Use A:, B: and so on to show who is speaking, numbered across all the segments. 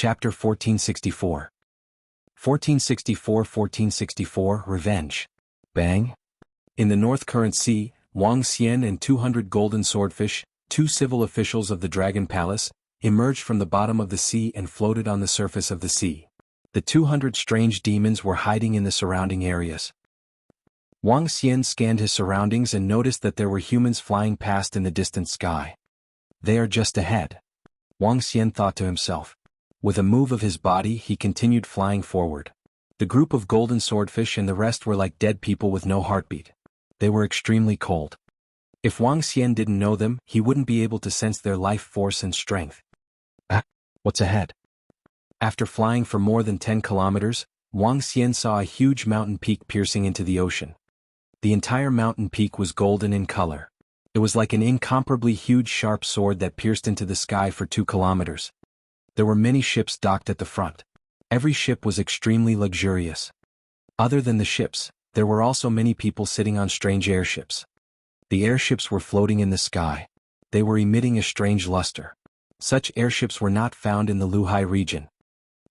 A: Chapter 1464. 1464 Revenge. Bang. In the North Current Sea, Wang Xian and 200 golden swordfish, two civil officials of the Dragon Palace, emerged from the bottom of the sea and floated on the surface of the sea. The 200 strange demons were hiding in the surrounding areas. Wang Xian scanned his surroundings and noticed that there were humans flying past in the distant sky. They are just ahead, Wang Xian thought to himself. With a move of his body, he continued flying forward. The group of golden swordfish and the rest were like dead people with no heartbeat. They were extremely cold. If Wang Xian didn't know them, he wouldn't be able to sense their life force and strength. What's ahead? After flying for more than 10 kilometers, Wang Xian saw a huge mountain peak piercing into the ocean. The entire mountain peak was golden in color. It was like an incomparably huge sharp sword that pierced into the sky for 2 kilometers. There were many ships docked at the front. Every ship was extremely luxurious. Other than the ships, there were also many people sitting on strange airships. The airships were floating in the sky. They were emitting a strange luster. Such airships were not found in the Luhai region.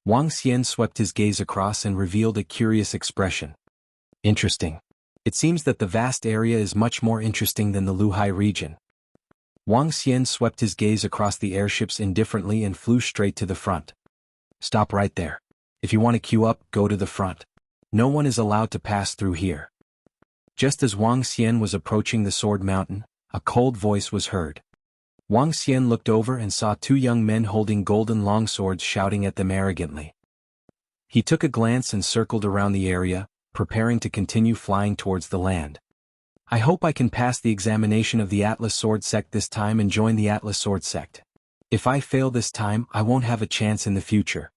A: Wang Xian swept his gaze across and revealed a curious expression. Interesting. It seems that the vast area is much more interesting than the Luhai region. Wang Xian swept his gaze across the airships indifferently and flew straight to the front. Stop right there. If you want to queue up, go to the front. No one is allowed to pass through here. Just as Wang Xian was approaching the Sword Mountain, a cold voice was heard. Wang Xian looked over and saw 2 young men holding golden longswords shouting at them arrogantly. He took a glance and circled around the area, preparing to continue flying towards the land. I hope I can pass the examination of the Atlas Sword Sect this time and join the Atlas Sword Sect. If I fail this time, I won't have a chance in the future.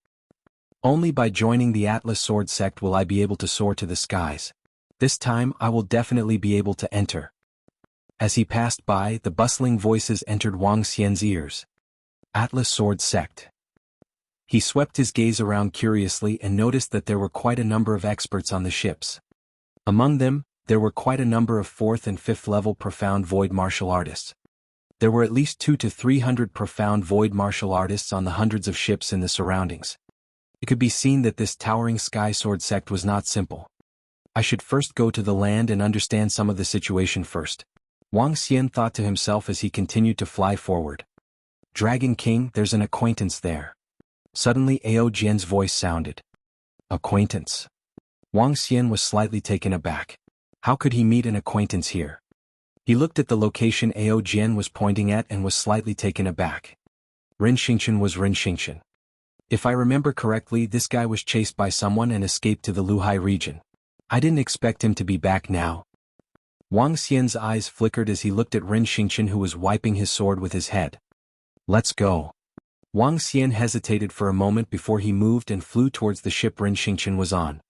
A: Only by joining the Atlas Sword Sect will I be able to soar to the skies. This time I will definitely be able to enter. As he passed by, the bustling voices entered Wang Xian's ears. Atlas Sword Sect. He swept his gaze around curiously and noticed that there were quite a number of experts on the ships. Among them, there were quite a number of 4th and 5th level profound void martial artists. There were at least 200 to 300 profound void martial artists on the hundreds of ships in the surroundings. It could be seen that this towering sky sword sect was not simple. I should first go to the land and understand some of the situation first, Wang Xian thought to himself as he continued to fly forward. Dragon King, there's an acquaintance there. Suddenly Ao Jian's voice sounded. Acquaintance? Wang Xian was slightly taken aback. How could he meet an acquaintance here? He looked at the location Ao Jian was pointing at and was slightly taken aback. Rin Xingchen was Rin Xingchen. If I remember correctly, this guy was chased by someone and escaped to the Luhai region. I didn't expect him to be back now. Wang Xian's eyes flickered as he looked at Rin Xingchen, who was wiping his sword with his head. Let's go. Wang Xian hesitated for a moment before he moved and flew towards the ship Rin Xingchen was on.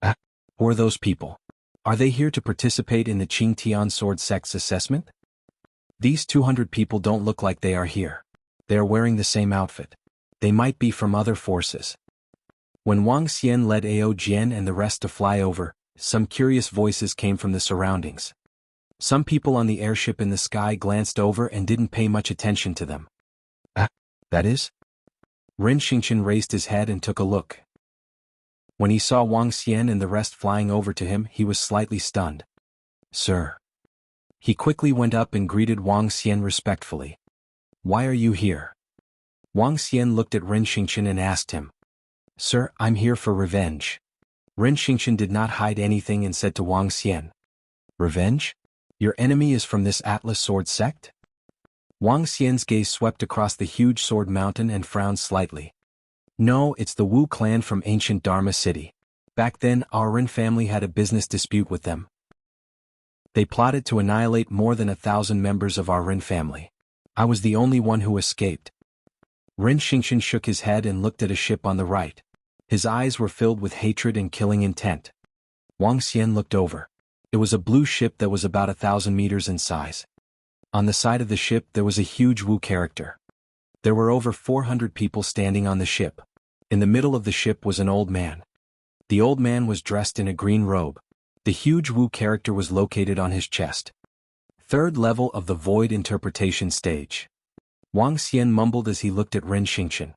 A: Who are those people? Are they here to participate in the Qing Tian Sword Sect's assessment? These 200 people don't look like they are here. They are wearing the same outfit. They might be from other forces. When Wang Xian led Ao Jian and the rest to fly over, some curious voices came from the surroundings. Some people on the airship in the sky glanced over and didn't pay much attention to them. That is? Rin Xingchen raised his head and took a look. When he saw Wang Xian and the rest flying over to him, he was slightly stunned. Sir. He quickly went up and greeted Wang Xian respectfully. Why are you here? Wang Xian looked at Rin Xingchen and asked him. Sir, I'm here for revenge. Rin Xingchen did not hide anything and said to Wang Xian. Revenge? Your enemy is from this Atlas Sword Sect? Wang Xian's gaze swept across the huge sword mountain and frowned slightly. No, it's the Wu clan from ancient Dharma City. Back then, our Rin family had a business dispute with them. They plotted to annihilate more than 1,000 members of our Rin family. I was the only one who escaped. Rin Xingchen shook his head and looked at a ship on the right. His eyes were filled with hatred and killing intent. Wang Xian looked over. It was a blue ship that was about 1,000 meters in size. On the side of the ship there was a huge Wu character. There were over 400 people standing on the ship. In the middle of the ship was an old man. The old man was dressed in a green robe. The huge Wu character was located on his chest. 3rd level of the Void Interpretation stage. Wang Xian mumbled as he looked at Rin Xingchen.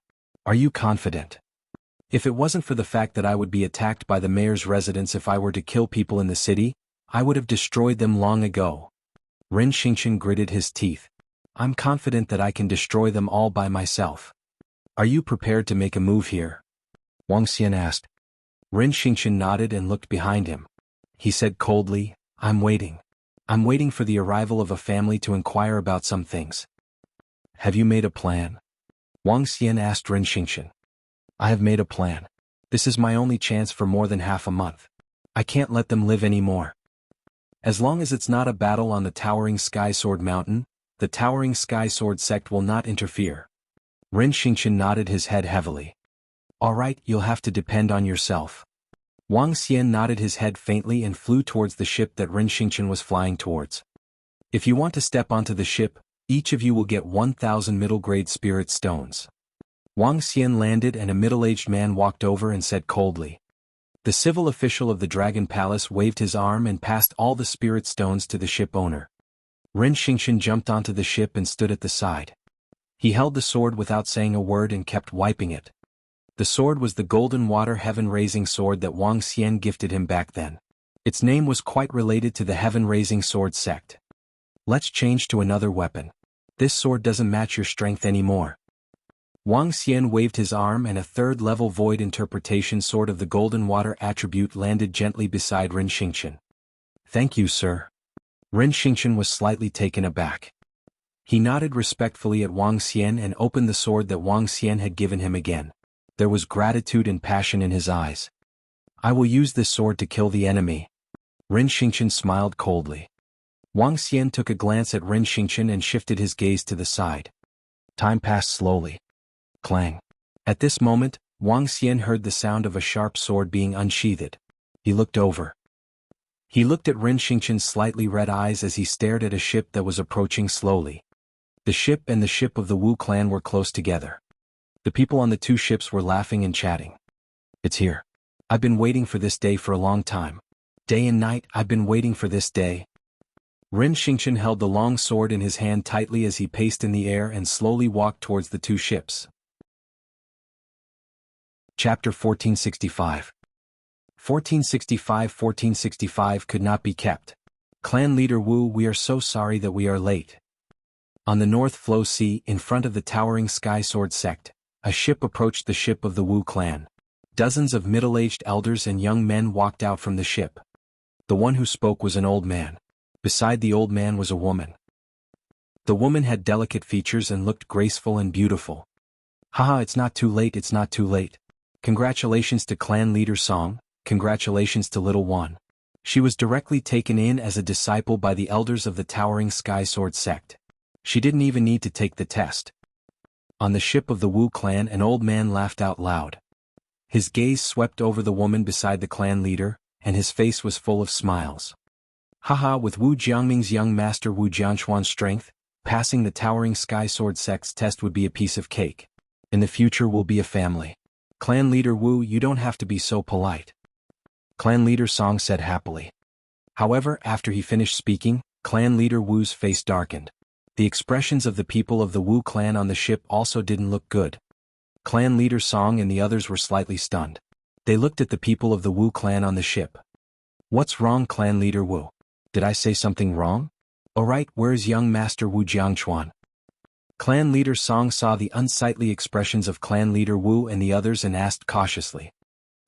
A: Are you confident? If it wasn't for the fact that I would be attacked by the mayor's residents if I were to kill people in the city, I would have destroyed them long ago. Ren Xingqian gritted his teeth. I'm confident that I can destroy them all by myself. Are you prepared to make a move here? Wang Xian asked. Ren Xingqian nodded and looked behind him. He said coldly, I'm waiting. I'm waiting for the arrival of a family to inquire about some things. Have you made a plan? Wang Xian asked Ren Xingqian. I have made a plan. This is my only chance for more than half a month. I can't let them live anymore. As long as it's not a battle on the towering Sky Sword Mountain, the towering Sky Sword sect will not interfere. Ren Xingqian nodded his head heavily. All right, you'll have to depend on yourself. Wang Xian nodded his head faintly and flew towards the ship that Ren Xingqian was flying towards. If you want to step onto the ship, each of you will get 1,000 middle-grade spirit stones. Wang Xian landed and a middle-aged man walked over and said coldly. The civil official of the Dragon Palace waved his arm and passed all the spirit stones to the ship owner. Ren Xingqian jumped onto the ship and stood at the side. He held the sword without saying a word and kept wiping it. The sword was the golden water heaven-raising sword that Wang Xian gifted him back then. Its name was quite related to the heaven-raising sword sect. Let's change to another weapon. This sword doesn't match your strength anymore. Wang Xian waved his arm and a third-level void interpretation sword of the golden water attribute landed gently beside Ren Xingqian. Thank you, sir. Ren Xingqian was slightly taken aback. He nodded respectfully at Wang Xian and opened the sword that Wang Xian had given him again. There was gratitude and passion in his eyes. I will use this sword to kill the enemy. Ren Xingqian smiled coldly. Wang Xian took a glance at Ren Xingqian and shifted his gaze to the side. Time passed slowly. Clang. At this moment, Wang Xian heard the sound of a sharp sword being unsheathed. He looked over. He looked at Ren Xingqian's slightly red eyes as he stared at a ship that was approaching slowly. The ship and the ship of the Wu clan were close together. The people on the two ships were laughing and chatting. It's here. I've been waiting for this day for a long time. Day and night, I've been waiting for this day. Ren Xingqian held the long sword in his hand tightly as he paced in the air and slowly walked towards the two ships. Chapter 1465. 1465 could not be kept. Clan leader Wu, we are so sorry that we are late. On the North Flow Sea, in front of the towering Sky Sword sect, a ship approached the ship of the Wu clan. Dozens of middle-aged elders and young men walked out from the ship. The one who spoke was an old man. Beside the old man was a woman. The woman had delicate features and looked graceful and beautiful. Haha, it's not too late, it's not too late. Congratulations to clan leader Song, congratulations to little one. She was directly taken in as a disciple by the elders of the towering Sky Sword sect. She didn't even need to take the test. On the ship of the Wu clan, an old man laughed out loud. His gaze swept over the woman beside the clan leader, and his face was full of smiles. Haha, with Wu Jiangming's young master Wu Jiangchuan's strength, passing the towering Sky Sword sect's test would be a piece of cake. In the future we'll be a family. Clan leader Wu, you don't have to be so polite. Clan leader Song said happily. However, after he finished speaking, clan leader Wu's face darkened. The expressions of the people of the Wu clan on the ship also didn't look good. Clan leader Song and the others were slightly stunned. They looked at the people of the Wu clan on the ship. What's wrong, clan leader Wu? Did I say something wrong? Alright, where's young master Wu Jiangchuan? Clan leader Song saw the unsightly expressions of clan leader Wu and the others and asked cautiously.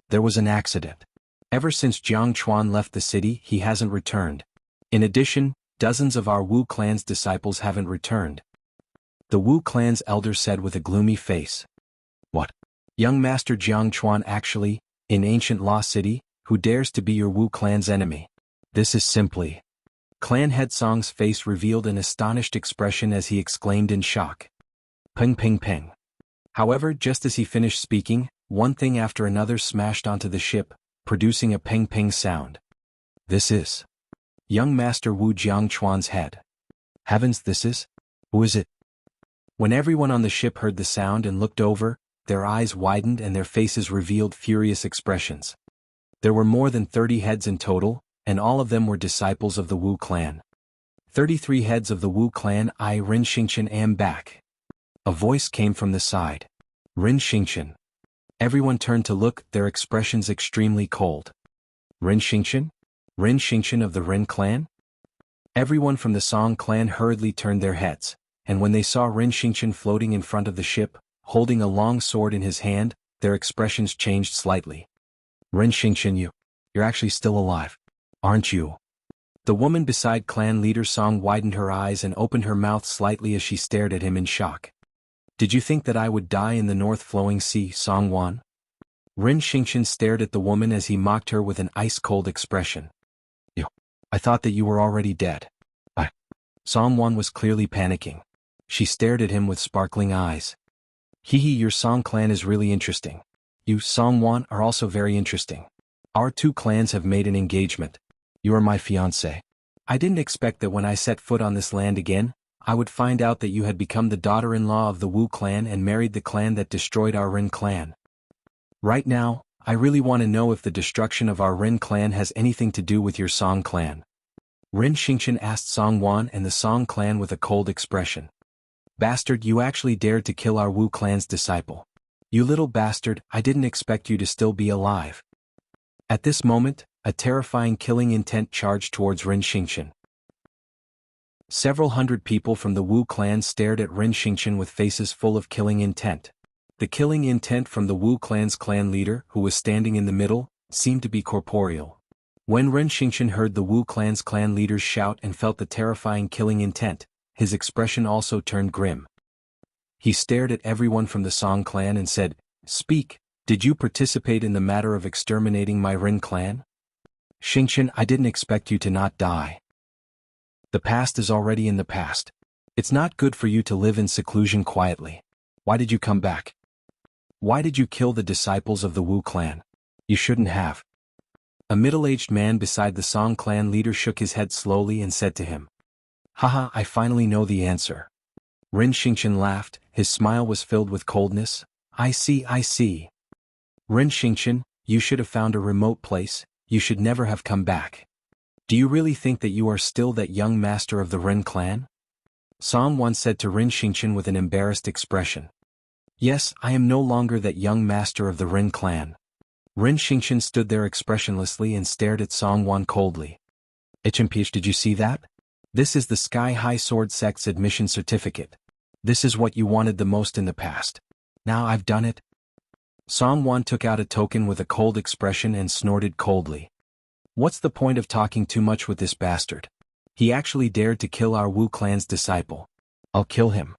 A: There was an accident. Ever since Jiangchuan left the city, he hasn't returned. In addition, dozens of our Wu clan's disciples haven't returned. The Wu clan's elder said with a gloomy face. What? Young master Jiangchuan actually, in ancient Law City, who dares to be your Wu clan's enemy? This is simply... Clan head Song's face revealed an astonished expression as he exclaimed in shock. Ping ping ping. However, just as he finished speaking, one thing after another smashed onto the ship, producing a ping ping sound. This is... young master Wu Jiangchuan's head. Heavens, this is... who is it? When everyone on the ship heard the sound and looked over, their eyes widened and their faces revealed furious expressions. There were more than 30 heads in total, and all of them were disciples of the Wu clan. 33 heads of the Wu clan. I, Ren Xingqian, am back. A voice came from the side. Rin Xingqian. Everyone turned to look, their expressions extremely cold. Rin Xingqian? Rin Xingqian of the Rin clan? Everyone from the Song clan hurriedly turned their heads, and when they saw Rin Xingqian floating in front of the ship, holding a long sword in his hand, their expressions changed slightly. Rin Xingqian, you're actually still alive, aren't you? The woman beside clan leader Song widened her eyes and opened her mouth slightly as she stared at him in shock. Did you think that I would die in the North Flowing Sea, Song Wan? Rin Xingqian stared at the woman as he mocked her with an ice-cold expression. I thought that you were already dead. Song Wan was clearly panicking. She stared at him with sparkling eyes. Your Song clan is really interesting. You, Song Wan, are also very interesting. Our two clans have made an engagement. You are my fiancé. I didn't expect that when I set foot on this land again, I would find out that you had become the daughter-in-law of the Wu clan and married the clan that destroyed our Rin clan. Right now, I really want to know if the destruction of our Rin clan has anything to do with your Song clan. Rin Xingqian asked Song Wan and the Song clan with a cold expression. Bastard, you actually dared to kill our Wu clan's disciple. You little bastard, I didn't expect you to still be alive. At this moment, a terrifying killing intent charged towards Rin Xingqian. Several hundred people from the Wu clan stared at Rin Xingqian with faces full of killing intent. The killing intent from the Wu clan's clan leader, who was standing in the middle, seemed to be corporeal. When Rin Xingqian heard the Wu clan's clan leaders shout and felt the terrifying killing intent, his expression also turned grim. He stared at everyone from the Song clan and said, "Speak, did you participate in the matter of exterminating my Rin clan?" Xingqian, I didn't expect you to not die. The past is already in the past. It's not good for you to live in seclusion quietly. Why did you come back? Why did you kill the disciples of the Wu clan? You shouldn't have. A middle-aged man beside the Song clan leader shook his head slowly and said to him, Haha, I finally know the answer. Rin Xingqian laughed, his smile was filled with coldness. I see. Rin Xingqian, you should have found a remote place, you should never have come back. Do you really think that you are still that young master of the Rin clan? Song Wan said to Rin Xingqian with an embarrassed expression. Yes, I am no longer that young master of the Rin clan. Rin Xingqian stood there expressionlessly and stared at Song Wan coldly. HMPH, did you see that? This is the Sky High Sword Sect's admission certificate. This is what you wanted the most in the past. Now I've done it. Song Wan took out a token with a cold expression and snorted coldly. What's the point of talking too much with this bastard? He actually dared to kill our Wu clan's disciple. I'll kill him.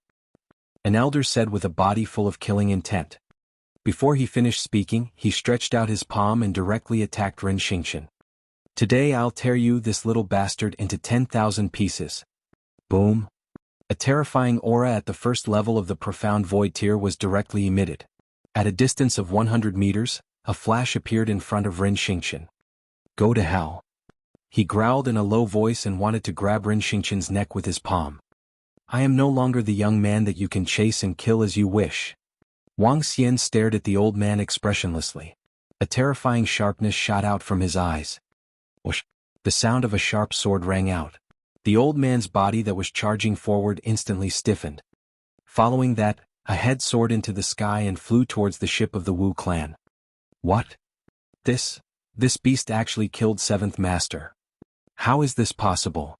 A: An elder said with a body full of killing intent. Before he finished speaking, he stretched out his palm and directly attacked Rin Xingqian. Today I'll tear you, this little bastard, into 10,000 pieces. Boom. A terrifying aura at the first level of the profound void tier was directly emitted. At a distance of 100 meters, a flash appeared in front of Rin Xingqian. Go to hell. He growled in a low voice and wanted to grab Rin Xingqian's neck with his palm. I am no longer the young man that you can chase and kill as you wish. Wang Xian stared at the old man expressionlessly. A terrifying sharpness shot out from his eyes. Whoosh! The sound of a sharp sword rang out. The old man's body that was charging forward instantly stiffened. Following that, a head soared into the sky and flew towards the ship of the Wu clan. What? This beast actually killed 7th Master. How is this possible?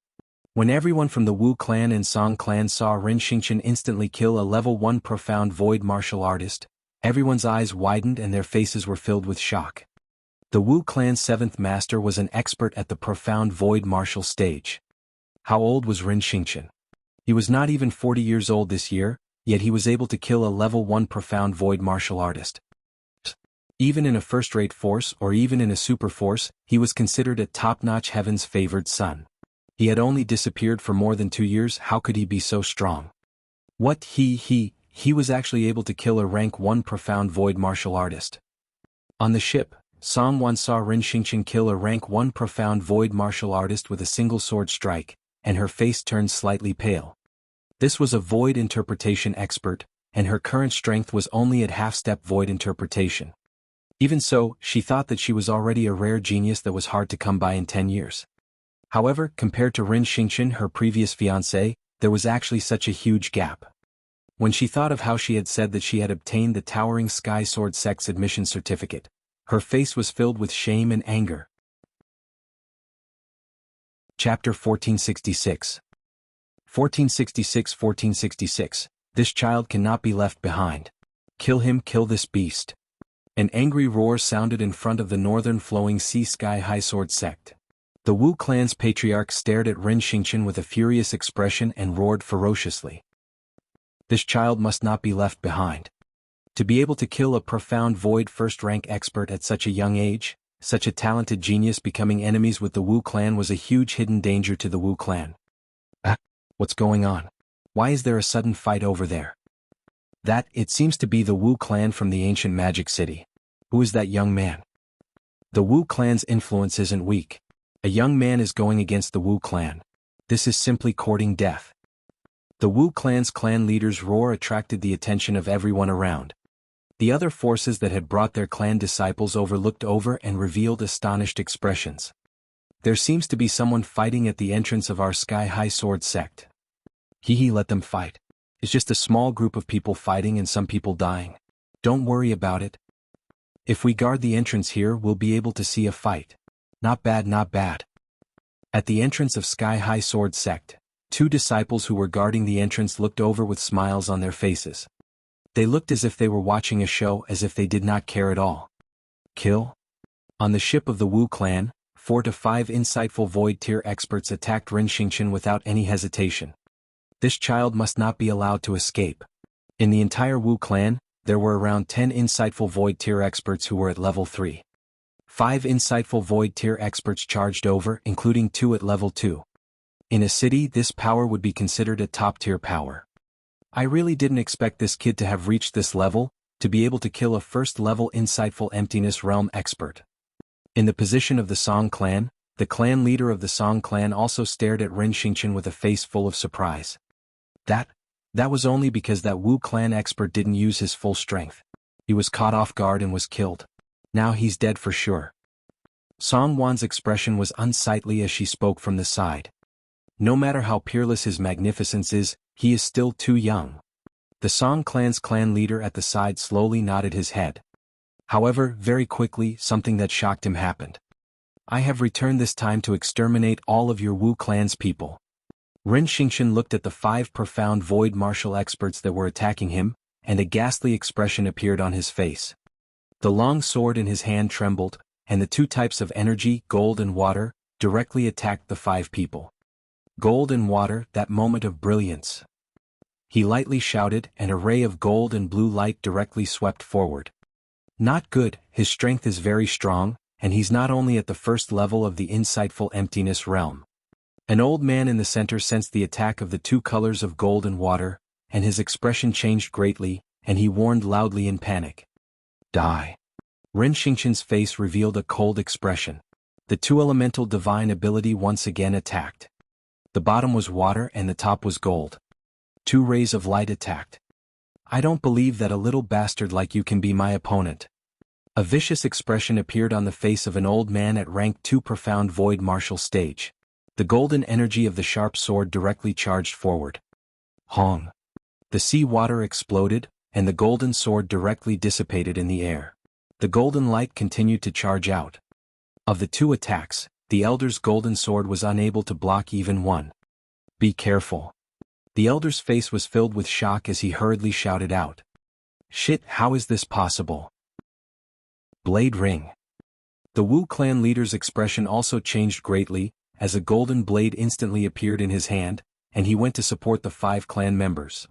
A: When everyone from the Wu clan and Song clan saw Rin Xingqian instantly kill a level 1 profound void martial artist, everyone's eyes widened and their faces were filled with shock. The Wu clan's 7th Master was an expert at the profound void martial stage. How old was Rin Xingqian? He was not even 40 years old this year, yet he was able to kill a level 1 profound void martial artist. Even in a first-rate force or even in a super force, he was considered a top-notch heaven's favored son. He had only disappeared for more than 2 years. How could he be so strong? What? He was actually able to kill a rank 1 profound void martial artist. On the ship, Song Wan saw Rin Xingqian kill a rank 1 profound void martial artist with a single sword strike, and her face turned slightly pale. This was a void interpretation expert, and her current strength was only at half-step void interpretation. Even so, she thought that she was already a rare genius that was hard to come by in 10 years. However, compared to Rin Xingqian, her previous fiancé, there was actually such a huge gap. When she thought of how she had said that she had obtained the Towering Sky Sword Sect's admission certificate, her face was filled with shame and anger. Chapter 1466. 1466. This child cannot be left behind. Kill him, kill this beast. An angry roar sounded in front of the northern flowing sea Sky High Sword Sect. The Wu clan's patriarch stared at Ren Xingqian with a furious expression and roared ferociously. This child must not be left behind. To be able to kill a profound void first-rank expert at such a young age, such a talented genius becoming enemies with the Wu clan was a huge hidden danger to the Wu clan. What's going on? Why is there a sudden fight over there? That, it seems to be the Wu clan from the ancient magic city. Who is that young man? The Wu clan's influence isn't weak. A young man is going against the Wu clan. This is simply courting death. The Wu clan's clan leader's roar attracted the attention of everyone around. The other forces that had brought their clan disciples over looked over and revealed astonished expressions. There seems to be someone fighting at the entrance of our Sky High Sword Sect. Let them fight. It's just a small group of people fighting and some people dying. Don't worry about it. If we guard the entrance here, we'll be able to see a fight. Not bad, not bad. At the entrance of Sky High Sword Sect, two disciples who were guarding the entrance looked over with smiles on their faces. They looked as if they were watching a show, as if they did not care at all. Kill? On the ship of the Wu clan, 4 to 5 insightful void tier experts attacked Ren Xingqian without any hesitation. This child must not be allowed to escape. In the entire Wu clan, there were around 10 insightful void tier experts who were at level 3. 5 insightful void tier experts charged over, including 2 at level 2. In a city, this power would be considered a top-tier power. I really didn't expect this kid to have reached this level, to be able to kill a first-level insightful emptiness realm expert. In the position of the Song clan, the clan leader of the Song clan also stared at Ren Xingqian with a face full of surprise. That was only because that Wu clan expert didn't use his full strength. He was caught off guard and was killed. Now he's dead for sure. Song Wan's expression was unsightly as she spoke from the side. No matter how peerless his magnificence is, he is still too young. The Song clan's clan leader at the side slowly nodded his head. However, very quickly, something that shocked him happened. I have returned this time to exterminate all of your Wu clan's people. Ren Xingqian looked at the 5 profound void martial experts that were attacking him, and a ghastly expression appeared on his face. The long sword in his hand trembled, and the 2 types of energy, gold and water, directly attacked the 5 people. Gold and water, that moment of brilliance. He lightly shouted, and a ray of gold and blue light directly swept forward. Not good, his strength is very strong, and he's not only at the first level of the insightful emptiness realm. An old man in the center sensed the attack of the 2 colors of gold and water, and his expression changed greatly, and he warned loudly in panic. Die. Ren Xingqian's face revealed a cold expression. The 2 elemental divine ability once again attacked. The bottom was water and the top was gold. 2 rays of light attacked. I don't believe that a little bastard like you can be my opponent. A vicious expression appeared on the face of an old man at rank 2 profound void martial stage. The golden energy of the sharp sword directly charged forward. Hong. The sea water exploded, and the golden sword directly dissipated in the air. The golden light continued to charge out. Of the 2 attacks, the elder's golden sword was unable to block even one. Be careful. The elder's face was filled with shock as he hurriedly shouted out. Shit, how is this possible? Blade ring. The Wu clan leader's expression also changed greatly, as a golden blade instantly appeared in his hand, and he went to support the 5 clan members.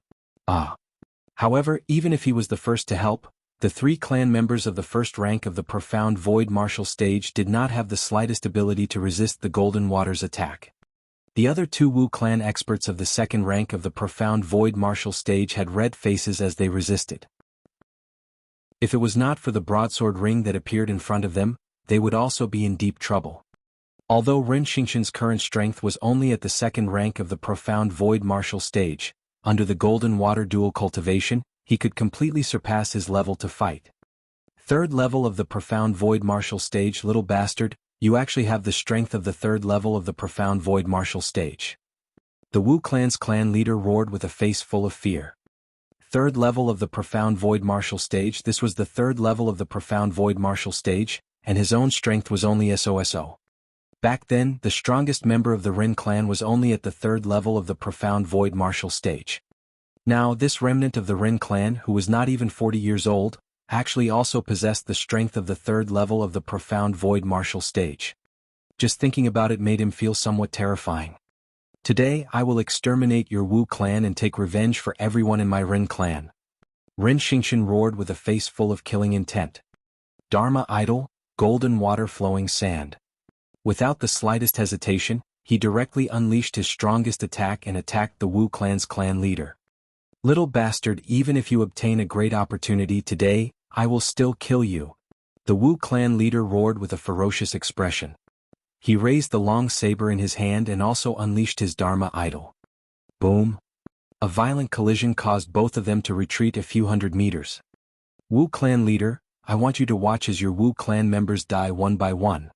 A: However, even if he was the first to help, the 3 clan members of the first rank of the profound void martial stage did not have the slightest ability to resist the golden water's attack. The other 2 Wu clan experts of the second rank of the profound void martial stage had red faces as they resisted. If it was not for the broadsword ring that appeared in front of them, they would also be in deep trouble. Although Ren Xingqian's current strength was only at the second rank of the profound void martial stage, under the golden water dual cultivation, he could completely surpass his level to fight. 3rd level of the profound void martial stage, little bastard, you actually have the strength of the 3rd level of the profound void martial stage. The Wu clan's clan leader roared with a face full of fear. Third level of the Profound Void Martial Stage. This was the third level of the Profound Void Martial Stage, and his own strength was only SOSO. Back then, the strongest member of the Rin clan was only at the third level of the Profound Void Martial Stage. Now, this remnant of the Rin clan, who was not even 40 years old, actually also possessed the strength of the third level of the Profound Void Martial Stage. Just thinking about it made him feel somewhat terrifying. Today, I will exterminate your Wu clan and take revenge for everyone in my Rin clan. Rin Xingqian roared with a face full of killing intent. Dharma idol, golden water flowing sand. Without the slightest hesitation, he directly unleashed his strongest attack and attacked the Wu clan's clan leader. Little bastard, even if you obtain a great opportunity today, I will still kill you. The Wu clan leader roared with a ferocious expression. He raised the long saber in his hand and also unleashed his Dharma idol. Boom! A violent collision caused both of them to retreat a few hundred meters. Wu clan leader, I want you to watch as your Wu clan members die one by one.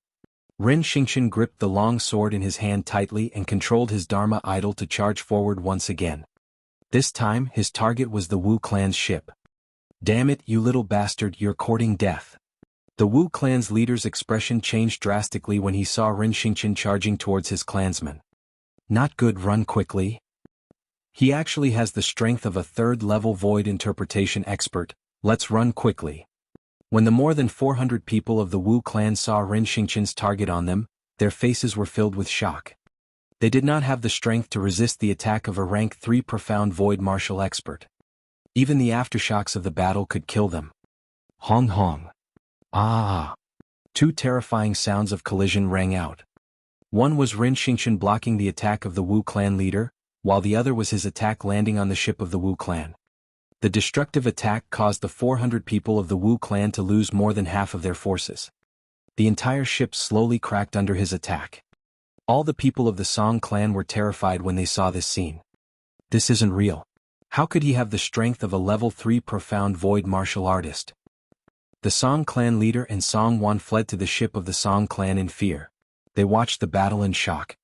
A: Rin Xingqian gripped the long sword in his hand tightly and controlled his Dharma idol to charge forward once again. This time, his target was the Wu clan's ship. Damn it, you little bastard, you're courting death. The Wu clan's leader's expression changed drastically when he saw Rin Xingqian charging towards his clansmen. Not good, run quickly. He actually has the strength of a third-level void interpretation expert, let's run quickly. When the more than 400 people of the Wu clan saw Rin Xingqian's target on them, their faces were filled with shock. They did not have the strength to resist the attack of a rank 3 profound void martial expert. Even the aftershocks of the battle could kill them. Hong hong. Ah! Two terrifying sounds of collision rang out. One was Rin Xingqian blocking the attack of the Wu clan leader, while the other was his attack landing on the ship of the Wu clan. The destructive attack caused the 400 people of the Wu clan to lose more than half of their forces. The entire ship slowly cracked under his attack. All the people of the Song clan were terrified when they saw this scene. This isn't real. How could he have the strength of a level 3 profound void martial artist? The Song clan leader and Song Wan fled to the ship of the Song clan in fear. They watched the battle in shock.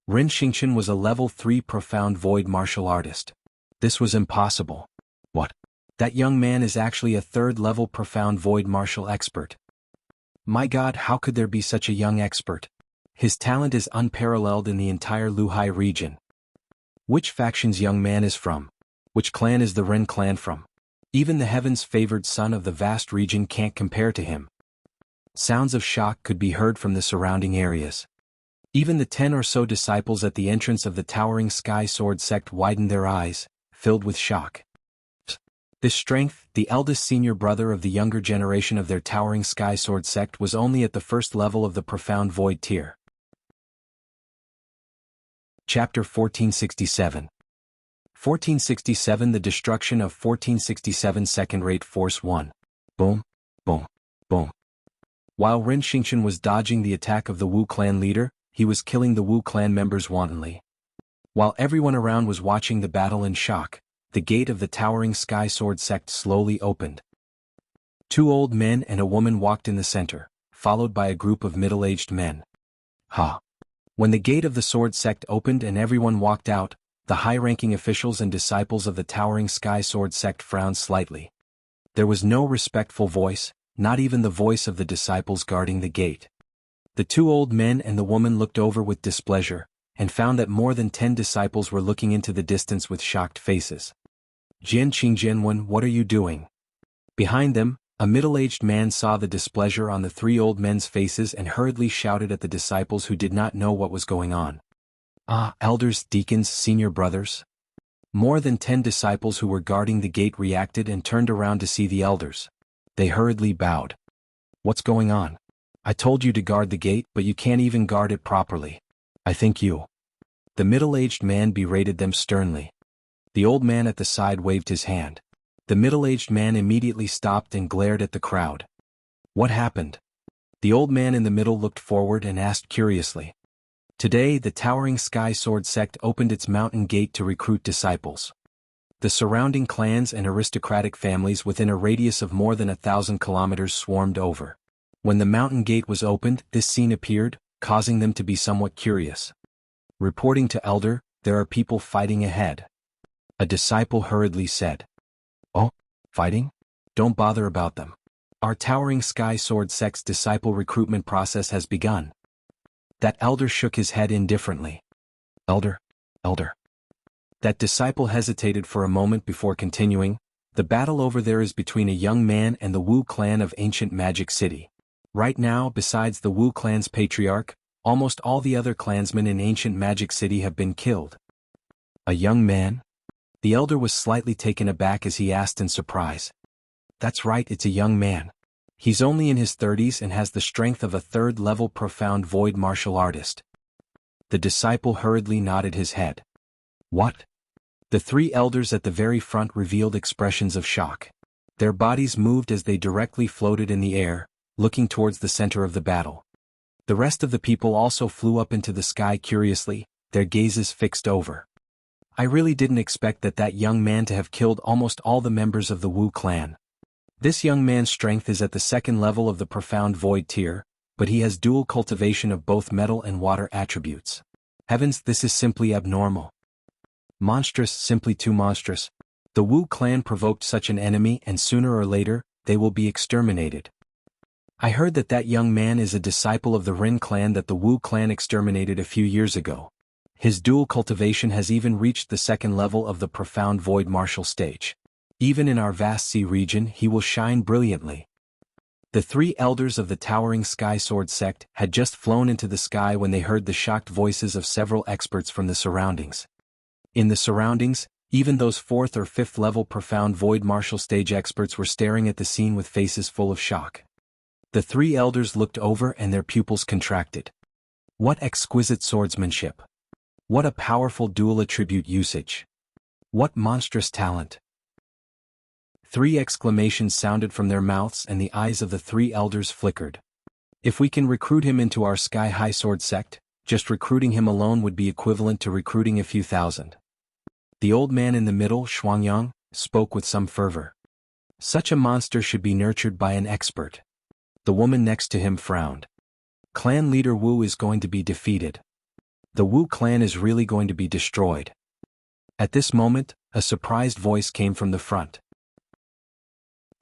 A: Rin Xingqian was a level 3 profound void martial artist. This was impossible. What? That young man is actually a third-level profound void martial expert. My God, how could there be such a young expert? His talent is unparalleled in the entire Luhai region. Which faction's young man is from? Which clan is the Ren clan from? Even the heavens favored son of the vast region can't compare to him. Sounds of shock could be heard from the surrounding areas. Even the 10 or so disciples at the entrance of the towering Sky Sword sect widened their eyes, filled with shock. This strength, the eldest senior brother of the younger generation of their towering Sky Sword sect, was only at the first level of the Profound Void tier. Chapter 1467. 1467 The destruction of 1467 Second-Rate Force 1. Boom, boom, boom. While Rin Xingqian was dodging the attack of the Wu clan leader, he was killing the Wu clan members wantonly. While everyone around was watching the battle in shock, the gate of the towering Sky Sword sect slowly opened. 2 old men and a woman walked in the center, followed by a group of middle-aged men. When the gate of the Sword sect opened and everyone walked out, the high-ranking officials and disciples of the towering Sky Sword sect frowned slightly. There was no respectful voice, not even the voice of the disciples guarding the gate. The 2 old men and the woman looked over with displeasure, and found that more than 10 disciples were looking into the distance with shocked faces. Jian Qingjianwen, what are you doing? Behind them, a middle-aged man saw the displeasure on the 3 old men's faces and hurriedly shouted at the disciples who did not know what was going on. Elders, deacons, senior brothers. More than 10 disciples who were guarding the gate reacted and turned around to see the elders. They hurriedly bowed. What's going on? I told you to guard the gate, but you can't even guard it properly. I think you. The middle-aged man berated them sternly. The old man at the side waved his hand. The middle-aged man immediately stopped and glared at the crowd. What happened? The old man in the middle looked forward and asked curiously. Today, the towering Sky Sword sect opened its mountain gate to recruit disciples. The surrounding clans and aristocratic families within a radius of more than 1,000 kilometers swarmed over. When the mountain gate was opened, this scene appeared, causing them to be somewhat curious. Reporting to Elder, there are people fighting ahead. A disciple hurriedly said. Oh, fighting? Don't bother about them. Our Towering Sky Sword Sect's disciple recruitment process has begun. That elder shook his head indifferently. Elder? Elder. That disciple hesitated for a moment before continuing. The battle over there is between a young man and the Wu clan of ancient Magic City. Right now, besides the Wu clan's patriarch, almost all the other clansmen in ancient Magic City have been killed. A young man? The elder was slightly taken aback as he asked in surprise. That's right, it's a young man. He's only in his 30s and has the strength of a third-level profound void martial artist. The disciple hurriedly nodded his head. What? The three elders at the very front revealed expressions of shock. Their bodies moved as they directly floated in the air, looking towards the center of the battle. The rest of the people also flew up into the sky curiously, their gazes fixed over. I really didn't expect that young man to have killed almost all the members of the Wu clan. This young man's strength is at the second level of the profound void tier, but he has dual cultivation of both metal and water attributes. Heavens, this is simply abnormal. Monstrous, simply too monstrous. The Wu clan provoked such an enemy and sooner or later, they will be exterminated. I heard that young man is a disciple of the Rin clan that the Wu clan exterminated a few years ago. His dual cultivation has even reached the second level of the profound void martial stage. Even in our vast sea region he will shine brilliantly. The three elders of the Towering Sky Sword sect had just flown into the sky when they heard the shocked voices of several experts from the surroundings. In the surroundings, even those 4th or 5th level profound void martial stage experts were staring at the scene with faces full of shock. The three elders looked over and their pupils contracted. What exquisite swordsmanship! What a powerful dual attribute usage! What monstrous talent! 3 exclamations sounded from their mouths and the eyes of the three elders flickered. If we can recruit him into our sky-high sword sect, just recruiting him alone would be equivalent to recruiting a few thousand. The old man in the middle, Shuangyang, spoke with some fervor. Such a monster should be nurtured by an expert. The woman next to him frowned. Clan leader Wu is going to be defeated. The Wu clan is really going to be destroyed. At this moment, a surprised voice came from the front.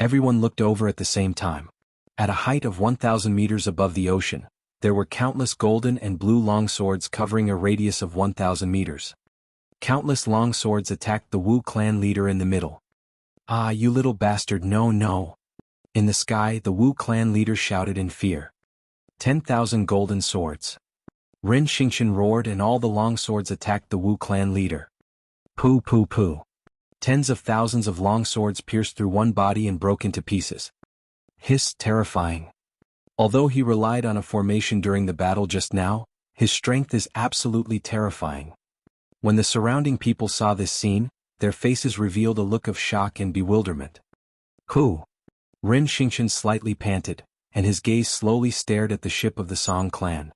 A: Everyone looked over at the same time. At a height of 1,000 meters above the ocean, there were countless golden and blue longswords covering a radius of 1,000 meters. Countless longswords attacked the Wu clan leader in the middle. Ah, you little bastard, no, no. In the sky, the Wu clan leader shouted in fear. 10,000 golden swords. Rin Xingqian roared and all the longswords attacked the Wu clan leader. Pooh pooh pooh. Tens of thousands of longswords pierced through one body and broke into pieces. Hiss, terrifying. Although he relied on a formation during the battle just now, his strength is absolutely terrifying. When the surrounding people saw this scene, their faces revealed a look of shock and bewilderment. Who? Rin Xingqian slightly panted, and his gaze slowly stared at the ship of the Song clan.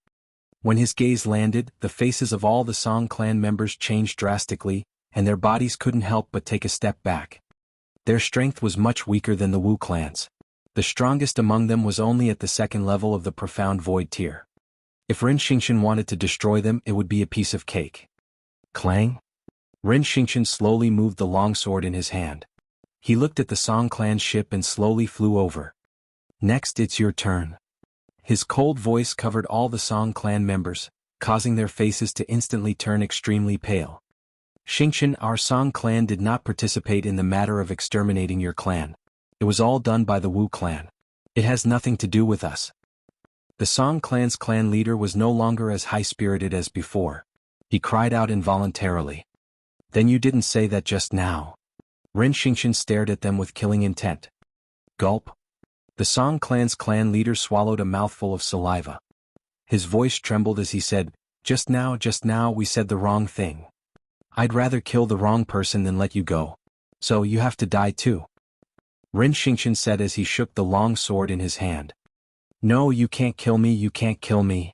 A: When his gaze landed, the faces of all the Song clan members changed drastically, and their bodies couldn't help but take a step back. Their strength was much weaker than the Wu clans. The strongest among them was only at the second level of the profound void tier. If Rin Xingqian wanted to destroy them, it would be a piece of cake. Clang? Rin Xingqian slowly moved the longsword in his hand. He looked at the Song clan ship and slowly flew over. Next, it's your turn. His cold voice covered all the Song clan members, causing their faces to instantly turn extremely pale. Xingqian, our Song clan did not participate in the matter of exterminating your clan. It was all done by the Wu clan. It has nothing to do with us. The Song clan's clan leader was no longer as high-spirited as before. He cried out involuntarily. Then you didn't say that just now. Rin Xingqian stared at them with killing intent. Gulp. The Song clan's clan leader swallowed a mouthful of saliva. His voice trembled as he said, just now we said the wrong thing. I'd rather kill the wrong person than let you go. So you have to die too. Rin Xingqian said as he shook the long sword in his hand. No, you can't kill me, you can't kill me.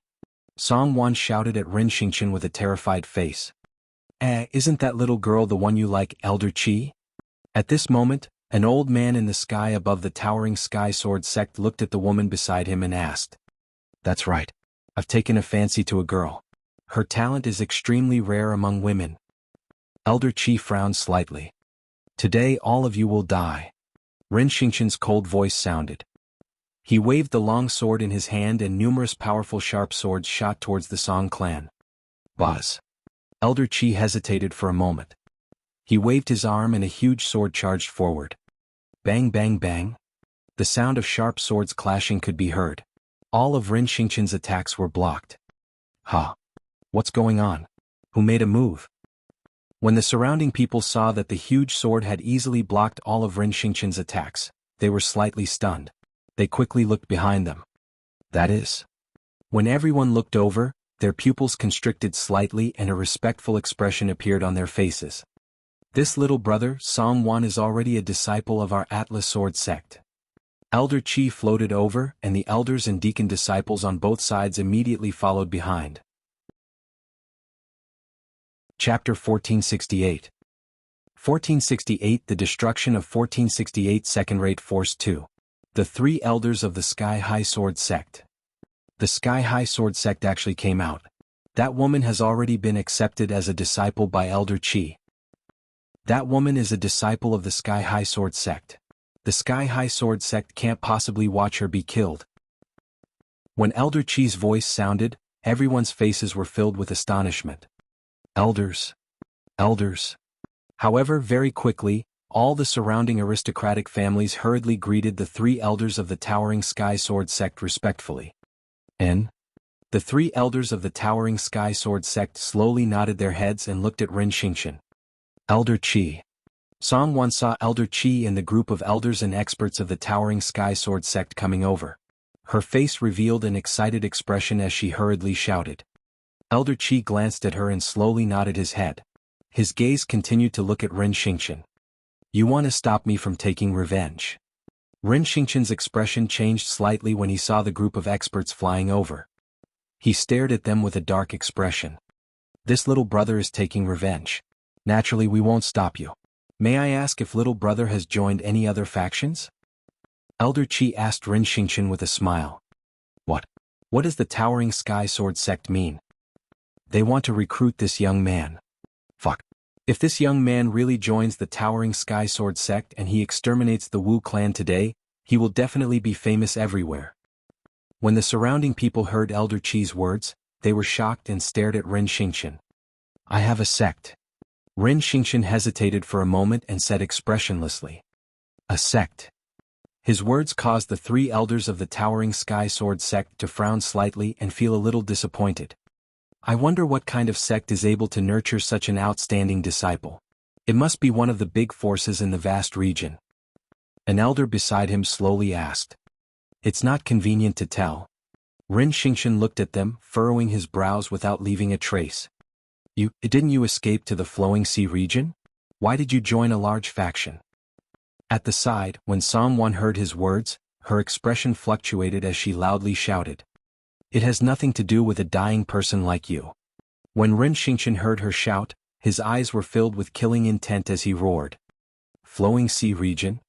A: Song Wan shouted at Rin Xingqian with a terrified face. Isn't that little girl the one you like, Elder Qi? At this moment, an old man in the sky above the Towering Sky Sword sect looked at the woman beside him and asked. That's right. I've taken a fancy to a girl. Her talent is extremely rare among women. Elder Qi frowned slightly. Today all of you will die. Ren Xingqian's cold voice sounded. He waved the long sword in his hand and numerous powerful sharp swords shot towards the Song clan. Buzz. Elder Qi hesitated for a moment. He waved his arm and a huge sword charged forward. Bang bang bang. The sound of sharp swords clashing could be heard. All of Ren Xingqian's attacks were blocked. Ha! What's going on? Who made a move? When the surrounding people saw that the huge sword had easily blocked all of Ren Xingqian's attacks, they were slightly stunned. They quickly looked behind them. That is. When everyone looked over, their pupils constricted slightly and a respectful expression appeared on their faces. This little brother, Song Wan, is already a disciple of our Atlas Sword sect. Elder Qi floated over, and the elders and deacon disciples on both sides immediately followed behind. Chapter 1468. 1468 The Destruction of 1468 Second-Rate Force 2. The Three Elders of the Sky High Sword Sect. The Sky High Sword Sect actually came out. That woman has already been accepted as a disciple by Elder Qi. That woman is a disciple of the Sky High Sword Sect. The Sky High Sword Sect can't possibly watch her be killed. When Elder Qi's voice sounded, everyone's faces were filled with astonishment. Elders. Elders. However, very quickly, all the surrounding aristocratic families hurriedly greeted the three elders of the Towering Sky Sword Sect respectfully. And the three elders of the Towering Sky Sword Sect slowly nodded their heads and looked at Ren Xingqian. Elder Qi. Song Wan saw Elder Qi and the group of elders and experts of the Towering Sky Sword Sect coming over. Her face revealed an excited expression as she hurriedly shouted. Elder Qi glanced at her and slowly nodded his head. His gaze continued to look at Ren Xingqian. You want to stop me from taking revenge? Ren Xingqian's expression changed slightly when he saw the group of experts flying over. He stared at them with a dark expression. This little brother is taking revenge. Naturally, we won't stop you. May I ask if little brother has joined any other factions? Elder Qi asked Ren Xingqian with a smile. What? What does the Towering Sky Sword Sect mean? They want to recruit this young man. Fuck. If this young man really joins the Towering Sky Sword Sect and he exterminates the Wu clan today, he will definitely be famous everywhere. When the surrounding people heard Elder Qi's words, they were shocked and stared at Ren Xingqian. I have a sect. Ren Xingqian hesitated for a moment and said expressionlessly. A sect. His words caused the three elders of the Towering Sky Sword Sect to frown slightly and feel a little disappointed. I wonder what kind of sect is able to nurture such an outstanding disciple. It must be one of the big forces in the vast region. An elder beside him slowly asked. It's not convenient to tell. Ren Xingqian looked at them, furrowing his brows without leaving a trace. Didn't you escape to the Flowing Sea region? Why did you join a large faction? At the side, when Song Wan heard his words, her expression fluctuated as she loudly shouted. It has nothing to do with a dying person like you. When Ren Xingqian heard her shout, his eyes were filled with killing intent as he roared. Flowing Sea region?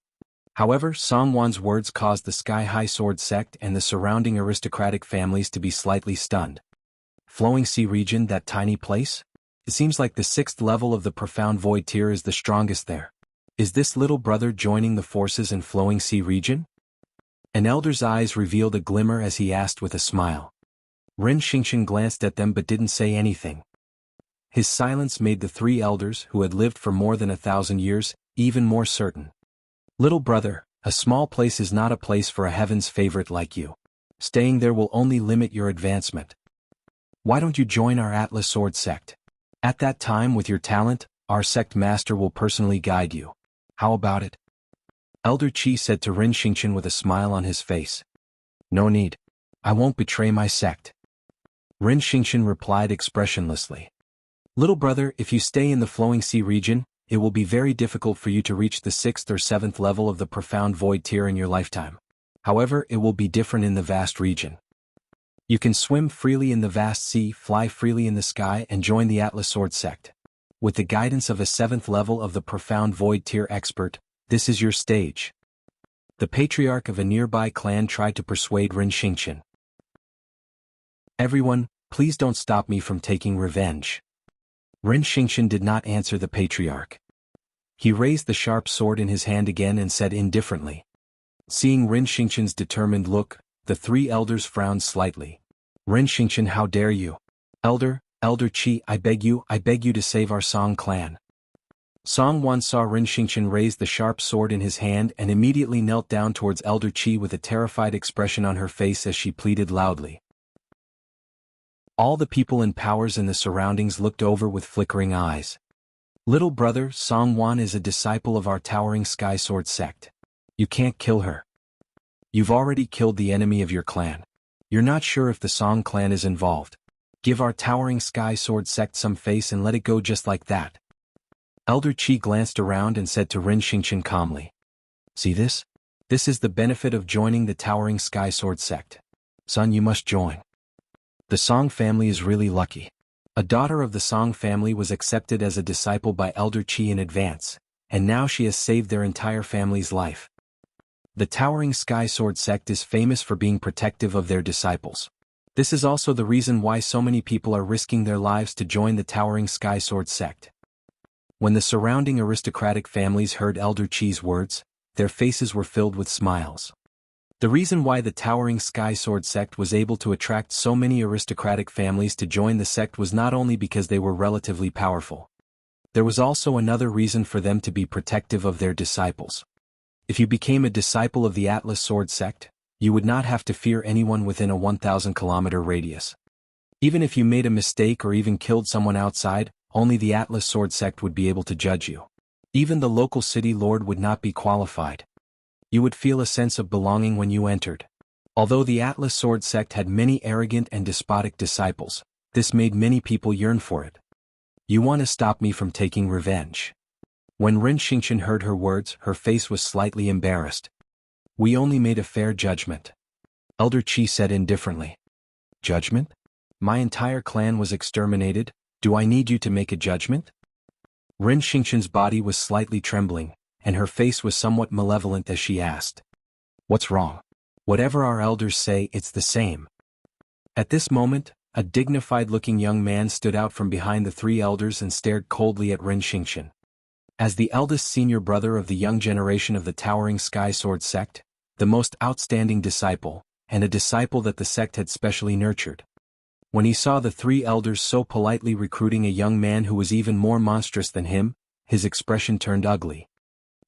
A: However, Song Wan's words caused the Sky High Sword Sect and the surrounding aristocratic families to be slightly stunned. Flowing Sea region, that tiny place? It seems like the 6th level of the Profound Void tier is the strongest there. Is this little brother joining the forces in Flowing Sea region? An elder's eyes revealed a glimmer as he asked with a smile. Ren Xingqian glanced at them but didn't say anything. His silence made the three elders, who had lived for more than 1,000 years, even more certain. Little brother, a small place is not a place for a heaven's favorite like you. Staying there will only limit your advancement. Why don't you join our Atlas Sword sect? At that time, with your talent, our sect master will personally guide you. How about it? Elder Qi said to Ren Xingqian with a smile on his face. No need. I won't betray my sect. Ren Xingqian replied expressionlessly. Little brother, if you stay in the Flowing Sea region, it will be very difficult for you to reach the 6th or 7th level of the Profound Void tier in your lifetime. However, it will be different in the vast region. You can swim freely in the vast sea, fly freely in the sky, and join the Atlas Sword sect. With the guidance of a 7th level of the Profound Void tier expert, this is your stage. The patriarch of a nearby clan tried to persuade Ren Xingqian. Everyone, please don't stop me from taking revenge. Ren Xingqian did not answer the patriarch. He raised the sharp sword in his hand again and said indifferently. Seeing Ren Xingqian's determined look, the three elders frowned slightly. Ren Xingqian, how dare you? Elder Qi, I beg you to save our Song clan. Song Wan saw Ren Xingqian raise the sharp sword in his hand and immediately knelt down towards Elder Qi with a terrified expression on her face as she pleaded loudly. All the people and powers in the surroundings looked over with flickering eyes. Little brother, Song Wan is a disciple of our Towering Sky Sword sect. You can't kill her. You've already killed the enemy of your clan. You're not sure if the Song clan is involved. Give our Towering Sky Sword sect some face and let it go just like that. Elder Qi glanced around and said to Ren Xingqian calmly. See this? This is the benefit of joining the Towering Sky Sword sect. Son, you must join. The Song family is really lucky. A daughter of the Song family was accepted as a disciple by Elder Qi in advance, and now she has saved their entire family's life. The Towering Sky Sword sect is famous for being protective of their disciples. This is also the reason why so many people are risking their lives to join the Towering Sky Sword sect. When the surrounding aristocratic families heard Elder Qi's words, their faces were filled with smiles. The reason why the Towering Sky Sword sect was able to attract so many aristocratic families to join the sect was not only because they were relatively powerful. There was also another reason for them to be protective of their disciples. If you became a disciple of the Atlas Sword sect, you would not have to fear anyone within a 1,000-kilometer radius. Even if you made a mistake or even killed someone outside, only the Atlas Sword sect would be able to judge you. Even the local city lord would not be qualified. You would feel a sense of belonging when you entered. Although the Atlas Sword sect had many arrogant and despotic disciples, this made many people yearn for it. You want to stop me from taking revenge. When Ren Xingqian heard her words, her face was slightly embarrassed. We only made a fair judgment. Elder Qi said indifferently. Judgment? My entire clan was exterminated. Do I need you to make a judgment? Ren Xingqian's body was slightly trembling, and her face was somewhat malevolent as she asked. What's wrong? Whatever our elders say, it's the same. At this moment, a dignified-looking young man stood out from behind the three elders and stared coldly at Ren Xingqian. As the eldest senior brother of the young generation of the Towering Sky Sword sect, the most outstanding disciple, and a disciple that the sect had specially nurtured. When he saw the three elders so politely recruiting a young man who was even more monstrous than him, his expression turned ugly.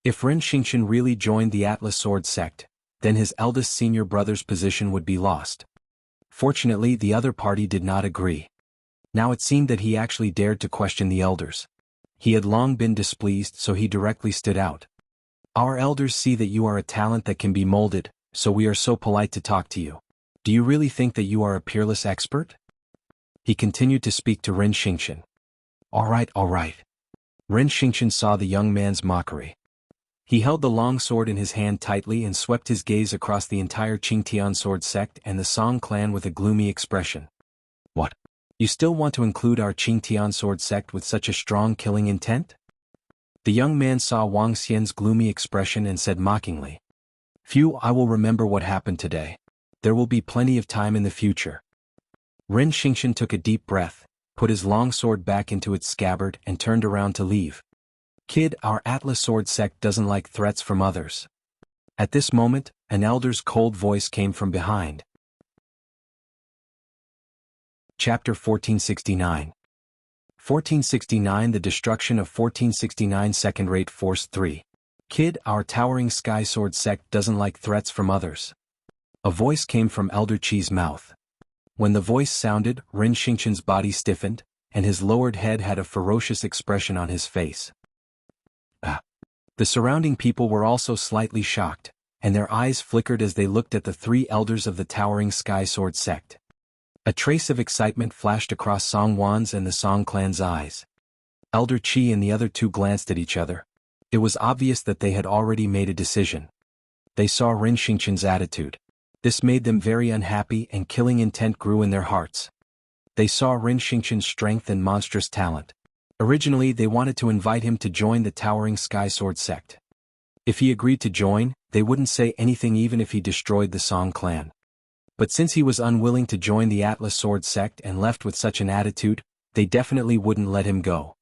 A: If Ren Xingqian really joined the Atlas Sword sect, then his eldest senior brother's position would be lost. Fortunately, the other party did not agree. Now it seemed that he actually dared to question the elders. He had long been displeased, so he directly stood out. Our elders see that you are a talent that can be molded, so we are so polite to talk to you. Do you really think that you are a peerless expert? He continued to speak to Ren Xingqian. All right. Ren Xingqian saw the young man's mockery. He held the long sword in his hand tightly and swept his gaze across the entire Qingtian sword sect and the Song clan with a gloomy expression. What? You still want to include our Qingtian sword sect with such a strong killing intent? The young man saw Wang Xian's gloomy expression and said mockingly. Phew, I will remember what happened today. There will be plenty of time in the future. Ren Xingqian took a deep breath, put his long sword back into its scabbard and turned around to leave. Kid, our Atlas Sword sect doesn't like threats from others. At this moment, an elder's cold voice came from behind. Chapter 1469. 1469 The destruction of 1469 Second-Rate Force 3. Kid, our Towering Sky Sword sect doesn't like threats from others. A voice came from Elder Qi's mouth. When the voice sounded, Ren Xingqian's body stiffened, and his lowered head had a ferocious expression on his face. The surrounding people were also slightly shocked, and their eyes flickered as they looked at the three elders of the Towering Sky Sword sect. A trace of excitement flashed across Song Wan's and the Song clan's eyes. Elder Qi and the other two glanced at each other. It was obvious that they had already made a decision. They saw Ren Xingqian's attitude. This made them very unhappy and killing intent grew in their hearts. They saw Ren Xingqian's strength and monstrous talent. Originally they wanted to invite him to join the Towering Sky Sword sect. If he agreed to join, they wouldn't say anything even if he destroyed the Song clan. But since he was unwilling to join the Atlas Sword sect and left with such an attitude, they definitely wouldn't let him go.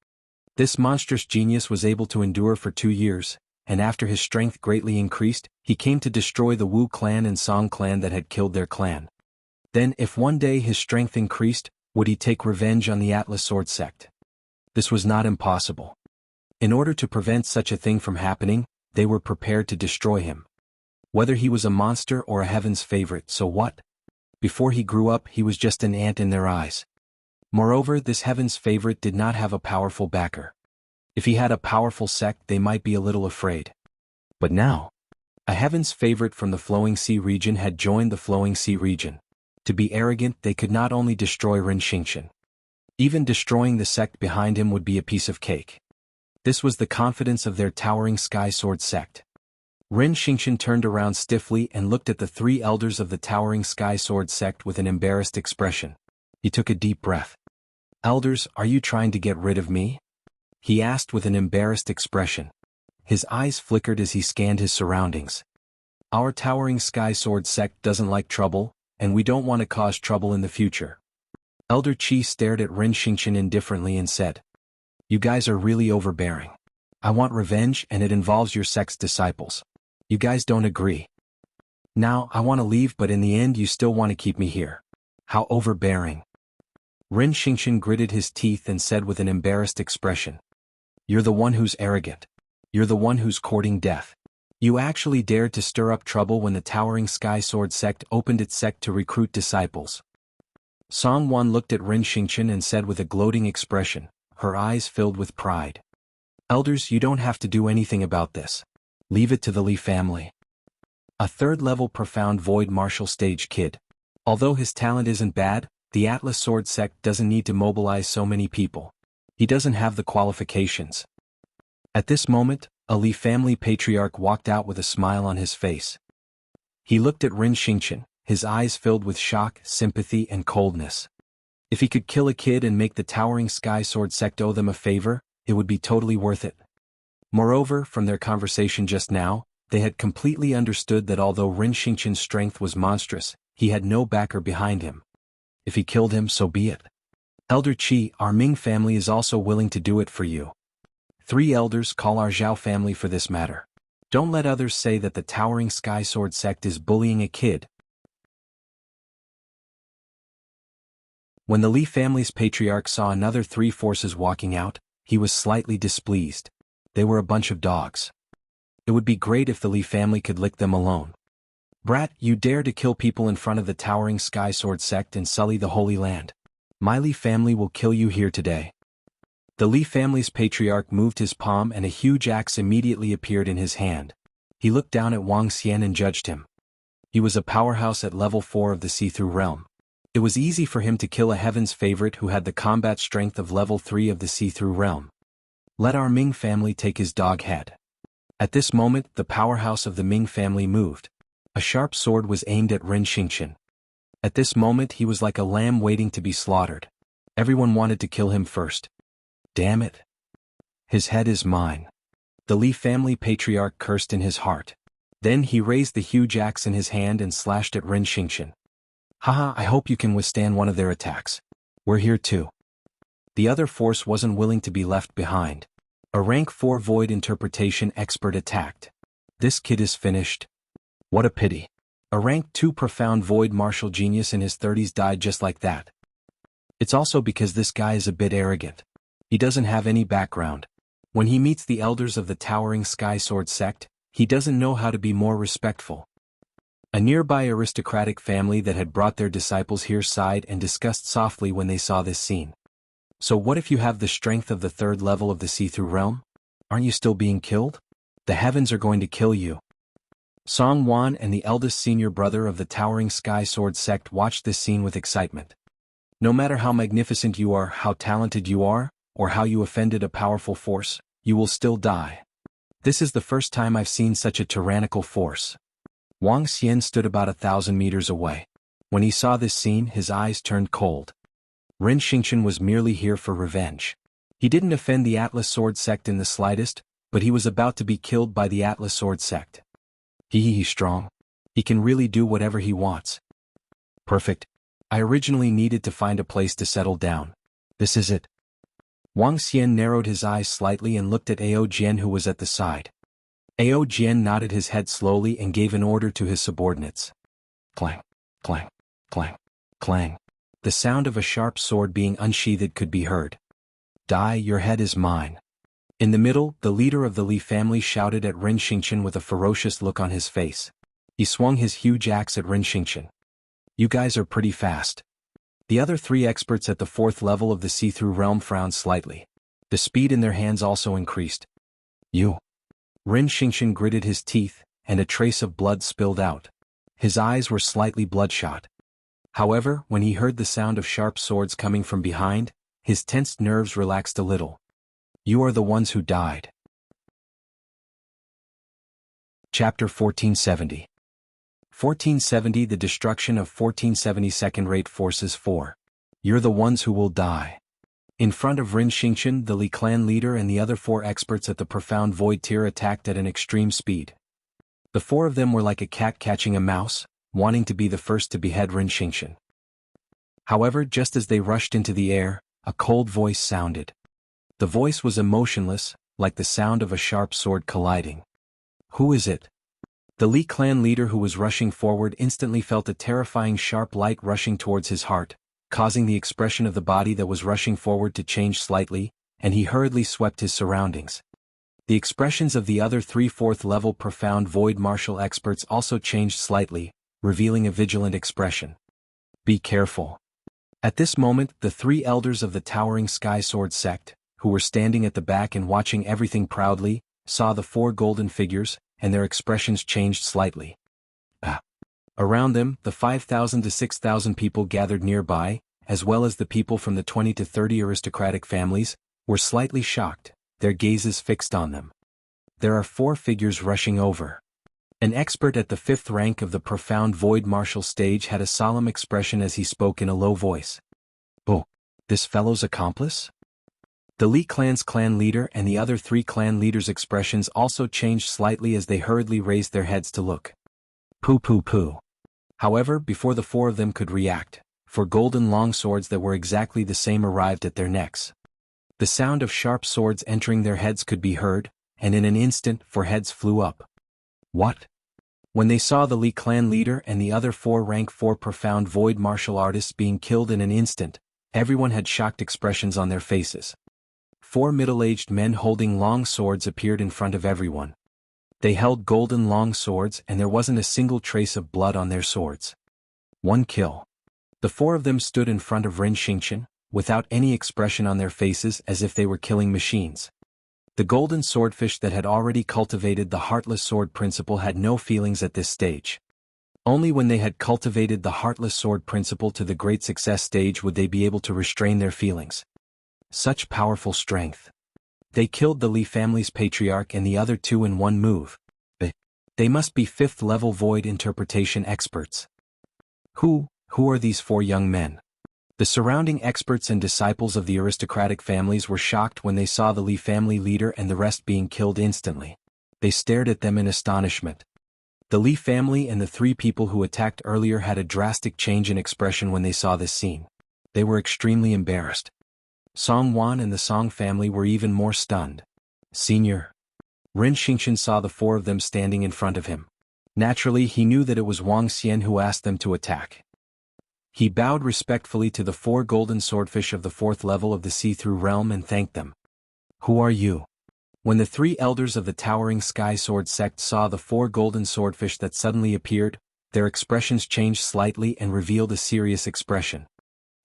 A: This monstrous genius was able to endure for 2 years, and after his strength greatly increased, he came to destroy the Wu clan and Song clan that had killed their clan. Then, if one day his strength increased, would he take revenge on the Atlas Sword sect? This was not impossible. In order to prevent such a thing from happening, they were prepared to destroy him. Whether he was a monster or a heaven's favorite, so what? Before he grew up, he was just an ant in their eyes. Moreover, this heaven's favorite did not have a powerful backer. If he had a powerful sect, they might be a little afraid. But now, a heaven's favorite from the Flowing Sea region had joined the Flowing Sea region. To be arrogant, they could not only destroy Ren Xingqian. Even destroying the sect behind him would be a piece of cake. This was the confidence of their towering Sky Sword sect. Ren Xingqian turned around stiffly and looked at the 3 elders of the towering Sky Sword sect with an embarrassed expression. He took a deep breath. "Elders, are you trying to get rid of me?" he asked with an embarrassed expression. His eyes flickered as he scanned his surroundings. "Our towering Sky Sword sect doesn't like trouble, and we don't want to cause trouble in the future." Elder Qi stared at Ren Xingqian indifferently and said, "You guys are really overbearing. I want revenge, and it involves your sect's disciples. You guys don't agree. Now, I want to leave, but in the end you still want to keep me here. How overbearing." Ren Xingqian gritted his teeth and said with an embarrassed expression, "You're the one who's arrogant. You're the one who's courting death. You actually dared to stir up trouble when the towering Sky Sword sect opened its sect to recruit disciples." Song Wan looked at Ren Xingqian and said with a gloating expression, her eyes filled with pride, "Elders, you don't have to do anything about this. Leave it to the Li family." A 3rd-level profound void martial stage kid. Although his talent isn't bad, the Atlas Sword sect doesn't need to mobilize so many people. He doesn't have the qualifications. At this moment, a Li family patriarch walked out with a smile on his face. He looked at Ren Xingqian, his eyes filled with shock, sympathy, and coldness. If he could kill a kid and make the towering Sky Sword sect owe them a favor, it would be totally worth it. Moreover, from their conversation just now, they had completely understood that although Ren Xingqian's strength was monstrous, he had no backer behind him. If he killed him, so be it. "Elder Qi, our Ming family is also willing to do it for you. 3 elders call our Zhao family for this matter. Don't let others say that the towering Sky Sword sect is bullying a kid." When the Li family's patriarch saw another 3 forces walking out, he was slightly displeased. They were a bunch of dogs. It would be great if the Li family could lick them alone. "Brat, you dare to kill people in front of the towering Sky Sword sect and sully the Holy Land. My Li family will kill you here today." The Li family's patriarch moved his palm and a huge axe immediately appeared in his hand. He looked down at Wang Xian and judged him. He was a powerhouse at level 4 of the See-Through realm. It was easy for him to kill a heaven's favorite who had the combat strength of level 3 of the See-Through realm. "Let our Ming family take his dog head." At this moment, the powerhouse of the Ming family moved. A sharp sword was aimed at Ren Xingqian. At this moment he was like a lamb waiting to be slaughtered. Everyone wanted to kill him first. "Damn it. His head is mine." The Li family patriarch cursed in his heart. Then he raised the huge axe in his hand and slashed at Ren Xingqian. "Haha, I hope you can withstand one of their attacks. We're here too." The other force wasn't willing to be left behind. A rank 4 void interpretation expert attacked. "This kid is finished. What a pity." A rank 2 profound void martial genius in his 30s died just like that. It's also because this guy is a bit arrogant. He doesn't have any background. When he meets the elders of the towering Sky Sword sect, he doesn't know how to be more respectful. A nearby aristocratic family that had brought their disciples here sighed and discussed softly when they saw this scene. "So what if you have the strength of the 3rd level of the See-Through realm? Aren't you still being killed? The heavens are going to kill you." Song Wan and the eldest senior brother of the towering Sky Sword sect watched this scene with excitement. No matter how magnificent you are, how talented you are, or how you offended a powerful force, you will still die. This is the first time I've seen such a tyrannical force. Wang Xian stood about 1,000 meters away. When he saw this scene, his eyes turned cold. Ren Xingqian was merely here for revenge. He didn't offend the Atlas Sword sect in the slightest, but he was about to be killed by the Atlas Sword sect. He's strong. He can really do whatever he wants. Perfect. I originally needed to find a place to settle down. This is it. Wang Xian narrowed his eyes slightly and looked at Ao Jian, who was at the side. Ao Jian nodded his head slowly and gave an order to his subordinates. Clang, clang, clang, clang. The sound of a sharp sword being unsheathed could be heard. Die, your head is mine. In the middle, the leader of the Li family shouted at Ren Xingqian with a ferocious look on his face. He swung his huge axe at Ren Xingqian. You guys are pretty fast. The other 3 experts at the 4th level of the see-through realm frowned slightly. The speed in their hands also increased. You. Ren Xingqian gritted his teeth, and a trace of blood spilled out. His eyes were slightly bloodshot. However, when he heard the sound of sharp swords coming from behind, his tensed nerves relaxed a little. You are the ones who died. Chapter 1470. 1470 The destruction of 1470 second-rate forces 4. You're the ones who will die. In front of Ren Xingqian, the Li clan leader and the other 4 experts at the profound void tier attacked at an extreme speed. The 4 of them were like a cat catching a mouse, wanting to be the first to behead Ren Xingqian. However, just as they rushed into the air, a cold voice sounded. The voice was emotionless, like the sound of a sharp sword colliding. Who is it? The Li clan leader who was rushing forward instantly felt a terrifying sharp light rushing towards his heart, causing the expression of the body that was rushing forward to change slightly, and he hurriedly swept his surroundings. The expressions of the other 3 4th level profound void martial experts also changed slightly, revealing a vigilant expression. Be careful. At this moment, the 3 elders of the towering Sky Sword sect, who were standing at the back and watching everything proudly, saw the 4 golden figures, and their expressions changed slightly. Around them, the 5,000 to 6,000 people gathered nearby, as well as the people from the 20 to 30 aristocratic families, were slightly shocked, their gazes fixed on them. There are 4 figures rushing over. An expert at the 5th rank of the profound void martial stage had a solemn expression as he spoke in a low voice. Oh, this fellow's accomplice? The Li clan's clan leader and the other 3 clan leaders' expressions also changed slightly as they hurriedly raised their heads to look. Pooh pooh pooh. However, before the 4 of them could react, 4 golden long swords that were exactly the same arrived at their necks. The sound of sharp swords entering their heads could be heard, and in an instant 4 heads flew up. What? When they saw the Li clan leader and the other 4 rank 4 profound void martial artists being killed in an instant, everyone had shocked expressions on their faces. 4 middle-aged men holding long swords appeared in front of everyone. They held golden long swords and there wasn't a single trace of blood on their swords. 1 kill. The 4 of them stood in front of Ren Xingqian, without any expression on their faces as if they were killing machines. The golden swordfish that had already cultivated the heartless sword principle had no feelings at this stage. Only when they had cultivated the heartless sword principle to the great success stage would they be able to restrain their feelings. Such powerful strength. They killed the Li family's patriarch and the other 2 in 1 move. They must be 5th level void interpretation experts. Who are these 4 young men? The surrounding experts and disciples of the aristocratic families were shocked when they saw the Li family leader and the rest being killed instantly. They stared at them in astonishment. The Li family and the 3 people who attacked earlier had a drastic change in expression when they saw this scene. They were extremely embarrassed. Song Wan and the Song family were even more stunned. Senior. Ren Xingqian saw the 4 of them standing in front of him. Naturally, he knew that it was Wang Xian who asked them to attack. He bowed respectfully to the 4 golden swordfish of the 4th level of the see-through realm and thanked them. Who are you? When the 3 elders of the towering Sky Sword sect saw the 4 golden swordfish that suddenly appeared, their expressions changed slightly and revealed a serious expression.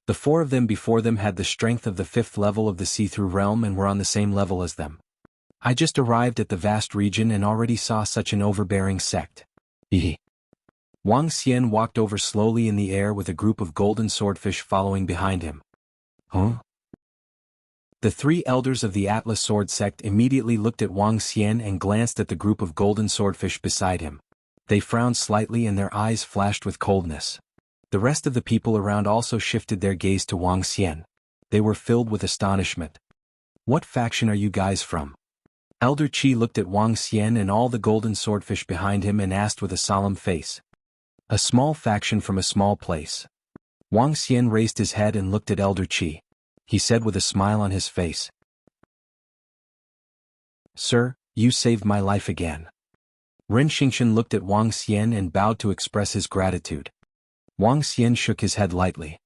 A: The 4 of them before them had the strength of the 5th level of the see-through realm and were on the same level as them. I just arrived at the vast region and already saw such an overbearing sect. Wang Xian walked over slowly in the air with a group of golden swordfish following behind him. Huh? The 3 elders of the Atlas Sword sect immediately looked at Wang Xian and glanced at the group of golden swordfish beside him. They frowned slightly and their eyes flashed with coldness. The rest of the people around also shifted their gaze to Wang Xian. They were filled with astonishment. What faction are you guys from? Elder Qi looked at Wang Xian and all the golden swordfish behind him and asked with a solemn face. A small faction from a small place. Wang Xian raised his head and looked at Elder Qi. He said with a smile on his face, Sir, you saved my life again. Ren Xingqian looked at Wang Xian and bowed to express his gratitude. Wang Xian shook his head lightly.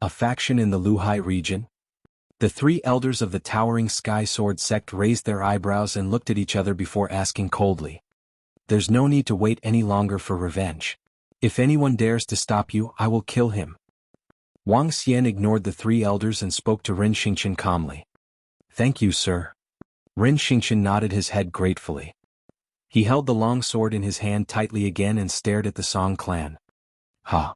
A: A faction in the Luhai region? The three elders of the Towering Sky Sword sect raised their eyebrows and looked at each other before asking coldly. There's no need to wait any longer for revenge. If anyone dares to stop you, I will kill him. Wang Xian ignored the three elders and spoke to Ren Xingqian calmly. Thank you, sir. Ren Xingqian nodded his head gratefully. He held the long sword in his hand tightly again and stared at the Song clan. Ha!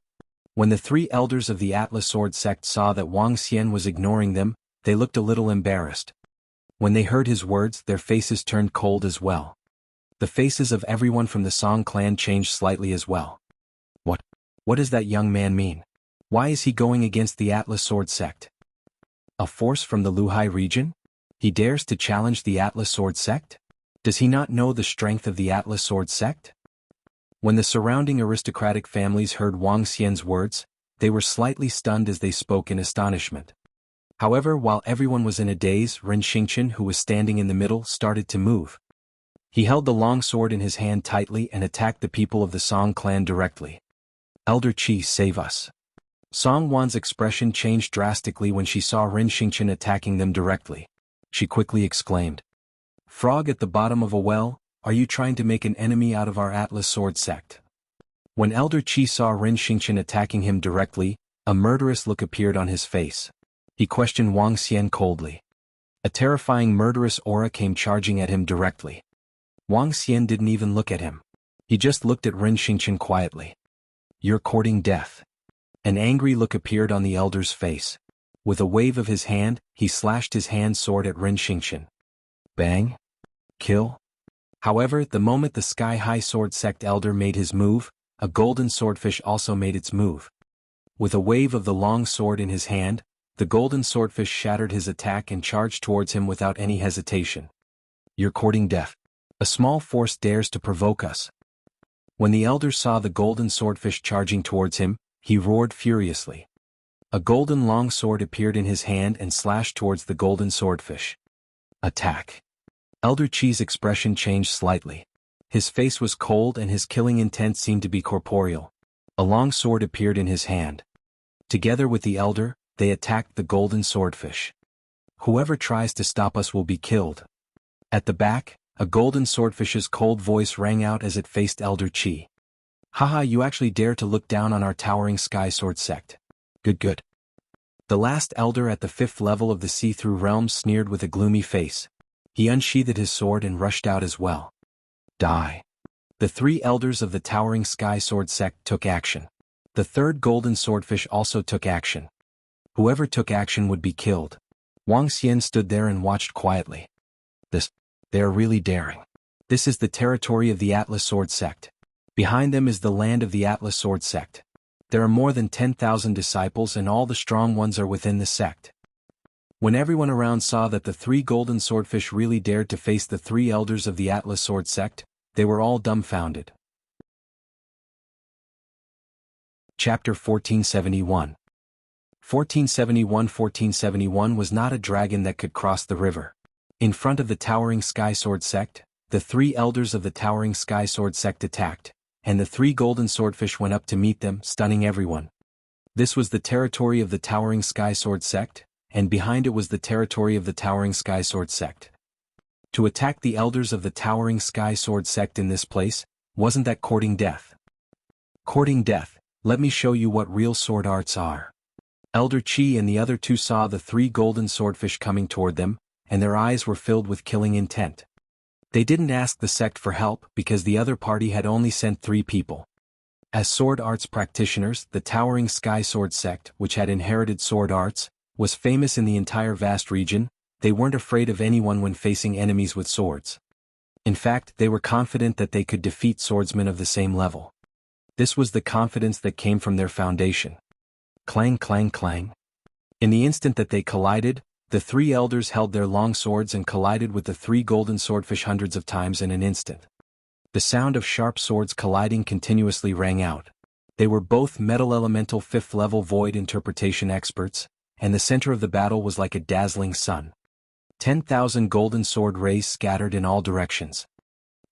A: When the three elders of the Atlas Sword sect saw that Wang Xian was ignoring them, they looked a little embarrassed. When they heard his words, their faces turned cold as well. The faces of everyone from the Song clan changed slightly as well. What does that young man mean? Why is he going against the Atlas Sword sect? A force from the Luhai region? He dares to challenge the Atlas Sword sect? Does he not know the strength of the Atlas Sword sect? When the surrounding aristocratic families heard Wang Xian's words, they were slightly stunned as they spoke in astonishment. However, while everyone was in a daze, Ren Xingqian, who was standing in the middle, started to move. He held the long sword in his hand tightly and attacked the people of the Song clan directly. Elder Qi, save us. Song Wan's expression changed drastically when she saw Ren Xingqian attacking them directly. She quickly exclaimed. Frog at the bottom of a well, are you trying to make an enemy out of our Atlas Sword sect? When Elder Qi saw Ren Xingqian attacking him directly, a murderous look appeared on his face. He questioned Wang Xian coldly. A terrifying murderous aura came charging at him directly. Wang Xian didn't even look at him. He just looked at Ren Xingqian quietly. You're courting death. An angry look appeared on the elder's face. With a wave of his hand, he slashed his hand sword at Ren Xingqian. Bang! Kill! However, the moment the Sky High Sword Sect elder made his move, a golden swordfish also made its move. With a wave of the long sword in his hand, the golden swordfish shattered his attack and charged towards him without any hesitation. You're courting death. A small force dares to provoke us. When the elder saw the golden swordfish charging towards him, he roared furiously. A golden long sword appeared in his hand and slashed towards the golden swordfish. Attack! Elder Qi's expression changed slightly. His face was cold and his killing intent seemed to be corporeal. A long sword appeared in his hand. Together with the elder, they attacked the golden swordfish. Whoever tries to stop us will be killed. At the back, a golden swordfish's cold voice rang out as it faced Elder Qi. Haha, you actually dare to look down on our Towering Sky Sword sect. Good. The last elder at the 5th level of the see-through realm sneered with a gloomy face. He unsheathed his sword and rushed out as well. Die. The three elders of the Towering Sky Sword sect took action. The third golden swordfish also took action. Whoever took action would be killed. Wang Xian stood there and watched quietly. They are really daring. This is the territory of the Atlas Sword sect. Behind them is the land of the Atlas Sword sect. There are more than 10,000 disciples and all the strong ones are within the sect. When everyone around saw that the three golden swordfish really dared to face the three elders of the Atlas Sword sect, they were all dumbfounded. Chapter 1471. 1471 was not a dragon that could cross the river. In front of the Towering Sky Sword sect, the three elders of the Towering Sky Sword sect attacked, and the three golden swordfish went up to meet them, stunning everyone. This was the territory of the Towering Sky Sword sect, and behind it was the territory of the Towering Sky Sword sect. To attack the elders of the Towering Sky Sword sect in this place, wasn't that courting death? Courting death, let me show you what real sword arts are. Elder Qi and the other two saw the three golden swordfish coming toward them, and their eyes were filled with killing intent. They didn't ask the sect for help because the other party had only sent 3 people. As sword arts practitioners, the Towering Sky Sword sect, which had inherited sword arts, was famous in the entire vast region. They weren't afraid of anyone when facing enemies with swords. In fact, they were confident that they could defeat swordsmen of the same level. This was the confidence that came from their foundation. Clang, clang, clang. In the instant that they collided, the 3 elders held their long swords and collided with the 3 golden swordfish hundreds of times in an instant. The sound of sharp swords colliding continuously rang out. They were both metal elemental 5th level void interpretation experts, and the center of the battle was like a dazzling sun. 10,000 golden sword rays scattered in all directions.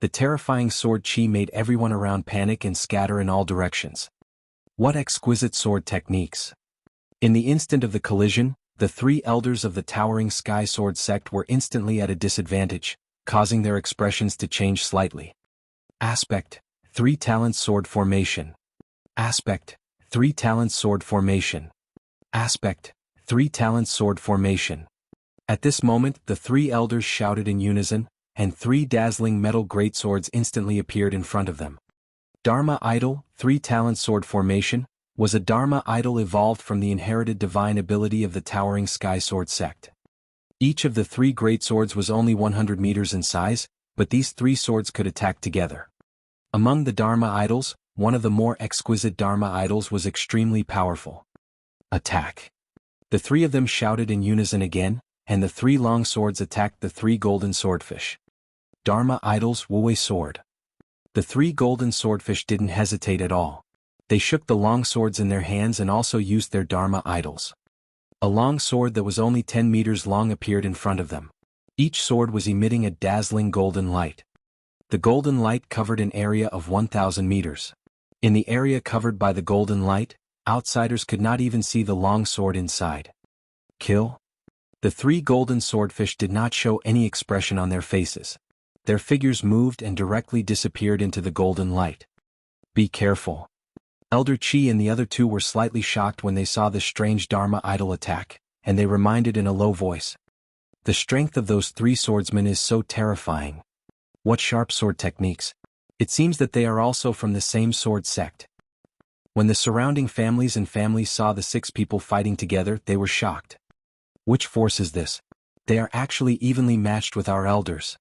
A: The terrifying sword chi made everyone around panic and scatter in all directions. What exquisite sword techniques! In the instant of the collision, the three elders of the towering sky sword sect were instantly at a disadvantage, causing their expressions to change slightly. Aspect: 3 talent sword formation. Aspect: 3 talent sword formation. Aspect: 3 talent sword formation. At this moment the three elders shouted in unison, and 3 dazzling metal greatswords instantly appeared in front of them. Dharma Idol, 3 talent sword formation, was a Dharma idol evolved from the inherited divine ability of the towering sky sword sect. Each of the 3 greatswords was only 100 meters in size, but these 3 swords could attack together. Among the Dharma idols, one of the more exquisite Dharma idols was extremely powerful. Attack! The 3 of them shouted in unison again, and the 3 long swords attacked the 3 golden swordfish. Dharma idol's Wuwei sword. The 3 golden swordfish didn't hesitate at all. They shook the long swords in their hands and also used their Dharma idols. A long sword that was only 10 meters long appeared in front of them. Each sword was emitting a dazzling golden light. The golden light covered an area of 1,000 meters. In the area covered by the golden light, outsiders could not even see the long sword inside. Kill? The 3 golden swordfish did not show any expression on their faces. Their figures moved and directly disappeared into the golden light. Be careful. Elder Chi and the other 2 were slightly shocked when they saw the strange Dharma idol attack, and they reminded in a low voice. The strength of those 3 swordsmen is so terrifying. What sharp sword techniques! It seems that they are also from the same sword sect. When the surrounding families saw the 6 people fighting together, they were shocked. Which force is this? They are actually evenly matched with our elders.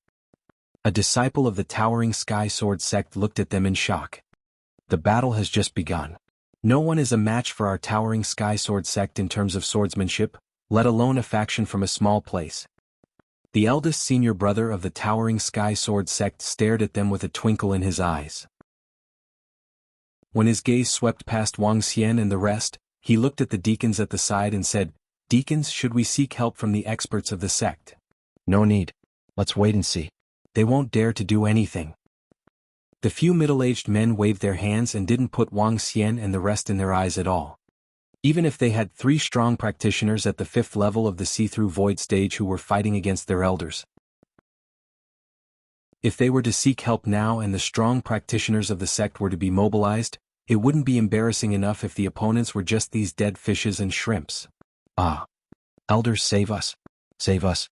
A: A disciple of the towering sky sword sect looked at them in shock. The battle has just begun. No one is a match for our towering sky sword sect in terms of swordsmanship, let alone a faction from a small place. The eldest senior brother of the towering sky sword sect stared at them with a twinkle in his eyes. When his gaze swept past Wang Xian and the rest, he looked at the deacons at the side and said, "Deacons, should we seek help from the experts of the sect?" "No need. Let's wait and see. They won't dare to do anything." The few middle-aged men waved their hands and didn't put Wang Xian and the rest in their eyes at all. Even if they had 3 strong practitioners at the 5th level of the see-through void stage who were fighting against their elders. If they were to seek help now and the strong practitioners of the sect were to be mobilized, it wouldn't be embarrassing enough if the opponents were just these dead fishes and shrimps. Ah! Elders, save us! Save us!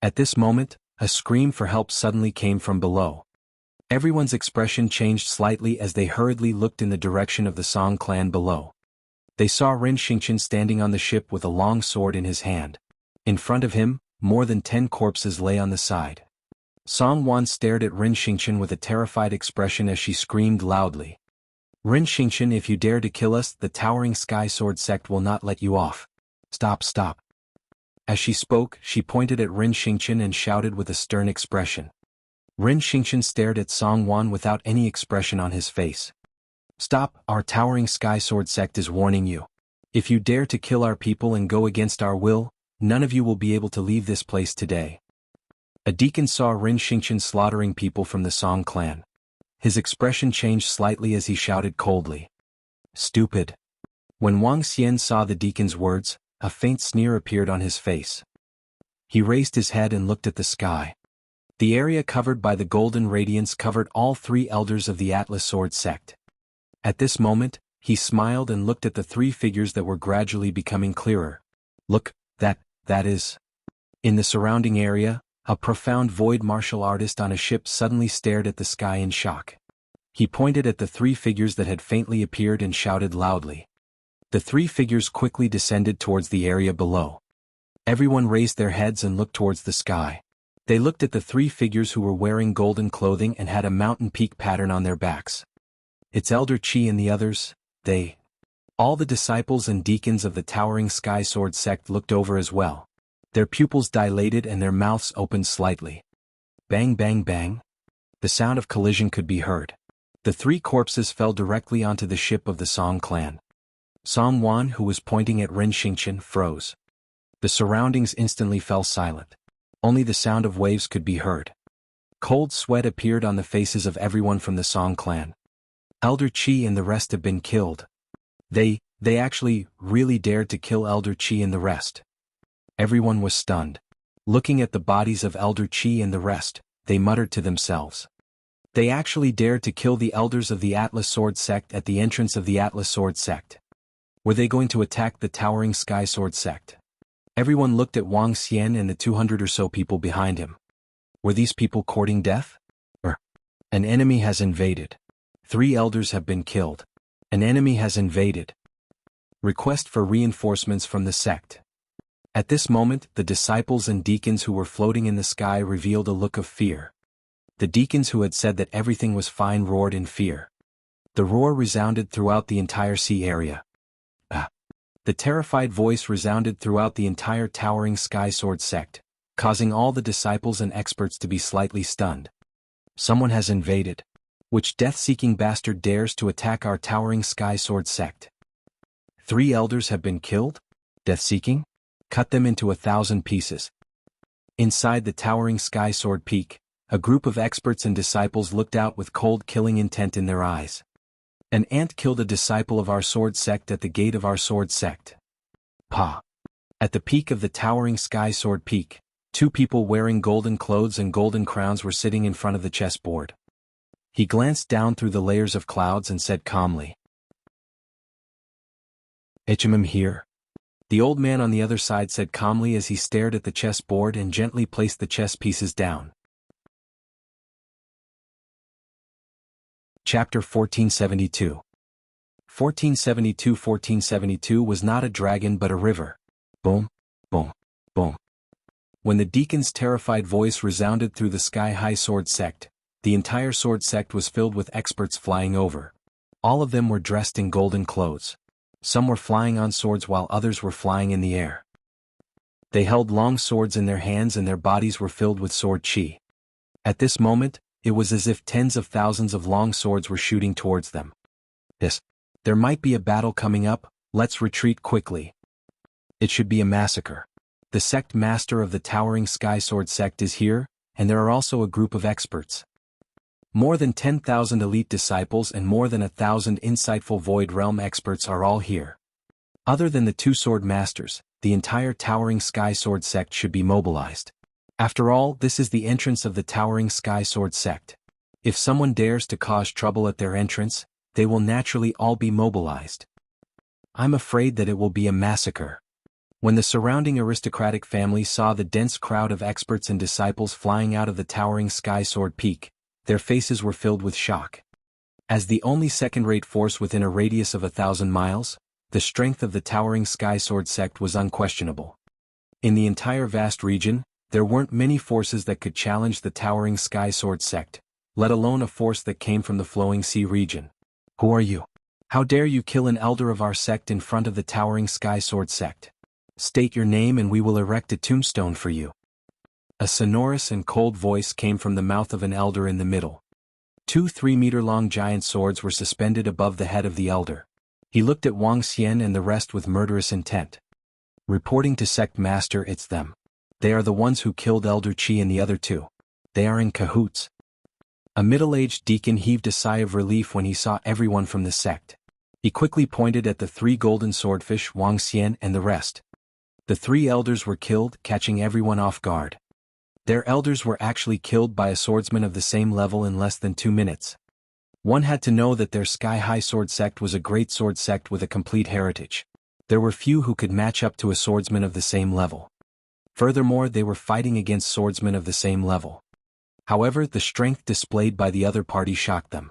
A: At this moment, a scream for help suddenly came from below. Everyone's expression changed slightly as they hurriedly looked in the direction of the Song clan below. They saw Rin Xingqian standing on the ship with a long sword in his hand. In front of him, more than 10 corpses lay on the side. Song Wan stared at Rin Xingqian with a terrified expression as she screamed loudly. "Rin Xingqian, if you dare to kill us, the towering sky sword sect will not let you off. Stop, stop." As she spoke, she pointed at Rin Xingqian and shouted with a stern expression. Rin Xingqian stared at Song Wan without any expression on his face. "Stop, our towering sky sword sect is warning you. If you dare to kill our people and go against our will, none of you will be able to leave this place today." A deacon saw Rin Xingqian slaughtering people from the Song clan. His expression changed slightly as he shouted coldly. "Stupid." When Wang Xian saw the deacon's words, a faint sneer appeared on his face. He raised his head and looked at the sky. The area covered by the golden radiance covered all 3 elders of the Atlas Sword sect. At this moment, he smiled and looked at the 3 figures that were gradually becoming clearer. "Look, that is..." In the surrounding area, a profound void martial artist on a ship suddenly stared at the sky in shock. He pointed at the 3 figures that had faintly appeared and shouted loudly. The 3 figures quickly descended towards the area below. Everyone raised their heads and looked towards the sky. They looked at the 3 figures who were wearing golden clothing and had a mountain peak pattern on their backs. It's Elder Chi and the others, they. All the disciples and deacons of the towering sky sword sect looked over as well. Their pupils dilated and their mouths opened slightly. Bang bang bang. The sound of collision could be heard. The 3 corpses fell directly onto the ship of the Song clan. Song Wan, who was pointing at Rin Xingqian, froze. The surroundings instantly fell silent. Only the sound of waves could be heard. Cold sweat appeared on the faces of everyone from the Song clan. Elder Qi and the rest have been killed. They actually really dared to kill Elder Qi and the rest. Everyone was stunned. Looking at the bodies of Elder Qi and the rest, they muttered to themselves. They actually dared to kill the elders of the Atlas Sword Sect at the entrance of the Atlas Sword Sect. Were they going to attack the towering Sky Sword Sect? Everyone looked at Wang Xian and the 200 or so people behind him. Were these people courting death? An enemy has invaded. 3 elders have been killed. An enemy has invaded. Request for reinforcements from the sect. At this moment, the disciples and deacons who were floating in the sky revealed a look of fear. The deacons who had said that everything was fine roared in fear. The roar resounded throughout the entire sea area. The terrified voice resounded throughout the entire towering Sky Sword sect, causing all the disciples and experts to be slightly stunned. Someone has invaded. Which death-seeking bastard dares to attack our towering Sky Sword sect? 3 elders have been killed? Death-seeking? Cut them into 1,000 pieces. Inside the towering Sky Sword peak, a group of experts and disciples looked out with cold killing intent in their eyes. An ant killed a disciple of our sword sect at the gate of our sword sect. Pa! At the peak of the towering Sky Sword peak, 2 people wearing golden clothes and golden crowns were sitting in front of the chessboard. He glanced down through the layers of clouds and said calmly, "Ichimim here." The old man on the other side said calmly as he stared at the chessboard and gently placed the chess pieces down. Chapter 1472. 1472 was not a dragon but a river. Boom, boom, boom. When the deacon's terrified voice resounded through the sky-high sword sect, the entire sword sect was filled with experts flying over. All of them were dressed in golden clothes. Some were flying on swords while others were flying in the air. They held long swords in their hands and their bodies were filled with sword chi. At this moment, it was as if tens of thousands of long swords were shooting towards them. There might be a battle coming up, let's retreat quickly. It should be a massacre. The sect master of the towering Sky Sword sect is here, and there are also a group of experts. More than 10,000 elite disciples and more than 1,000 insightful Void Realm experts are all here. Other than the 2 sword masters, the entire towering Sky Sword sect should be mobilized. After all, this is the entrance of the towering Sky Sword sect. If someone dares to cause trouble at their entrance, they will naturally all be mobilized. I'm afraid that it will be a massacre. When the surrounding aristocratic family saw the dense crowd of experts and disciples flying out of the towering Sky Sword peak, their faces were filled with shock. As the only second-rate force within a radius of 1,000 miles, the strength of the towering Sky Sword sect was unquestionable. In the entire vast region, there weren't many forces that could challenge the towering Sky Sword sect, let alone a force that came from the flowing sea region. Who are you? How dare you kill an elder of our sect in front of the towering Sky Sword sect? State your name and we will erect a tombstone for you. A sonorous and cold voice came from the mouth of an elder in the middle. 2 3-meter-long giant swords were suspended above the head of the elder. He looked at Wang Xian and the rest with murderous intent. Reporting to sect master, it's them. They are the ones who killed Elder Qi and the other 2. They are in cahoots. A middle-aged deacon heaved a sigh of relief when he saw everyone from the sect. He quickly pointed at the 3 golden swordfish, Wang Xian and the rest. The 3 elders were killed, catching everyone off guard. Their elders were actually killed by a swordsman of the same level in less than 2 minutes. One had to know that their sky-high sword sect was a great sword sect with a complete heritage. There were few who could match up to a swordsman of the same level. Furthermore, they were fighting against swordsmen of the same level. However, the strength displayed by the other party shocked them.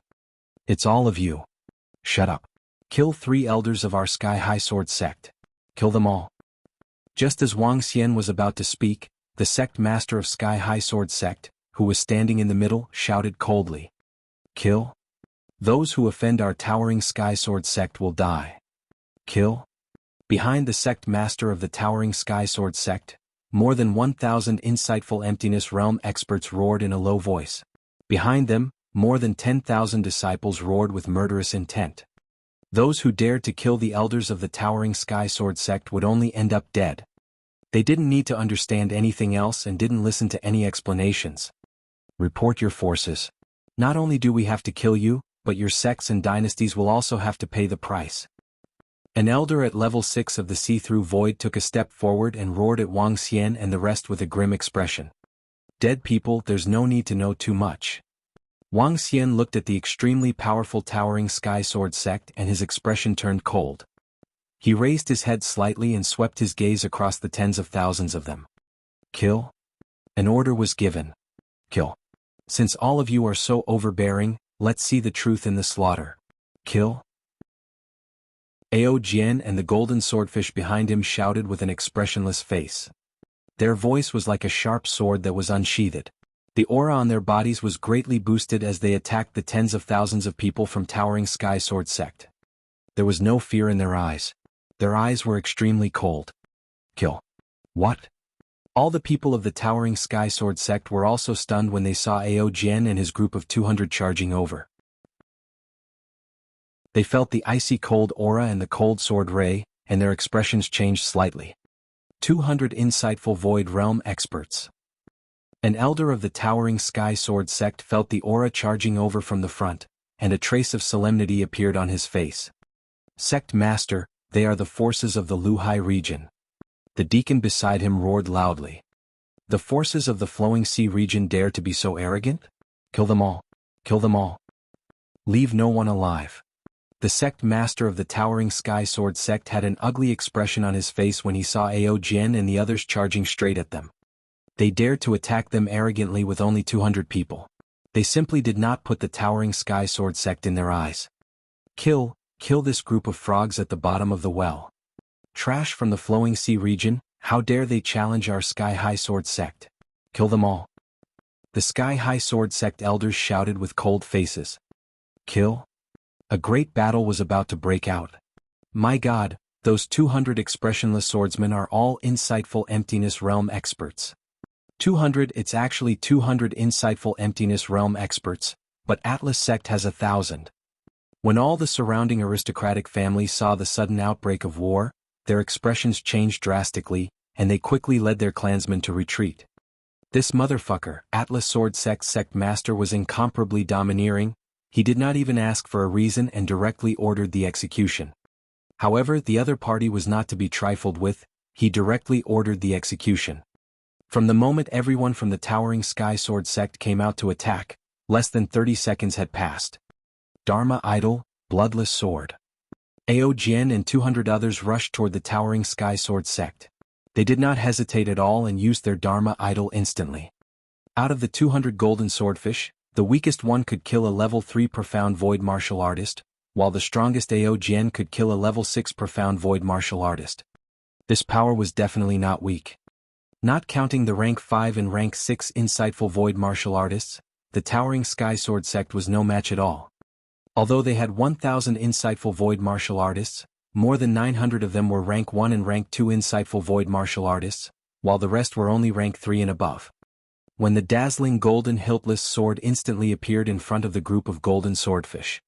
A: It's all of you. Shut up. Kill 3 elders of our sky-high sword sect. Kill them all. Just as Wang Xian was about to speak, the sect master of Sky-High Sword Sect, who was standing in the middle, shouted coldly. Kill? Those who offend our towering Sky Sword Sect will die. Kill? Behind the sect master of the towering Sky Sword Sect, more than 1,000 insightful Emptiness Realm experts roared in a low voice. Behind them, more than 10,000 disciples roared with murderous intent. Those who dared to kill the elders of the towering Sky Sword Sect would only end up dead. They didn't need to understand anything else and didn't listen to any explanations. Report your forces. Not only do we have to kill you, but your sects and dynasties will also have to pay the price. An elder at level 6 of the see-through void took a step forward and roared at Wang Xian and the rest with a grim expression. Dead people, there's no need to know too much. Wang Xian looked at the extremely powerful towering Sky Sword sect and his expression turned cold. He raised his head slightly and swept his gaze across the tens of thousands of them. Kill? An order was given. Kill. Since all of you are so overbearing, let's see the truth in the slaughter. Kill? Ao Jian and the golden swordfish behind him shouted with an expressionless face. Their voice was like a sharp sword that was unsheathed. The aura on their bodies was greatly boosted as they attacked the tens of thousands of people from towering Sky Sword sect. There was no fear in their eyes. Their eyes were extremely cold. Kill. What? All the people of the towering Sky Sword sect were also stunned when they saw Ao Jian and his group of 200 charging over. They felt the icy cold aura and the cold sword ray, and their expressions changed slightly. 200 insightful Void Realm experts. An elder of the towering Sky Sword sect felt the aura charging over from the front, and a trace of solemnity appeared on his face. Sect Master, they are the forces of the Luhai region. The deacon beside him roared loudly. The forces of the Flowing Sea region dare to be so arrogant? Kill them all. Kill them all. Leave no one alive. The sect master of the towering Sky Sword sect had an ugly expression on his face when he saw Ao Jian and the others charging straight at them. They dared to attack them arrogantly with only 200 people. They simply did not put the towering Sky Sword sect in their eyes. Kill this group of frogs at the bottom of the well. Trash from the Flowing Sea region, how dare they challenge our Sky High Sword sect? Kill them all. The Sky High Sword sect elders shouted with cold faces. Kill? A great battle was about to break out. My God, those 200 expressionless swordsmen are all insightful emptiness realm experts. 200, it's actually 200 insightful emptiness realm experts, but Atlas sect has 1,000. When all the surrounding aristocratic families saw the sudden outbreak of war, their expressions changed drastically, and they quickly led their clansmen to retreat. This motherfucker, Atlas Sword sect master, was incomparably domineering. He did not even ask for a reason and directly ordered the execution. However, the other party was not to be trifled with. He directly ordered the execution. From the moment everyone from the towering Sky Sword sect came out to attack, less than 30 seconds had passed. Dharma Idol, Bloodless Sword. Ao Jian and 200 others rushed toward the towering Sky Sword sect. They did not hesitate at all and used their Dharma Idol instantly. Out of the 200 golden swordfish, the weakest one could kill a level 3 profound void martial artist, while the strongest Ao Jian could kill a level 6 profound void martial artist. This power was definitely not weak. Not counting the rank 5 and rank 6 insightful void martial artists, the towering Sky Sword sect was no match at all. Although they had 1,000 insightful void martial artists, more than 900 of them were rank 1 and rank 2 insightful void martial artists, while the rest were only rank 3 and above. When the dazzling golden hiltless sword instantly appeared in front of the group of golden swordfish.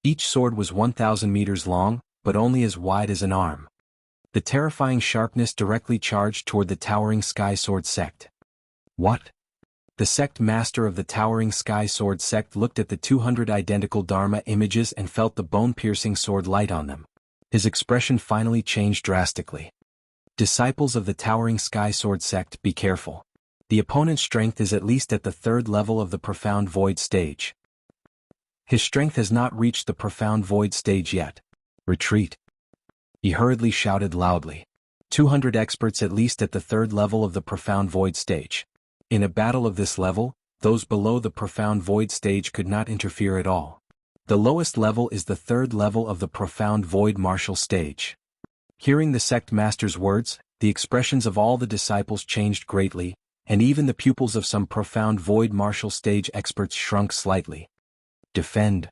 A: Each sword was 1,000 meters long, but only as wide as an arm. The terrifying sharpness directly charged toward the towering Sky Sword sect. What? The sect master of the towering Sky Sword sect looked at the 200 identical Dharma images and felt the bone-piercing sword light on them. His expression finally changed drastically. Disciples of the towering Sky Sword sect, be careful. The opponent's strength is at least at the 3rd level of the Profound Void stage. His strength has not reached the Profound Void stage yet. Retreat. He hurriedly shouted loudly. 200 experts at least at the 3rd level of the Profound Void stage. In a battle of this level, those below the Profound Void stage could not interfere at all. The lowest level is the 3rd level of the Profound Void martial stage. Hearing the sect master's words, the expressions of all the disciples changed greatly, and even the pupils of some Profound Void martial stage experts shrunk slightly. Defend.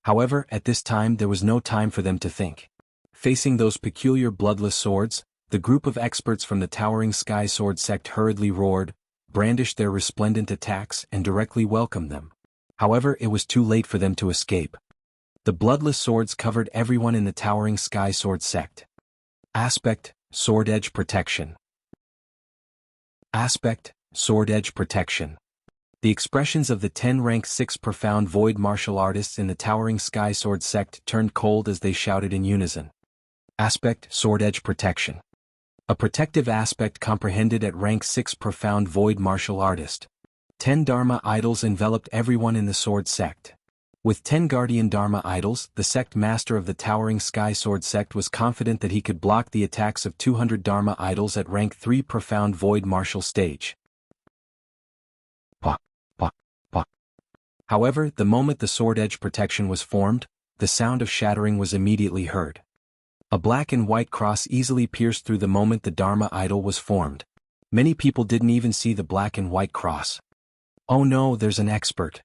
A: However, at this time there was no time for them to think. Facing those peculiar bloodless swords, the group of experts from the towering Sky Sword sect hurriedly roared, brandished their resplendent attacks and directly welcomed them. However, it was too late for them to escape. The bloodless swords covered everyone in the towering Sky Sword sect. Aspect, Sword Edge Protection. Aspect, Sword Edge Protection. The expressions of the 10 rank 6 profound void martial artists in the towering sky sword sect turned cold as they shouted in unison. Aspect, Sword Edge Protection. A protective aspect comprehended at rank 6 profound void martial artist. 10 Dharma idols enveloped everyone in the sword sect. With 10 guardian Dharma idols, the sect master of the towering sky sword sect was confident that he could block the attacks of 200 Dharma idols at rank 3 profound void martial stage. However, the moment the sword edge protection was formed, the sound of shattering was immediately heard. A black and white cross easily pierced through the moment the Dharma idol was formed. Many people didn't even see the black and white cross. Oh no, there's an expert.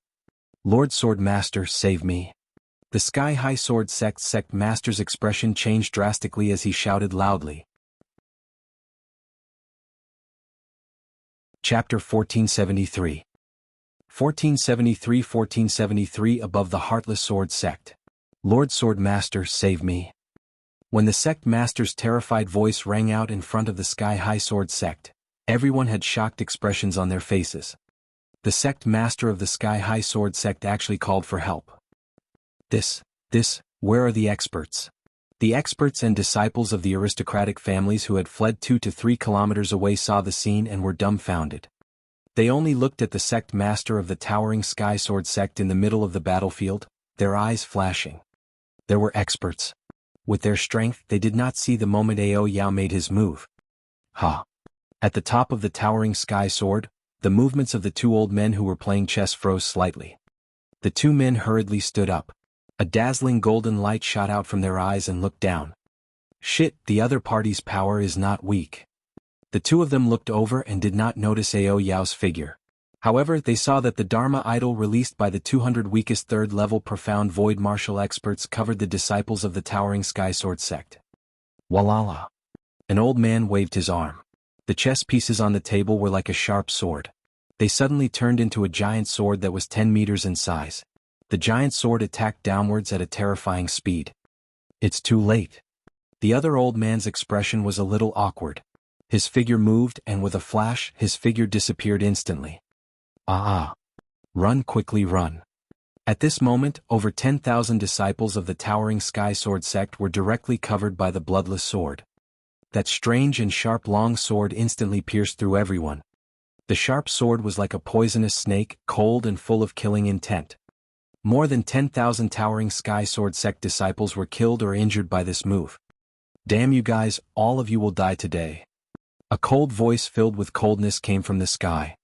A: Lord Sword Master, save me. The sky-high sword sect master's expression changed drastically as he shouted loudly. Chapter 1473. 1473 above the Heartless Sword Sect. Lord Sword Master, save me. When the sect master's terrified voice rang out in front of the sky-high sword sect, everyone had shocked expressions on their faces. The sect master of the sky-high sword sect actually called for help. Where are the experts? The experts and disciples of the aristocratic families who had fled 2 to 3 kilometers away saw the scene and were dumbfounded. They only looked at the sect master of the towering sky sword sect in the middle of the battlefield, their eyes flashing. There were experts. With their strength, they did not see the moment Ao Yao made his move. Ha! At the top of the towering sky sword, the movements of the 2 old men who were playing chess froze slightly. The 2 men hurriedly stood up. A dazzling golden light shot out from their eyes and looked down. Shit, the other party's power is not weak. The 2 of them looked over and did not notice Ao Yao's figure. However, they saw that the Dharma idol released by the 200 weakest 3rd level profound void martial experts covered the disciples of the towering sky sword sect. Walala. An old man waved his arm. The chess pieces on the table were like a sharp sword. They suddenly turned into a giant sword that was 10 meters in size. The giant sword attacked downwards at a terrifying speed. It's too late. The other old man's expression was a little awkward. His figure moved and with a flash, his figure disappeared instantly. Run quickly, run. At this moment, over 10,000 disciples of the towering sky sword sect were directly covered by the bloodless sword. That strange and sharp long sword instantly pierced through everyone. The sharp sword was like a poisonous snake, cold and full of killing intent. More than 10,000 towering sky sword sect disciples were killed or injured by this move. Damn you guys, all of you will die today. A cold voice filled with coldness came from the sky.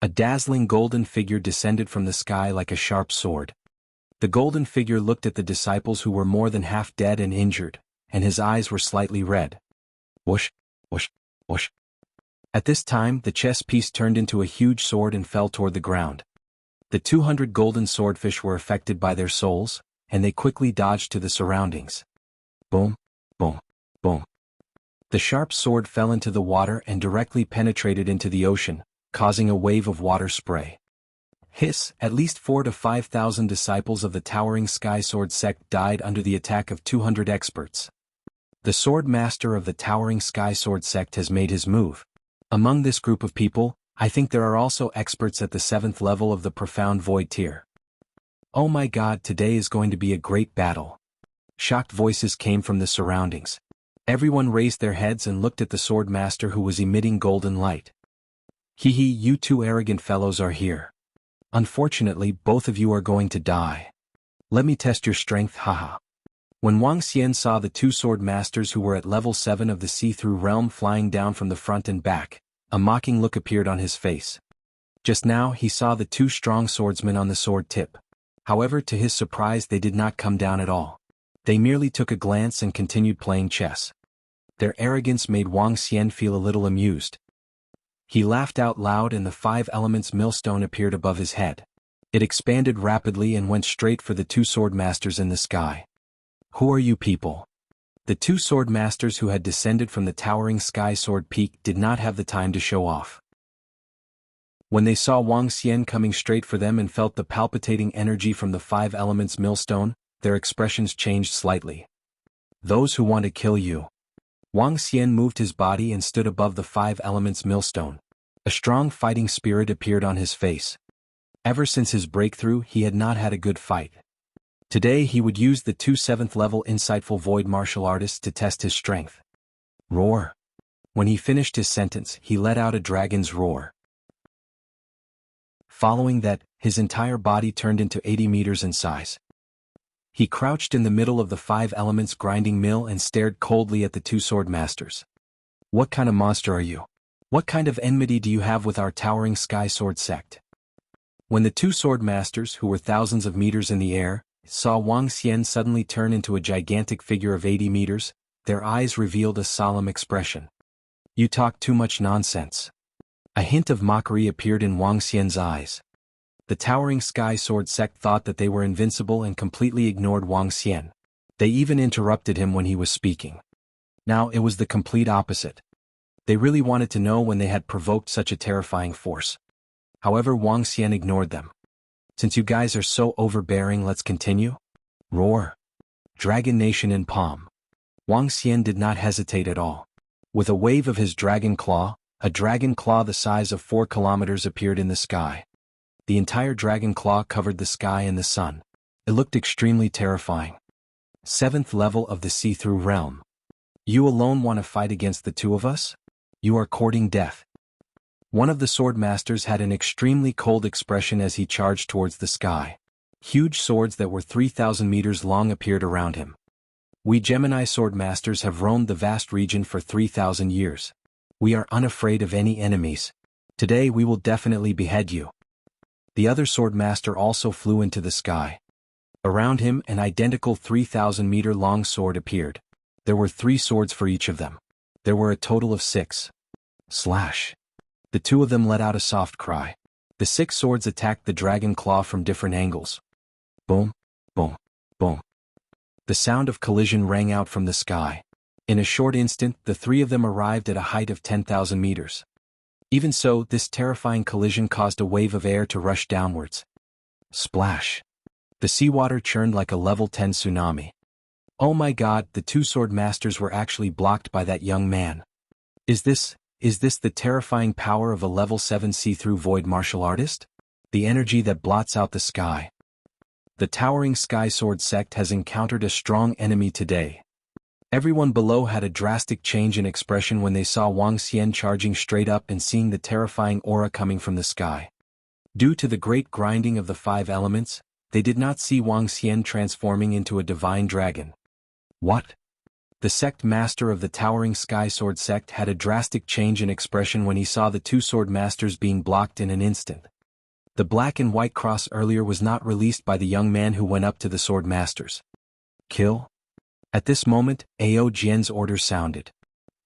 A: A dazzling golden figure descended from the sky like a sharp sword. The golden figure looked at the disciples who were more than half dead and injured, and his eyes were slightly red. Whoosh, whoosh, whoosh. At this time, the chess piece turned into a huge sword and fell toward the ground. The 200 golden swordfish were affected by their souls, and they quickly dodged to the surroundings. Boom, boom, boom. The sharp sword fell into the water and directly penetrated into the ocean, causing a wave of water spray. Hiss, at least 4,000 to 5,000 disciples of the towering sky sword sect died under the attack of 200 experts. The sword master of the towering sky sword sect has made his move. Among this group of people, I think there are also experts at the 7th level of the profound void tier. Oh my god, today is going to be a great battle. Shocked voices came from the surroundings. Everyone raised their heads and looked at the sword master who was emitting golden light. Hee hee, you 2 arrogant fellows are here. Unfortunately, both of you are going to die. Let me test your strength, haha. When Wang Xian saw the 2 sword masters who were at level 7 of the see-through realm flying down from the front and back, a mocking look appeared on his face. Just now he saw the 2 strong swordsmen on the sword tip. However, to his surprise they did not come down at all. They merely took a glance and continued playing chess. Their arrogance made Wang Xian feel a little amused. He laughed out loud and the 5 elements millstone appeared above his head. It expanded rapidly and went straight for the 2 sword masters in the sky. Who are you people? The 2 sword masters who had descended from the towering sky sword peak did not have the time to show off. When they saw Wang Xian coming straight for them and felt the palpitating energy from the 5 elements millstone, their expressions changed slightly. Those who want to kill you. Wang Xian moved his body and stood above the 5 elements millstone. A strong fighting spirit appeared on his face. Ever since his breakthrough, he had not had a good fight. Today he would use the 2 7th-level insightful void martial artists to test his strength. Roar. When he finished his sentence, he let out a dragon's roar. Following that, his entire body turned into 80 meters in size. He crouched in the middle of the 5 elements grinding mill and stared coldly at the 2 sword masters. What kind of monster are you? What kind of enmity do you have with our towering sky sword sect? When the 2 sword masters, who were thousands of meters in the air, saw Wang Xian suddenly turn into a gigantic figure of 80 meters, their eyes revealed a solemn expression. You talk too much nonsense. A hint of mockery appeared in Wang Xian's eyes. The towering sky sword sect thought that they were invincible and completely ignored Wang Xian. They even interrupted him when he was speaking. Now it was the complete opposite. They really wanted to know when they had provoked such a terrifying force. However, Wang Xian ignored them. Since you guys are so overbearing, let's continue? Roar. Dragon Nation in palm. Wang Xian did not hesitate at all. With a wave of his dragon claw, a dragon claw the size of 4 kilometers appeared in the sky. The entire dragon claw covered the sky and the sun. It looked extremely terrifying. 7th level of the see-through realm. You alone want to fight against the 2 of us? You are courting death. One of the sword masters had an extremely cold expression as he charged towards the sky. Huge swords that were 3,000 meters long appeared around him. We Gemini sword masters have roamed the vast region for 3,000 years. We are unafraid of any enemies. Today we will definitely behead you. The other sword master also flew into the sky. Around him, an identical 3,000-meter long sword appeared. There were 3 swords for each of them. There were a total of 6. Slash. The 2 of them let out a soft cry. The 6 swords attacked the dragon claw from different angles. Boom, boom, boom. The sound of collision rang out from the sky. In a short instant, the 3 of them arrived at a height of 10,000 meters. Even so, this terrifying collision caused a wave of air to rush downwards. Splash. The seawater churned like a level 10 tsunami. Oh my god, the 2 sword masters were actually blocked by that young man. Is this the terrifying power of a level 7 see-through void martial artist? The energy that blots out the sky. The towering sky sword sect has encountered a strong enemy today. Everyone below had a drastic change in expression when they saw Wang Xian charging straight up and seeing the terrifying aura coming from the sky. Due to the great grinding of the 5 elements, they did not see Wang Xian transforming into a divine dragon. What? The sect master of the towering sky sword sect had a drastic change in expression when he saw the 2 sword masters being blocked in an instant. The black and white cross earlier was not released by the young man who went up to the sword masters. Kill? At this moment, Ao Jian's order sounded.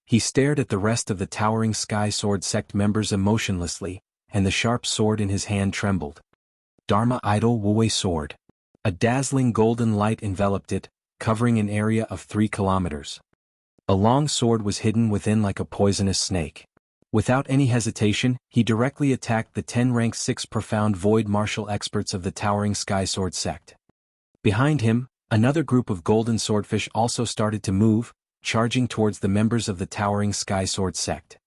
A: He stared at the rest of the towering sky sword sect members emotionlessly, and the sharp sword in his hand trembled. Dharma Idol Wuwei sword. A dazzling golden light enveloped it, covering an area of 3 kilometers. A long sword was hidden within like a poisonous snake. Without any hesitation, he directly attacked the 10 rank 6 profound void martial experts of the towering sky sword sect. Behind him, another group of golden swordfish also started to move, charging towards the members of the towering sky sword sect.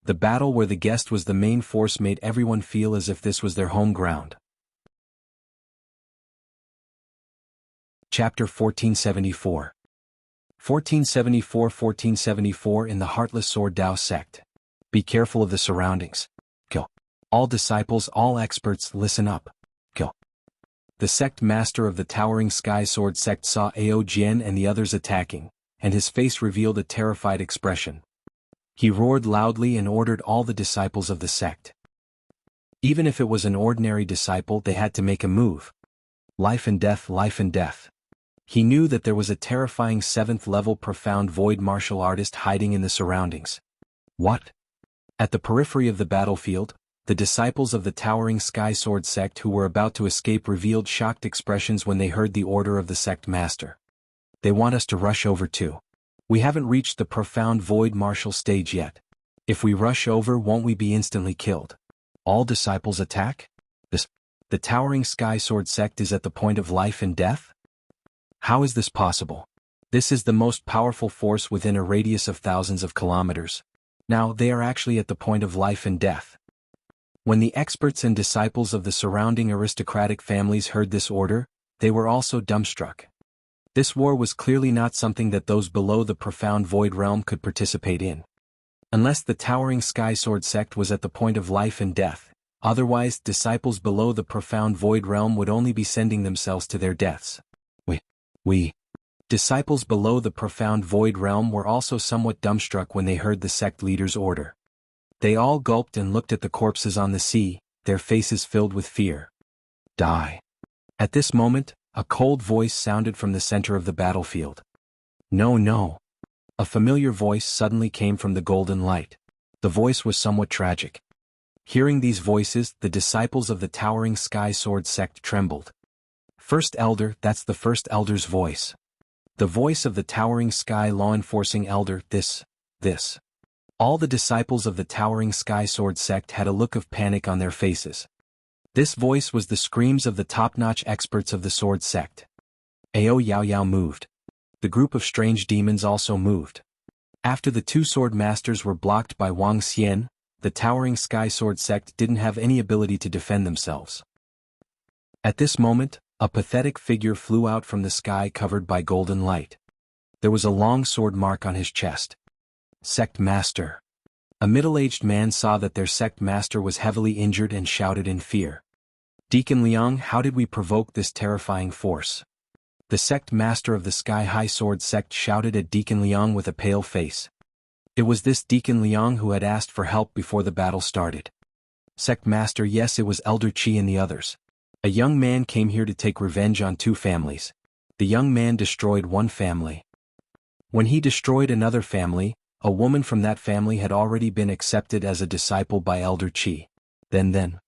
A: The battle where the guest was the main force made everyone feel as if this was their home ground. Chapter 1474. 1474 in the Heartless Sword Dao sect. Be careful of the surroundings. Kill. All disciples, all experts, listen up. Kill. The sect master of the towering sky sword sect saw Ao Jian and the others attacking, and his face revealed a terrified expression. He roared loudly and ordered all the disciples of the sect. Even if it was an ordinary disciple, they had to make a move. Life and death, life and death. He knew that there was a terrifying 7th level profound void martial artist hiding in the surroundings. What? At the periphery of the battlefield, the disciples of the towering sky sword sect who were about to escape revealed shocked expressions when they heard the order of the sect master. They want us to rush over too. We haven't reached the profound void martial stage yet. If we rush over, won't we be instantly killed? All disciples attack? The towering sky sword sect is at the point of life and death? How is this possible? This is the most powerful force within a radius of thousands of kilometers. Now they are actually at the point of life and death. When the experts and disciples of the surrounding aristocratic families heard this order, they were also dumbstruck. This war was clearly not something that those below the profound void realm could participate in. Unless the towering Sky Sword sect was at the point of life and death, otherwise disciples below the profound void realm would only be sending themselves to their deaths. We disciples below the profound void realm were also somewhat dumbstruck when they heard the sect leader's order. They all gulped and looked at the corpses on the sea, their faces filled with fear. Die. At this moment, a cold voice sounded from the center of the battlefield. No, no. A familiar voice suddenly came from the golden light. The voice was somewhat tragic. Hearing these voices, the disciples of the towering Sky Sword sect trembled. First Elder, that's the First Elder's voice. The voice of the towering Sky Law Enforcing Elder, this. All the disciples of the towering Sky Sword sect had a look of panic on their faces. This voice was the screams of the top-notch experts of the sword sect. Ao Yao Yao moved. The group of strange demons also moved. After the two sword masters were blocked by Wang Xian, the towering Sky Sword sect didn't have any ability to defend themselves. At this moment, a pathetic figure flew out from the sky covered by golden light. There was a long sword mark on his chest. Sect Master. A middle-aged man saw that their sect master was heavily injured and shouted in fear. Deacon Liang, how did we provoke this terrifying force? The sect master of the Sky High Sword sect shouted at Deacon Liang with a pale face. It was this Deacon Liang who had asked for help before the battle started. Sect master, yes, it was Elder Qi and the others. A young man came here to take revenge on two families. The young man destroyed one family. When he destroyed another family, a woman from that family had already been accepted as a disciple by Elder Qi. Then.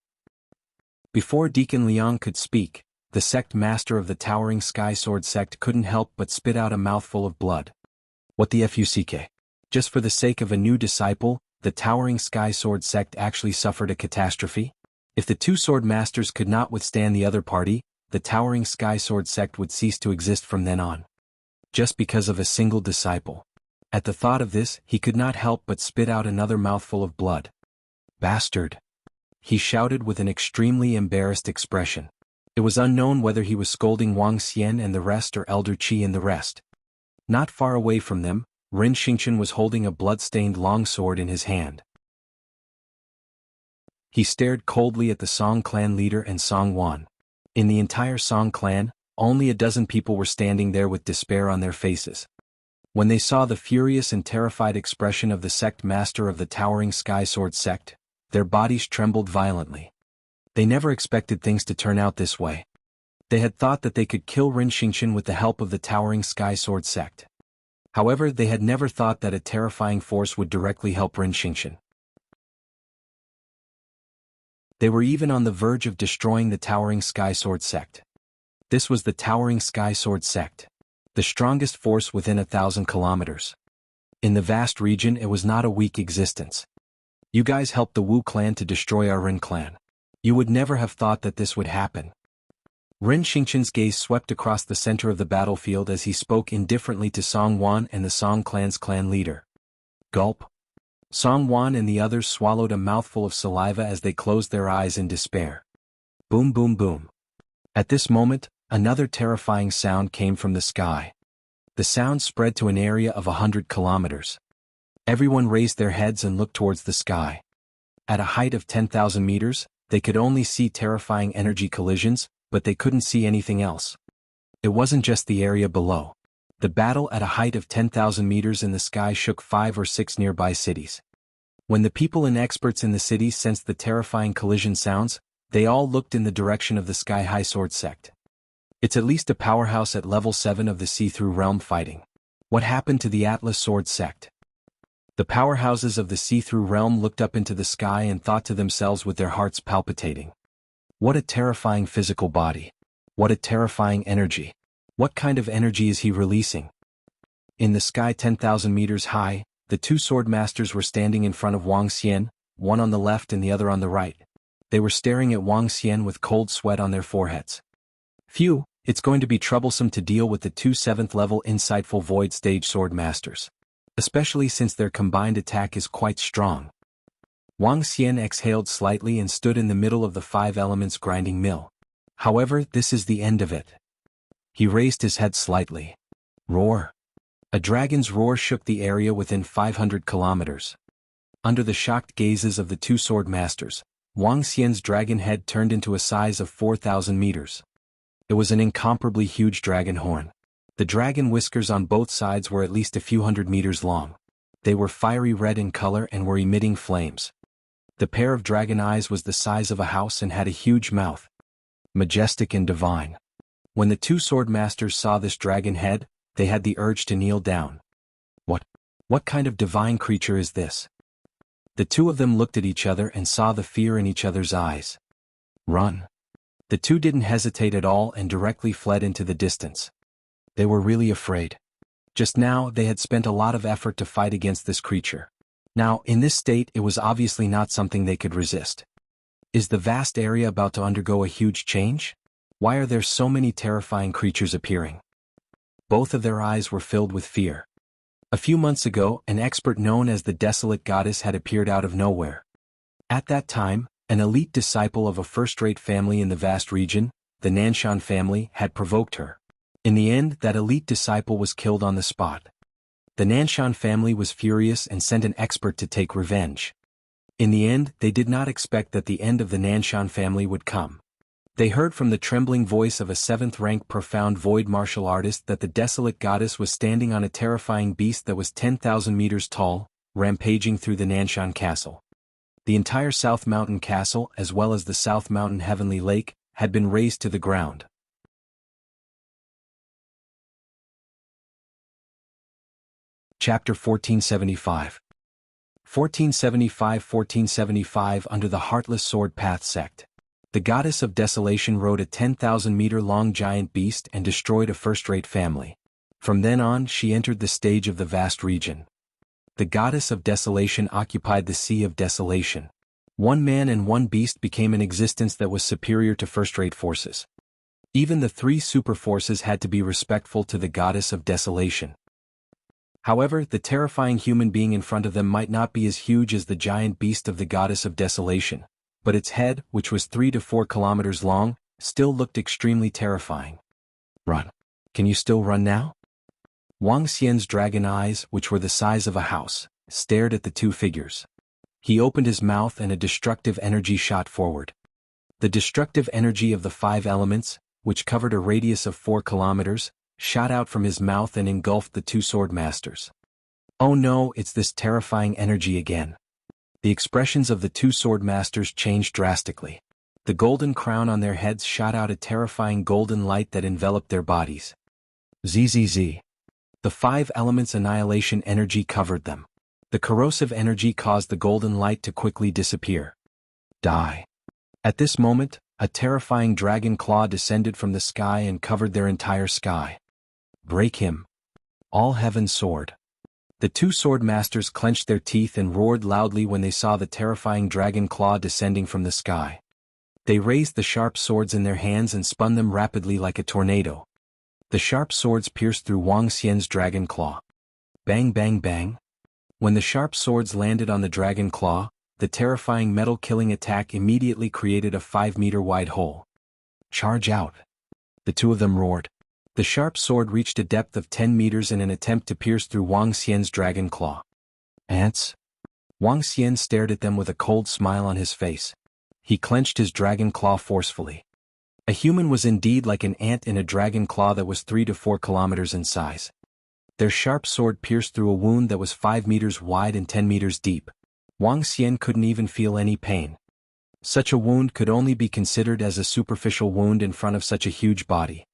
A: Before Deacon Liang could speak, the sect master of the towering Sky Sword sect couldn't help but spit out a mouthful of blood. What the fuck? Just for the sake of a new disciple, the towering Sky Sword sect actually suffered a catastrophe? If the two sword masters could not withstand the other party, the towering Sky Sword sect would cease to exist from then on. Just because of a single disciple. At the thought of this, he could not help but spit out another mouthful of blood. Bastard! He shouted with an extremely embarrassed expression. It was unknown whether he was scolding Wang Xian and the rest or Elder Qi and the rest. Not far away from them, Rin Xingqian was holding a blood-stained longsword in his hand. He stared coldly at the Song clan leader and Song Wan. In the entire Song clan, only a dozen people were standing there with despair on their faces. When they saw the furious and terrified expression of the sect master of the towering Sky Sword sect, their bodies trembled violently. They never expected things to turn out this way. They had thought that they could kill Rin Xingqian with the help of the towering Sky Sword sect. However, they had never thought that a terrifying force would directly help Rin Xingqian. They were even on the verge of destroying the towering Sky Sword sect. This was the towering Sky Sword sect. The strongest force within 1,000 kilometers. In the vast region, it was not a weak existence. You guys helped the Wu clan to destroy our Rin clan. You would never have thought that this would happen. Rin Xingqian's gaze swept across the center of the battlefield as he spoke indifferently to Song Wan and the Song clan's clan leader. Gulp. Song Wan and the others swallowed a mouthful of saliva as they closed their eyes in despair. Boom, boom, boom. At this moment, another terrifying sound came from the sky. The sound spread to an area of 100 kilometers. Everyone raised their heads and looked towards the sky. At a height of 10,000 meters, they could only see terrifying energy collisions, but they couldn't see anything else. It wasn't just the area below. The battle at a height of 10,000 meters in the sky shook 5 or 6 nearby cities. When the people and experts in the city sensed the terrifying collision sounds, they all looked in the direction of the Sky High Sword sect. It's at least a powerhouse at level 7 of the see-through realm fighting. What happened to the Atlas Sword sect? The powerhouses of the see-through realm looked up into the sky and thought to themselves with their hearts palpitating. What a terrifying physical body. What a terrifying energy. What kind of energy is he releasing? In the sky 10,000 meters high, the two sword masters were standing in front of Wang Xian, one on the left and the other on the right. They were staring at Wang Xian with cold sweat on their foreheads. Phew, it's going to be troublesome to deal with the two 7th level insightful void stage sword masters. Especially since their combined attack is quite strong. Wang Xian exhaled slightly and stood in the middle of the five elements grinding mill. However, this is the end of it. He raised his head slightly. Roar. A dragon's roar shook the area within 500 kilometers. Under the shocked gazes of the two sword masters, Wang Xian's dragon head turned into a size of 4,000 meters. It was an incomparably huge dragon horn. The dragon whiskers on both sides were at least a few hundred meters long. They were fiery red in color and were emitting flames. The pair of dragon eyes was the size of a house and had a huge mouth. Majestic and divine. When the two sword masters saw this dragon head, they had the urge to kneel down. What kind of divine creature is this? The two of them looked at each other and saw the fear in each other's eyes. Run. The two didn't hesitate at all and directly fled into the distance. They were really afraid. Just now, they had spent a lot of effort to fight against this creature. Now, in this state, it was obviously not something they could resist. Is the vast area about to undergo a huge change? Why are there so many terrifying creatures appearing? Both of their eyes were filled with fear. A few months ago, an expert known as the Desolate Goddess had appeared out of nowhere. At that time, an elite disciple of a first-rate family in the vast region, the Nanshan family, had provoked her. In the end, that elite disciple was killed on the spot. The Nanshan family was furious and sent an expert to take revenge. In the end, they did not expect that the end of the Nanshan family would come. They heard from the trembling voice of a 7th-rank profound void martial artist that the Desolate Goddess was standing on a terrifying beast that was 10,000 meters tall, rampaging through the Nanshan Castle. The entire South Mountain Castle, as well as the South Mountain Heavenly Lake, had been razed to the ground. Chapter 1475. 1475 Under the Heartless Sword Path Sect. The Goddess of Desolation rode a 10,000-meter-long giant beast and destroyed a first-rate family. From then on, she entered the stage of the vast region. The Goddess of Desolation occupied the Sea of Desolation. One man and one beast became an existence that was superior to first-rate forces. Even the three super forces had to be respectful to the Goddess of Desolation. However, the terrifying human being in front of them might not be as huge as the giant beast of the Goddess of Desolation, but its head, which was 3 to 4 kilometers long, still looked extremely terrifying. Run. Can you still run now? Wang Xian's dragon eyes, which were the size of a house, stared at the two figures. He opened his mouth and a destructive energy shot forward. The destructive energy of the five elements, which covered a radius of 4 kilometers, shot out from his mouth and engulfed the two sword masters. Oh no, it's this terrifying energy again. The expressions of the two sword masters changed drastically. The golden crown on their heads shot out a terrifying golden light that enveloped their bodies. ZZZ. The five elements' annihilation energy covered them. The corrosive energy caused the golden light to quickly disappear. Die. At this moment, a terrifying dragon claw descended from the sky and covered their entire sky. Break him. All Heaven Sword. The two sword masters clenched their teeth and roared loudly when they saw the terrifying dragon claw descending from the sky. They raised the sharp swords in their hands and spun them rapidly like a tornado. The sharp swords pierced through Wang Xian's dragon claw. Bang bang bang. When the sharp swords landed on the dragon claw, the terrifying metal-killing attack immediately created a 5-meter-wide hole. Charge out. The two of them roared. The sharp sword reached a depth of 10 meters in an attempt to pierce through Wang Xian's dragon claw. Ants? Wang Xian stared at them with a cold smile on his face. He clenched his dragon claw forcefully. A human was indeed like an ant in a dragon claw that was 3 to 4 kilometers in size. Their sharp sword pierced through a wound that was 5 meters wide and 10 meters deep. Wang Xian couldn't even feel any pain. Such a wound could only be considered as a superficial wound in front of such a huge body.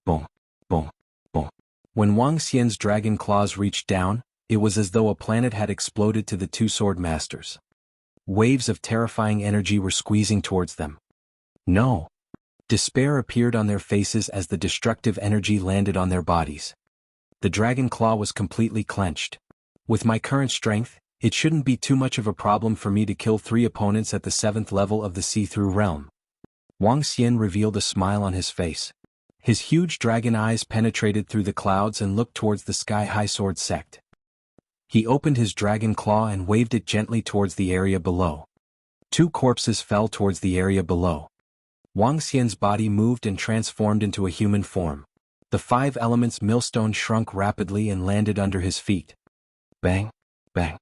A: Boom. Boom, boom. When Wang Xian's dragon claws reached down, it was as though a planet had exploded to the two sword masters. Waves of terrifying energy were squeezing towards them. No. Despair appeared on their faces as the destructive energy landed on their bodies. The dragon claw was completely clenched. With my current strength, it shouldn't be too much of a problem for me to kill 3 opponents at the 7th level of the see-through realm. Wang Xian revealed a smile on his face. His huge dragon eyes penetrated through the clouds and looked towards the sky-high sword sect. He opened his dragon claw and waved it gently towards the area below. 2 corpses fell towards the area below. Wang Xian's body moved and transformed into a human form. The 5 elements millstone shrunk rapidly and landed under his feet. Bang! Bang!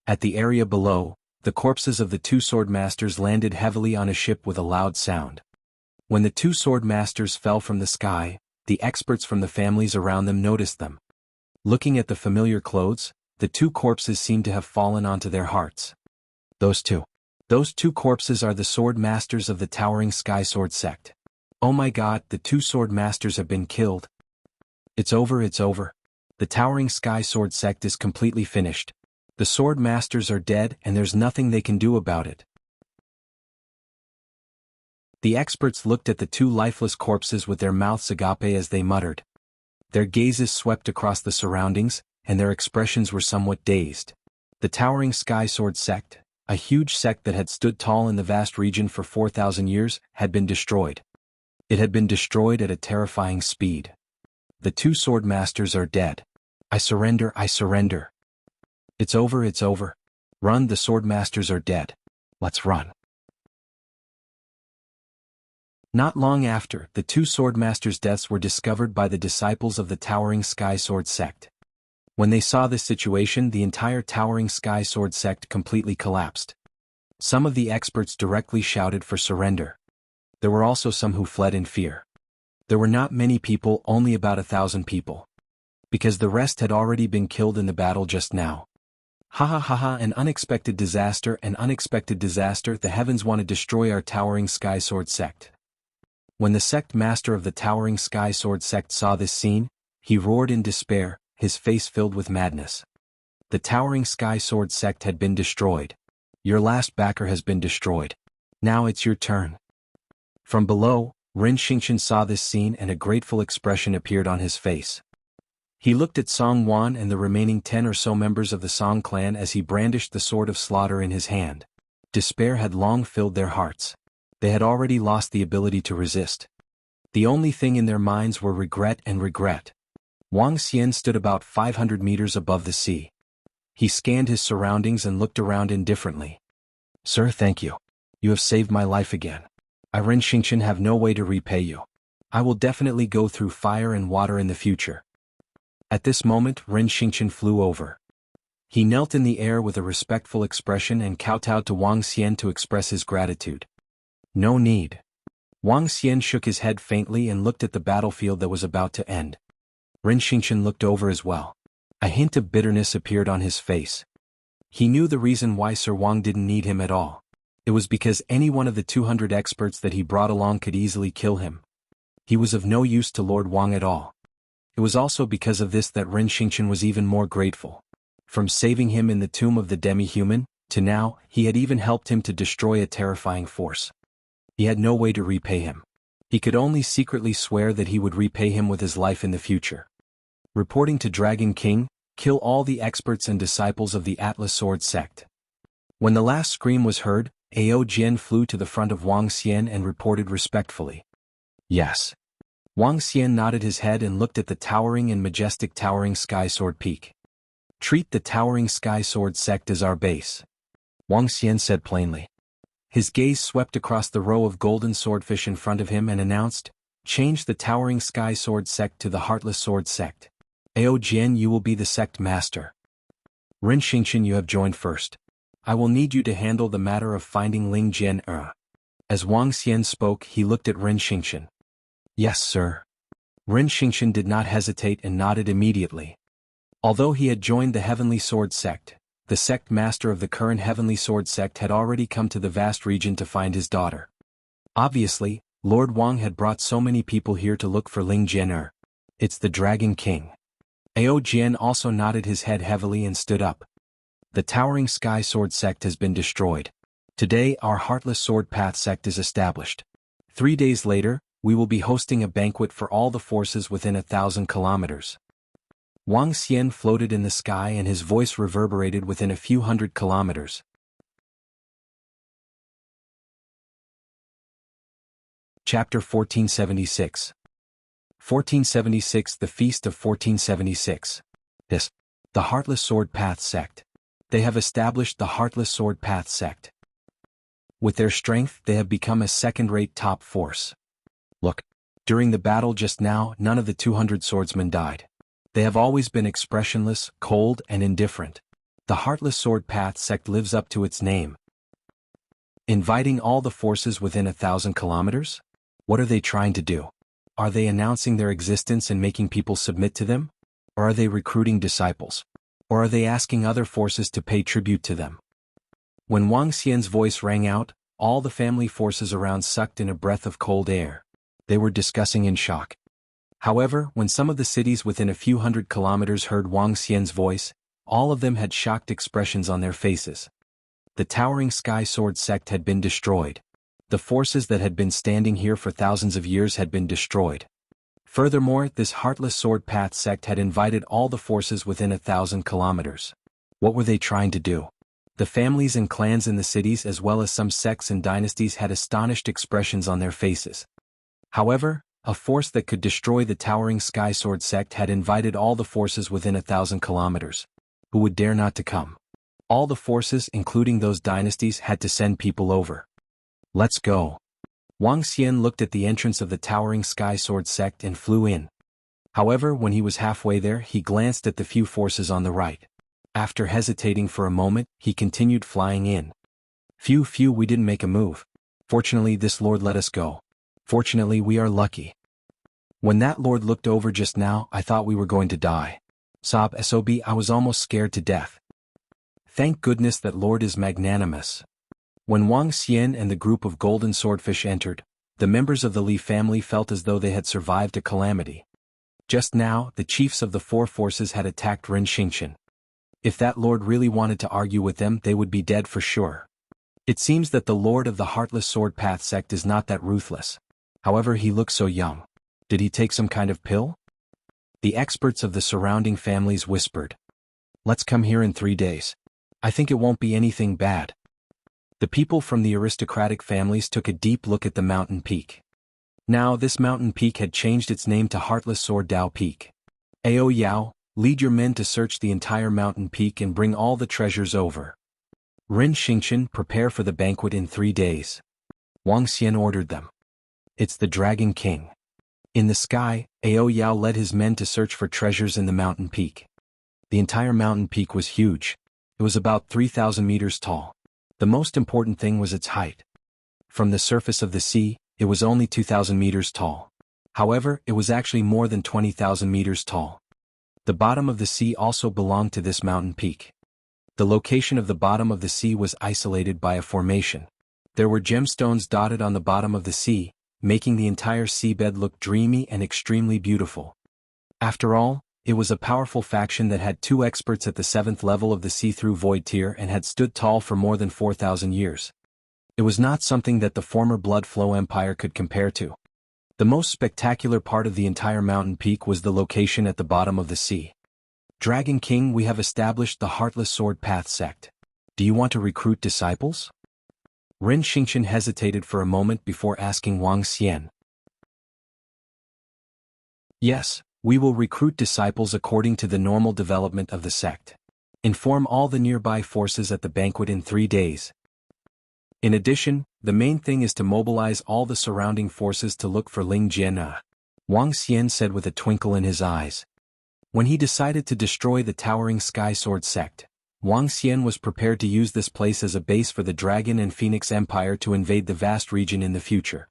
A: At the area below, the corpses of the 2 sword masters landed heavily on a ship with a loud sound. When the 2 sword masters fell from the sky, the experts from the families around them noticed them. Looking at the familiar clothes, the 2 corpses seemed to have fallen onto their hearts. Those two corpses are the sword masters of the Towering Sky Sword sect. Oh my god, the 2 sword masters have been killed. It's over. The Towering Sky Sword sect is completely finished. The sword masters are dead and there's nothing they can do about it. The experts looked at the 2 lifeless corpses with their mouths agape as they muttered. Their gazes swept across the surroundings, and their expressions were somewhat dazed. The Towering Sky Sword sect, a huge sect that had stood tall in the vast region for 4,000 years, had been destroyed. It had been destroyed at a terrifying speed. The 2 sword masters are dead. I surrender. It's over. Run, the sword masters are dead. Let's run. Not long after, the 2 sword masters' deaths were discovered by the disciples of the Towering Sky Sword sect. When they saw this situation, the entire Towering Sky Sword sect completely collapsed. Some of the experts directly shouted for surrender. There were also some who fled in fear. There were not many people, only about 1,000 people. Because the rest had already been killed in the battle just now. An unexpected disaster, the heavens want to destroy our Towering Sky Sword sect. When the sect master of the Towering Sky Sword sect saw this scene, he roared in despair, his face filled with madness. The Towering Sky Sword sect had been destroyed. Your last backer has been destroyed. Now it's your turn. From below, Ren Xingqian saw this scene and a grateful expression appeared on his face. He looked at Song Wan and the remaining 10 or so members of the Song clan as he brandished the sword of slaughter in his hand. Despair had long filled their hearts. They had already lost the ability to resist. The only thing in their minds were regret. Wang Xian stood about 500 meters above the sea. He scanned his surroundings and looked around indifferently. Sir, thank you. You have saved my life again. I, Ren Xingqian, have no way to repay you. I will definitely go through fire and water in the future. At this moment, Ren Xingqian flew over. He knelt in the air with a respectful expression and kowtowed to Wang Xian to express his gratitude. No need. Wang Xian shook his head faintly and looked at the battlefield that was about to end. Ren Xingqian looked over as well. A hint of bitterness appeared on his face. He knew the reason why Sir Wang didn't need him at all. It was because any one of the 200 experts that he brought along could easily kill him. He was of no use to Lord Wang at all. It was also because of this that Ren Xingqian was even more grateful. From saving him in the tomb of the demi-human, to now, he had even helped him to destroy a terrifying force. He had no way to repay him. He could only secretly swear that he would repay him with his life in the future. Reporting to Dragon King, kill all the experts and disciples of the Atlas Sword sect. When the last scream was heard, Ao Jian flew to the front of Wang Xian and reported respectfully. Yes. Wang Xian nodded his head and looked at the towering and majestic Towering Sky Sword peak. Treat the Towering Sky Sword sect as our base. Wang Xian said plainly. His gaze swept across the row of golden swordfish in front of him and announced, change the Towering Sky Sword sect to the Heartless Sword sect. Ao Jian, you will be the sect master. Ren Xingqian, you have joined first. I will need you to handle the matter of finding Ling Jian. As Wang Xian spoke, he looked at Ren Xingqian. Yes, sir. Ren Xingqian did not hesitate and nodded immediately. Although he had joined the Heavenly Sword sect, the sect master of the current Heavenly Sword sect had already come to the vast region to find his daughter. Obviously, Lord Wang had brought so many people here to look for Ling Jian. It's the Dragon King. Ao Jian also nodded his head heavily and stood up. The Towering Sky Sword sect has been destroyed. Today our Heartless Sword Path sect is established. 3 days later, we will be hosting a banquet for all the forces within 1,000 kilometers. Wang Xian floated in the sky and his voice reverberated within a few hundred kilometers. Chapter 1476. 1476 The Feast of 1476. This. The Heartless Sword Path sect. They have established the Heartless Sword Path sect. With their strength, they have become a second-rate top force. Look, during the battle just now, none of the 200 swordsmen died. They have always been expressionless, cold, and indifferent. The Heartless Sword Path sect lives up to its name. Inviting all the forces within 1,000 kilometers? What are they trying to do? Are they announcing their existence and making people submit to them? Or are they recruiting disciples? Or are they asking other forces to pay tribute to them? When Wang Xian's voice rang out, all the family forces around sucked in a breath of cold air. They were discussing in shock. However, when some of the cities within a few hundred kilometers heard Wang Xian's voice, all of them had shocked expressions on their faces. The towering Sky Sword sect had been destroyed. The forces that had been standing here for thousands of years had been destroyed. Furthermore, this Heartless Sword Path sect had invited all the forces within 1,000 kilometers. What were they trying to do? The families and clans in the cities as well as some sects and dynasties had astonished expressions on their faces. However, a force that could destroy the towering Sky Sword sect had invited all the forces within 1,000 kilometers. Who would dare not to come? All the forces, including those dynasties, had to send people over. Let's go. Wang Xian looked at the entrance of the towering Sky Sword sect and flew in. However, when he was halfway there, he glanced at the few forces on the right. After hesitating for a moment, he continued flying in. Phew, we didn't make a move. Fortunately, this lord let us go. Fortunately, we are lucky. When that lord looked over just now, I thought we were going to die. Sob, I was almost scared to death. Thank goodness that lord is magnanimous. When Wang Xian and the group of golden swordfish entered, the members of the Li family felt as though they had survived a calamity. Just now, the chiefs of the four forces had attacked Ren Xingqian. If that lord really wanted to argue with them, they would be dead for sure. It seems that the lord of the Heartless Sword Path sect is not that ruthless. However, he looks so young. Did he take some kind of pill? The experts of the surrounding families whispered. Let's come here in 3 days. I think it won't be anything bad. The people from the aristocratic families took a deep look at the mountain peak. Now this mountain peak had changed its name to Heartless Sword Dao Peak. Ao Yao, lead your men to search the entire mountain peak and bring all the treasures over. Ren Xingqian, prepare for the banquet in 3 days. Wang Xian ordered them. It's the Dragon King. In the sky, Ao Yao led his men to search for treasures in the mountain peak. The entire mountain peak was huge. It was about 3,000 meters tall. The most important thing was its height. From the surface of the sea, it was only 2,000 meters tall. However, it was actually more than 20,000 meters tall. The bottom of the sea also belonged to this mountain peak. The location of the bottom of the sea was isolated by a formation. There were gemstones dotted on the bottom of the sea, making the entire seabed look dreamy and extremely beautiful. After all, it was a powerful faction that had 2 experts at the 7th level of the see-through void tier and had stood tall for more than 4,000 years. It was not something that the former Blood Flow Empire could compare to. The most spectacular part of the entire mountain peak was the location at the bottom of the sea. Dragon King, we have established the Heartless Sword Path sect. Do you want to recruit disciples? Ren Xingqian hesitated for a moment before asking Wang Xian. Yes, we will recruit disciples according to the normal development of the sect. Inform all the nearby forces at the banquet in 3 days. In addition, the main thing is to mobilize all the surrounding forces to look for Ling Jian. Wang Xian said with a twinkle in his eyes. When he decided to destroy the towering Sky Sword sect, Wang Xian was prepared to use this place as a base for the Dragon and Phoenix Empire to invade the vast region in the future.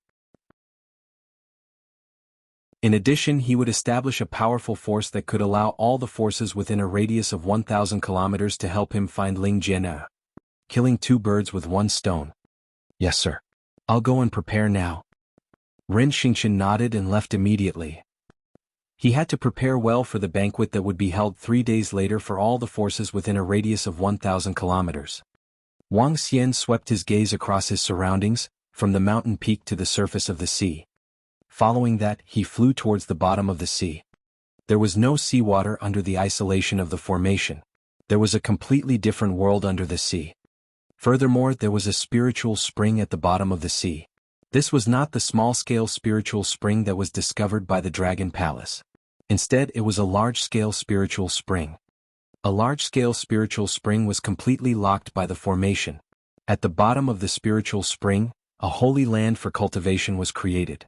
A: In addition, he would establish a powerful force that could allow all the forces within a radius of 1,000 kilometers to help him find Ling Jian. Killing 2 birds with 1 stone. Yes, sir. I'll go and prepare now. Ren Xingqian nodded and left immediately. He had to prepare well for the banquet that would be held 3 days later for all the forces within a radius of 1,000 kilometers. Wang Xian swept his gaze across his surroundings, from the mountain peak to the surface of the sea. Following that, he flew towards the bottom of the sea. There was no seawater under the isolation of the formation. There was a completely different world under the sea. Furthermore, there was a spiritual spring at the bottom of the sea. This was not the small-scale spiritual spring that was discovered by the Dragon Palace. Instead, it was a large-scale spiritual spring. A large-scale spiritual spring was completely locked by the formation. At the bottom of the spiritual spring, a holy land for cultivation was created.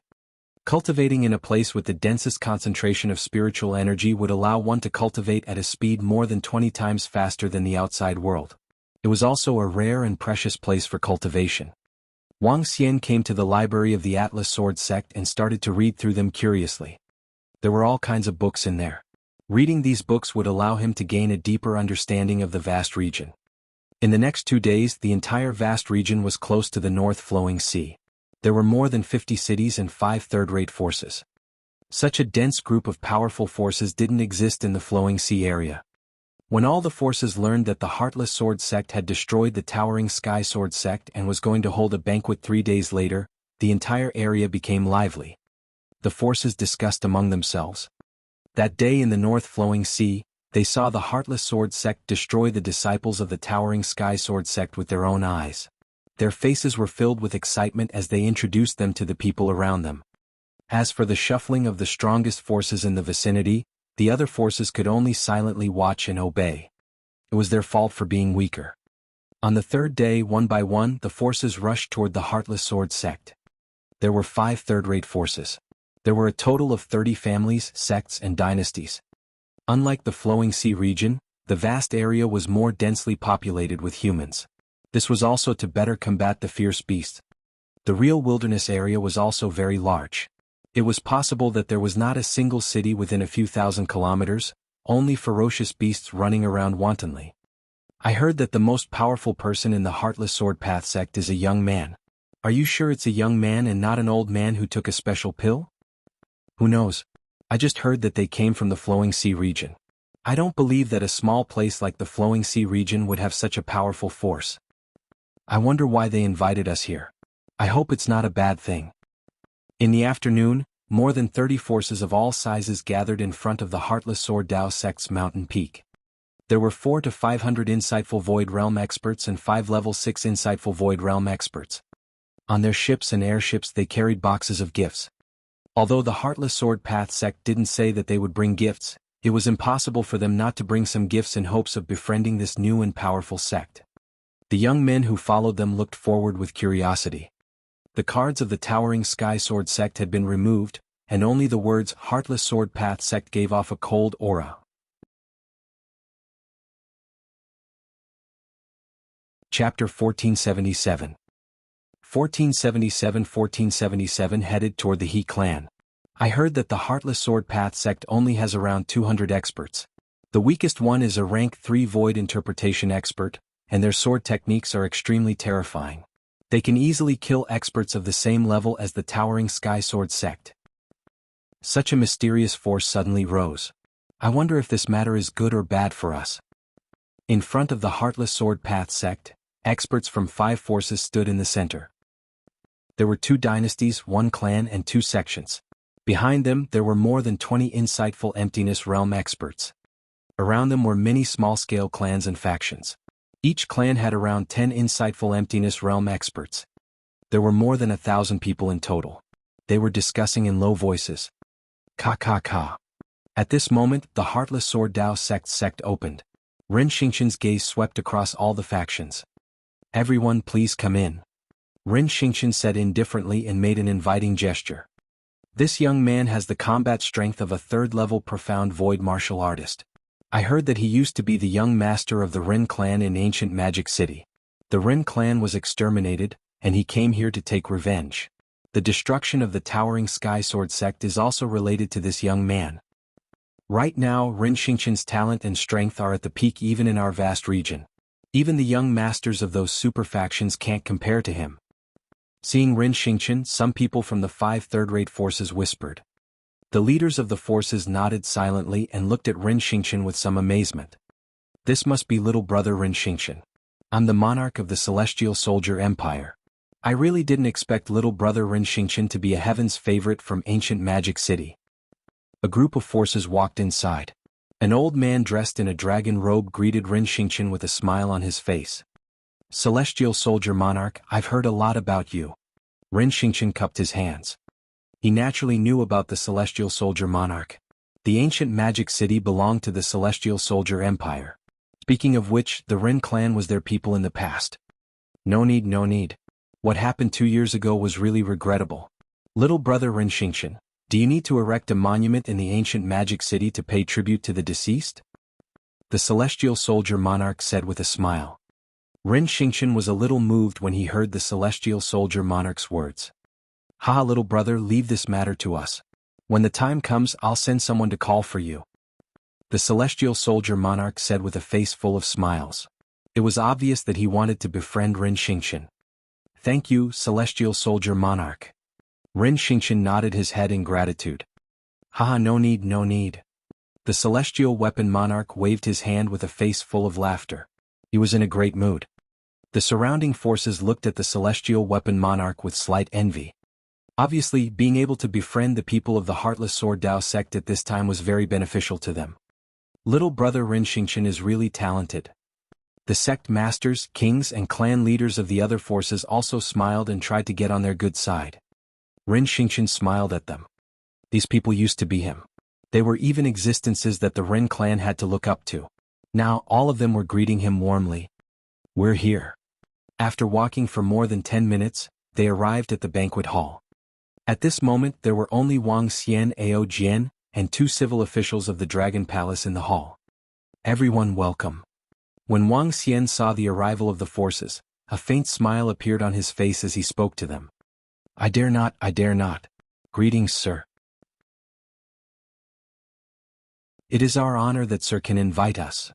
A: Cultivating in a place with the densest concentration of spiritual energy would allow one to cultivate at a speed more than 20 times faster than the outside world. It was also a rare and precious place for cultivation. Wang Xian came to the library of the Atlas Sword sect and started to read through them curiously. There were all kinds of books in there. Reading these books would allow him to gain a deeper understanding of the vast region. In the next 2 days, the entire vast region was close to the north flowing sea. There were more than 50 cities and 5 third-rate forces. Such a dense group of powerful forces didn't exist in the flowing sea area. When all the forces learned that the Heartless Sword sect had destroyed the towering Sky Sword sect and was going to hold a banquet 3 days later, the entire area became lively. The forces discussed among themselves. That day in the north flowing sea, they saw the Heartless Sword sect destroy the disciples of the towering Sky Sword sect with their own eyes. Their faces were filled with excitement as they introduced them to the people around them. As for the shuffling of the strongest forces in the vicinity, the other forces could only silently watch and obey. It was their fault for being weaker. On the third day, one by one, the forces rushed toward the Heartless Sword sect. There were 5 third-rate forces. There were a total of 30 families, sects, and dynasties. Unlike the flowing sea region, the vast area was more densely populated with humans. This was also to better combat the fierce beasts. The real wilderness area was also very large. It was possible that there was not a single city within a few thousand kilometers, only ferocious beasts running around wantonly. I heard that the most powerful person in the Heartless Sword Path sect is a young man. Are you sure it's a young man and not an old man who took a special pill? Who knows? I just heard that they came from the flowing sea region. I don't believe that a small place like the flowing sea region would have such a powerful force. I wonder why they invited us here. I hope it's not a bad thing. In the afternoon, more than 30 forces of all sizes gathered in front of the Heartless Sword Dao sect's mountain peak. There were 400 to 500 insightful Void Realm experts and 5 level 6 insightful Void Realm experts. On their ships and airships they carried boxes of gifts. Although the Heartless Sword Path sect didn't say that they would bring gifts, it was impossible for them not to bring some gifts in hopes of befriending this new and powerful sect. The young men who followed them looked forward with curiosity. The cards of the towering Sky Sword sect had been removed, and only the words Heartless Sword Path sect gave off a cold aura. Chapter 1477. 1477 headed toward the He clan. I heard that the Heartless Sword Path sect only has around 200 experts. The weakest one is a rank 3 Void Interpretation expert, and their sword techniques are extremely terrifying. They can easily kill experts of the same level as the towering Sky Sword sect. Such a mysterious force suddenly rose. I wonder if this matter is good or bad for us. In front of the Heartless Sword Path sect, experts from 5 forces stood in the center. There were 2 dynasties, 1 clan and 2 sections. Behind them there were more than 20 insightful Emptiness Realm experts. Around them were many small-scale clans and factions. Each clan had around 10 insightful Emptiness Realm experts. There were more than 1,000 people in total. They were discussing in low voices. Ka ka ka. At this moment, the Heartless Sword Dao sect opened. Ren Xingqian's gaze swept across all the factions. Everyone please come in. Ren Xingqian said indifferently and made an inviting gesture. This young man has the combat strength of a 3rd-level profound void martial artist. I heard that he used to be the young master of the Ren clan in ancient Magic City. The Ren clan was exterminated, and he came here to take revenge. The destruction of the towering Sky Sword sect is also related to this young man. Right now, Ren Xingqian's talent and strength are at the peak even in our vast region. Even the young masters of those super factions can't compare to him. Seeing Ren Xingqian, some people from the 5 third-rate forces whispered. The leaders of the forces nodded silently and looked at Ren Xingqian with some amazement. This must be little brother Ren Xingqian. I'm the monarch of the Celestial Soldier Empire. I really didn't expect little brother Ren Xingqian to be a heaven's favorite from ancient Magic City. A group of forces walked inside. An old man dressed in a dragon robe greeted Ren Xingqian with a smile on his face. Celestial Soldier Monarch, I've heard a lot about you. Ren Xingqian cupped his hands. He naturally knew about the Celestial Soldier Monarch. The ancient Magic City belonged to the Celestial Soldier Empire. Speaking of which, the Ren clan was their people in the past. No need, no need. What happened 2 years ago was really regrettable. Little brother Ren Xingqian, do you need to erect a monument in the ancient magic city to pay tribute to the deceased? The celestial soldier monarch said with a smile. Ren Xingqian was a little moved when he heard the celestial soldier monarch's words. Haha, little brother, leave this matter to us. When the time comes, I'll send someone to call for you. The celestial soldier monarch said with a face full of smiles. It was obvious that he wanted to befriend Ren Xingqian. Thank you, celestial soldier monarch. Ren Xingqian nodded his head in gratitude. Haha, no need, no need. The celestial weapon monarch waved his hand with a face full of laughter. He was in a great mood. The surrounding forces looked at the celestial weapon monarch with slight envy. Obviously, being able to befriend the people of the Heartless Sword Dao sect at this time was very beneficial to them. Little brother Ren Xingqian is really talented. The sect masters, kings and clan leaders of the other forces also smiled and tried to get on their good side. Ren Xingqian smiled at them. These people used to be him. They were even existences that the Ren clan had to look up to. Now all of them were greeting him warmly. We're here. After walking for more than 10 minutes, they arrived at the banquet hall. At this moment there were only Wang Xian, Ao Jian, and 2 civil officials of the Dragon Palace in the hall. Everyone welcome. When Wang Xian saw the arrival of the forces, a faint smile appeared on his face as he spoke to them. I dare not, I dare not. Greetings, sir. It is our honor that sir can invite us.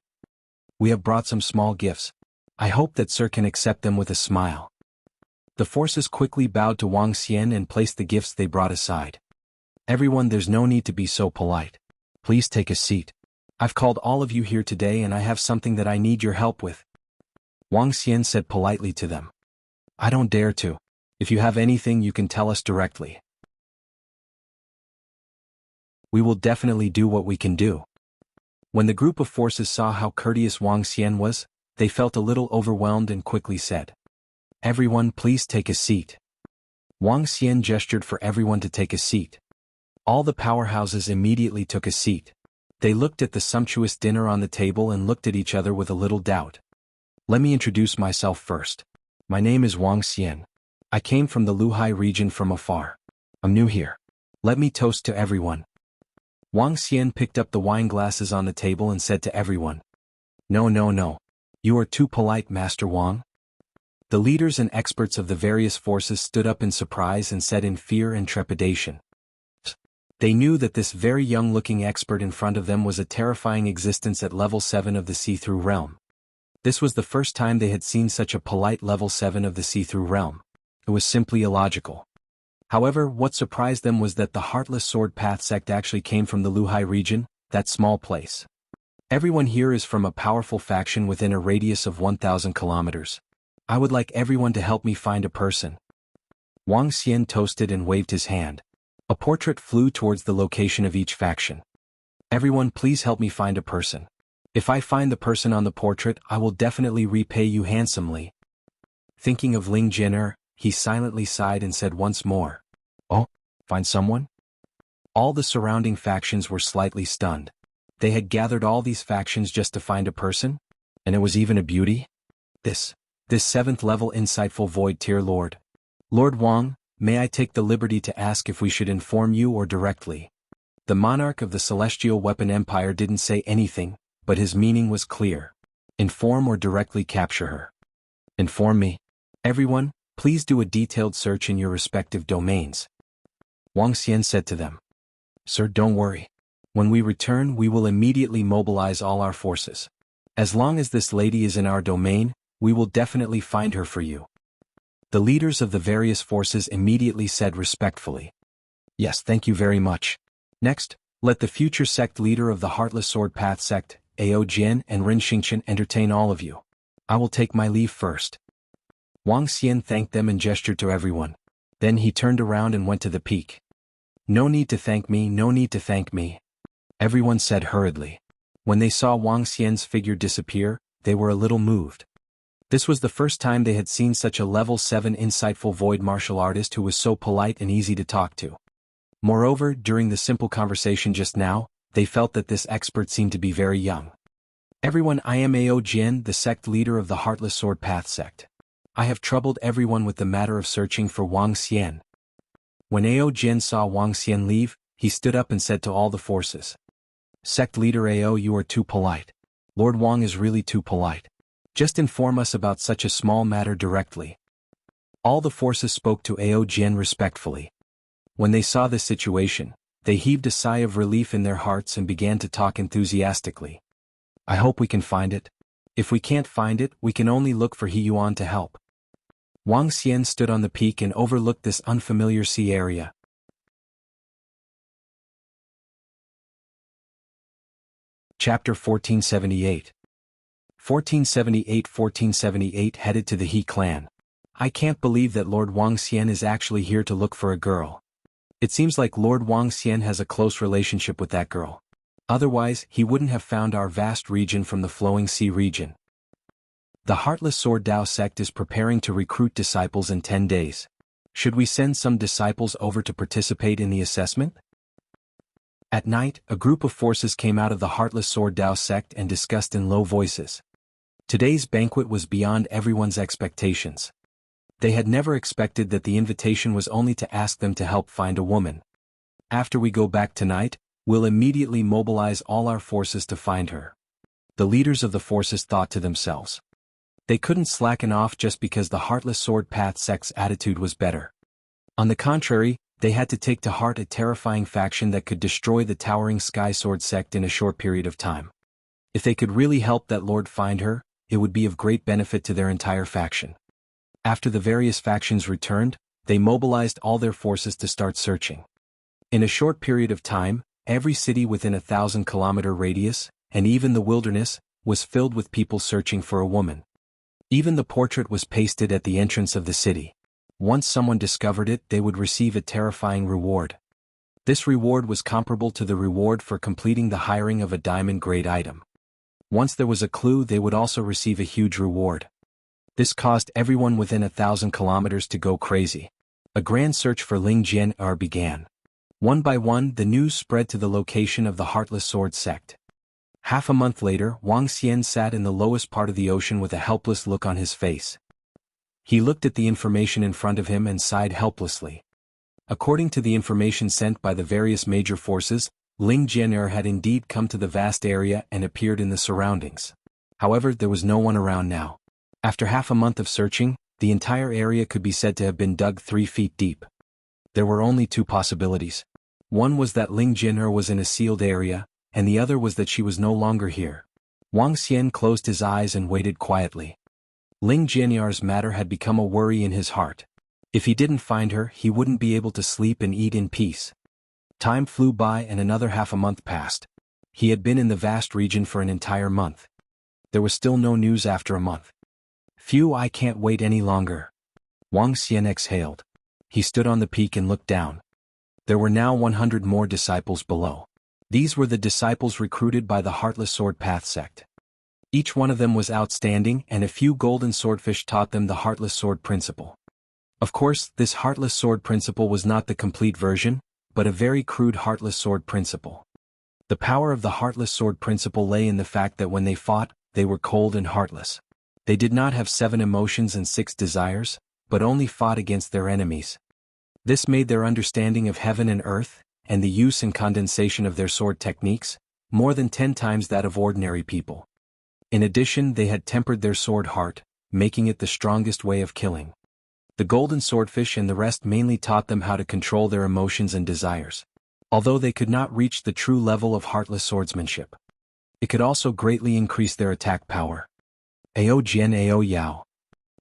A: We have brought some small gifts. I hope that sir can accept them with a smile. The forces quickly bowed to Wang Xian and placed the gifts they brought aside. Everyone, there's no need to be so polite. Please take a seat. I've called all of you here today and I have something that I need your help with. Wang Xian said politely to them. I don't dare to. If you have anything you can tell us directly. We will definitely do what we can do. When the group of forces saw how courteous Wang Xian was, they felt a little overwhelmed and quickly said, Everyone, please take a seat. Wang Xian gestured for everyone to take a seat. All the powerhouses immediately took a seat. They looked at the sumptuous dinner on the table and looked at each other with a little doubt. Let me introduce myself first. My name is Wang Xian. I came from the Luhai region from afar. I'm new here. Let me toast to everyone. Wang Xian picked up the wine glasses on the table and said to everyone, No, no, no. You are too polite, Master Wang. The leaders and experts of the various forces stood up in surprise and said in fear and trepidation. They knew that this very young-looking expert in front of them was a terrifying existence at level 7 of the see-through realm. This was the first time they had seen such a polite level 7 of the see-through realm. It was simply illogical. However, what surprised them was that the Heartless Sword Path sect actually came from the Luhai region, that small place. Everyone here is from a powerful faction within a radius of 1,000 kilometers. I would like everyone to help me find a person. Wang Xian toasted and waved his hand. A portrait flew towards the location of each faction. Everyone, please help me find a person. If I find the person on the portrait, I will definitely repay you handsomely. Thinking of Ling Jianer, he silently sighed and said once more, Oh, find someone? All the surrounding factions were slightly stunned. They had gathered all these factions just to find a person? And it was even a beauty? This 7th level insightful void tier lord. Lord Wang, may I take the liberty to ask if we should inform you or directly? The monarch of the Celestial Weapon Empire didn't say anything, but his meaning was clear. Inform or directly capture her. Inform me. Everyone, please do a detailed search in your respective domains. Wang Xian said to them. Sir, don't worry. When we return, we will immediately mobilize all our forces. As long as this lady is in our domain, we will definitely find her for you. The leaders of the various forces immediately said respectfully. Yes, thank you very much. Next, let the future sect leader of the Heartless Sword Path sect, Ao Jian and Ren Xingqian entertain all of you. I will take my leave first. Wang Xian thanked them and gestured to everyone. Then he turned around and went to the peak. No need to thank me, no need to thank me. Everyone said hurriedly. When they saw Wang Xian's figure disappear, they were a little moved. This was the first time they had seen such a level 7 insightful void martial artist who was so polite and easy to talk to. Moreover, during the simple conversation just now, they felt that this expert seemed to be very young. Everyone, I am Ao Jian, the sect leader of the Heartless Sword Path sect. I have troubled everyone with the matter of searching for Wang Xian. When Ao Jian saw Wang Xian leave, he stood up and said to all the forces. Sect leader Ao, you are too polite. Lord Wang is really too polite. Just inform us about such a small matter directly. All the forces spoke to Ao Jian respectfully. When they saw this situation, they heaved a sigh of relief in their hearts and began to talk enthusiastically. I hope we can find it. If we can't find it, we can only look for He Yuan to help. Wang Xian stood on the peak and overlooked this unfamiliar sea area. Chapter 1478. 1478 headed to the He clan. I can't believe that Lord Wang Xian is actually here to look for a girl. It seems like Lord Wang Xian has a close relationship with that girl. Otherwise, he wouldn't have found our vast region from the flowing sea region. The Heartless Sword Dao sect is preparing to recruit disciples in 10 days. Should we send some disciples over to participate in the assessment? At night, a group of forces came out of the Heartless Sword Dao sect and discussed in low voices. Today's banquet was beyond everyone's expectations. They had never expected that the invitation was only to ask them to help find a woman. After we go back tonight, we'll immediately mobilize all our forces to find her. The leaders of the forces thought to themselves. They couldn't slacken off just because the Heartless Sword Path sect's attitude was better. On the contrary, they had to take to heart a terrifying faction that could destroy the towering Sky Sword sect in a short period of time. If they could really help that lord find her, it would be of great benefit to their entire faction. After the various factions returned, they mobilized all their forces to start searching. In a short period of time, every city within a 1,000-kilometer radius, and even the wilderness, was filled with people searching for a woman. Even the portrait was pasted at the entrance of the city. Once someone discovered it, they would receive a terrifying reward. This reward was comparable to the reward for completing the hiring of a diamond-grade item. Once there was a clue, they would also receive a huge reward. This caused everyone within 1,000 kilometers to go crazy. A grand search for Ling Jian began. One by one, the news spread to the location of the Heartless Sword sect. Half a month later, Wang Xian sat in the lowest part of the ocean with a helpless look on his face. He looked at the information in front of him and sighed helplessly. According to the information sent by the various major forces, Ling Jian had indeed come to the vast area and appeared in the surroundings. However, there was no one around now. After half a month of searching, the entire area could be said to have been dug 3 feet deep. There were only 2 possibilities. One was that Ling Jian was in a sealed area, and the other was that she was no longer here. Wang Xian closed his eyes and waited quietly. Ling Jian's matter had become a worry in his heart. If he didn't find her, he wouldn't be able to sleep and eat in peace. Time flew by and another half a month passed. He had been in the vast region for an entire month. There was still no news after a month. Phew, I can't wait any longer. Wang Xian exhaled. He stood on the peak and looked down. There were now 100 more disciples below. These were the disciples recruited by the Heartless Sword Path sect. Each one of them was outstanding, and a few golden swordfish taught them the Heartless Sword principle. Of course, this Heartless Sword principle was not the complete version, but a very crude Heartless Sword principle. The power of the Heartless Sword principle lay in the fact that when they fought, they were cold and heartless. They did not have 7 emotions and 6 desires, but only fought against their enemies. This made their understanding of heaven and earth, and the use and condensation of their sword techniques, more than 10 times that of ordinary people. In addition, they had tempered their sword heart, making it the strongest way of killing. The golden swordfish and the rest mainly taught them how to control their emotions and desires. Although they could not reach the true level of heartless swordsmanship, it could also greatly increase their attack power. Ao Jian Ao Yao.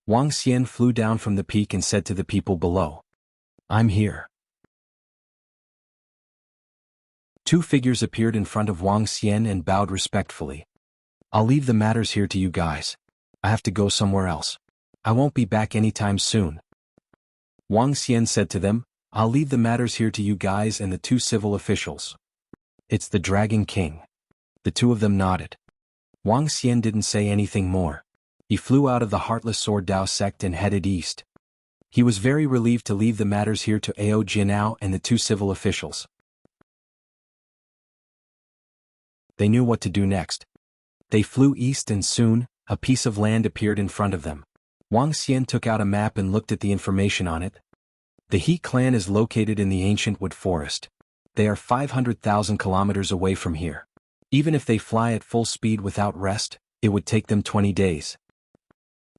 A: Wang Xian flew down from the peak and said to the people below, I'm here. 2 figures appeared in front of Wang Xian and bowed respectfully. I'll leave the matters here to you guys. I have to go somewhere else. I won't be back anytime soon. Wang Xian said to them, I'll leave the matters here to you guys and the 2 civil officials. It's the Dragon King. The 2 of them nodded. Wang Xian didn't say anything more. He flew out of the Heartless Sword Dao sect and headed east. He was very relieved to leave the matters here to Ao Jianao and the 2 civil officials. They knew what to do next. They flew east and soon, a piece of land appeared in front of them. Wang Xian took out a map and looked at the information on it. The He clan is located in the ancient wood forest. They are 500,000 kilometers away from here. Even if they fly at full speed without rest, it would take them 20 days.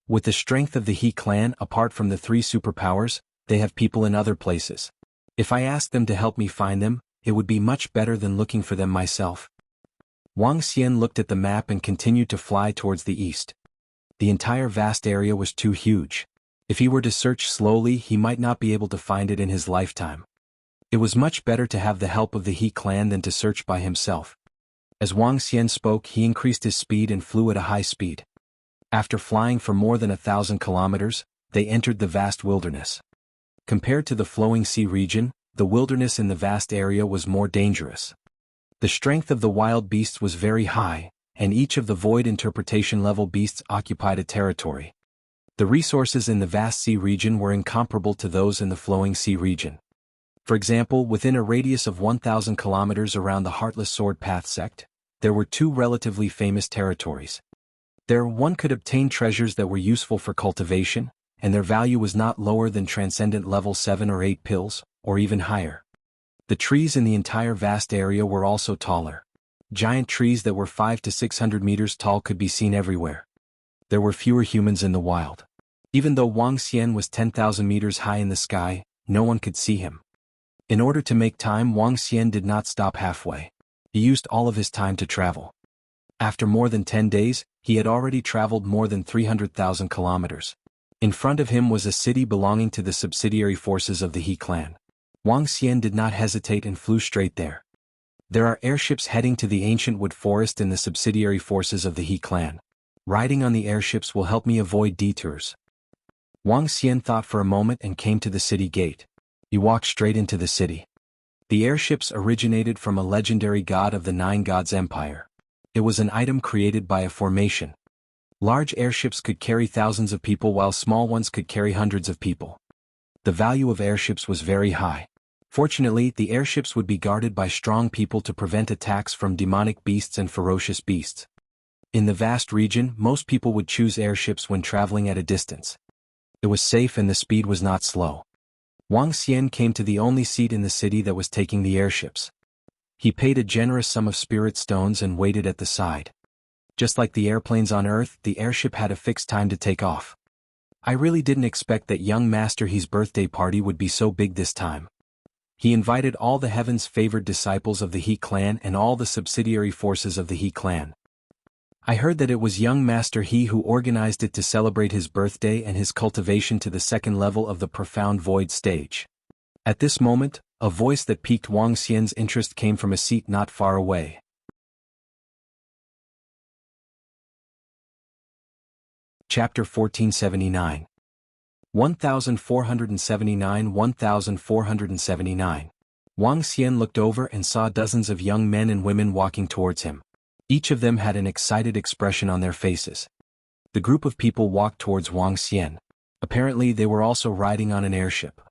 A: With the strength of the He clan, apart from the 3 superpowers, they have people in other places. If I asked them to help me find them, it would be much better than looking for them myself. Wang Xian looked at the map and continued to fly towards the east. The entire vast area was too huge. If he were to search slowly, he might not be able to find it in his lifetime. It was much better to have the help of the He clan than to search by himself. As Wang Xian spoke, he increased his speed and flew at a high speed. After flying for more than 1,000 kilometers, they entered the vast wilderness. Compared to the flowing sea region, the wilderness in the vast area was more dangerous. The strength of the wild beasts was very high, and each of the void interpretation level beasts occupied a territory. The resources in the vast sea region were incomparable to those in the flowing sea region. For example, within a radius of 1,000 kilometers around the Heartless Sword Path sect, there were 2 relatively famous territories. There one could obtain treasures that were useful for cultivation, and their value was not lower than transcendent level 7 or 8 pills, or even higher. The trees in the entire vast area were also taller. Giant trees that were 500 to 600 meters tall could be seen everywhere. There were fewer humans in the wild. Even though Wang Xian was 10,000 meters high in the sky, no one could see him. In order to make time, Wang Xian did not stop halfway. He used all of his time to travel. After more than 10 days, he had already traveled more than 300,000 kilometers. In front of him was a city belonging to the subsidiary forces of the He clan. Wang Xian did not hesitate and flew straight there. There are airships heading to the ancient wood forest in the subsidiary forces of the He clan. Riding on the airships will help me avoid detours. Wang Xian thought for a moment and came to the city gate. He walked straight into the city. The airships originated from a legendary god of the 9 Gods Empire. It was an item created by a formation. Large airships could carry thousands of people while small ones could carry hundreds of people. The value of airships was very high. Fortunately, the airships would be guarded by strong people to prevent attacks from demonic beasts and ferocious beasts. In the vast region, most people would choose airships when traveling at a distance. It was safe and the speed was not slow. Wang Xian came to the only seat in the city that was taking the airships. He paid a generous sum of spirit stones and waited at the side. Just like the airplanes on Earth, the airship had a fixed time to take off. I really didn't expect that young Master He's birthday party would be so big this time. He invited all the heaven's favored disciples of the He clan and all the subsidiary forces of the He clan. I heard that it was young Master He who organized it to celebrate his birthday and his cultivation to the 2nd level of the profound void stage. At this moment, a voice that piqued Wang Xian's interest came from a seat not far away. Chapter 1479. 1479. Wang Xian looked over and saw dozens of young men and women walking towards him. Each of them had an excited expression on their faces. The group of people walked towards Wang Xian. Apparently they were also riding on an airship.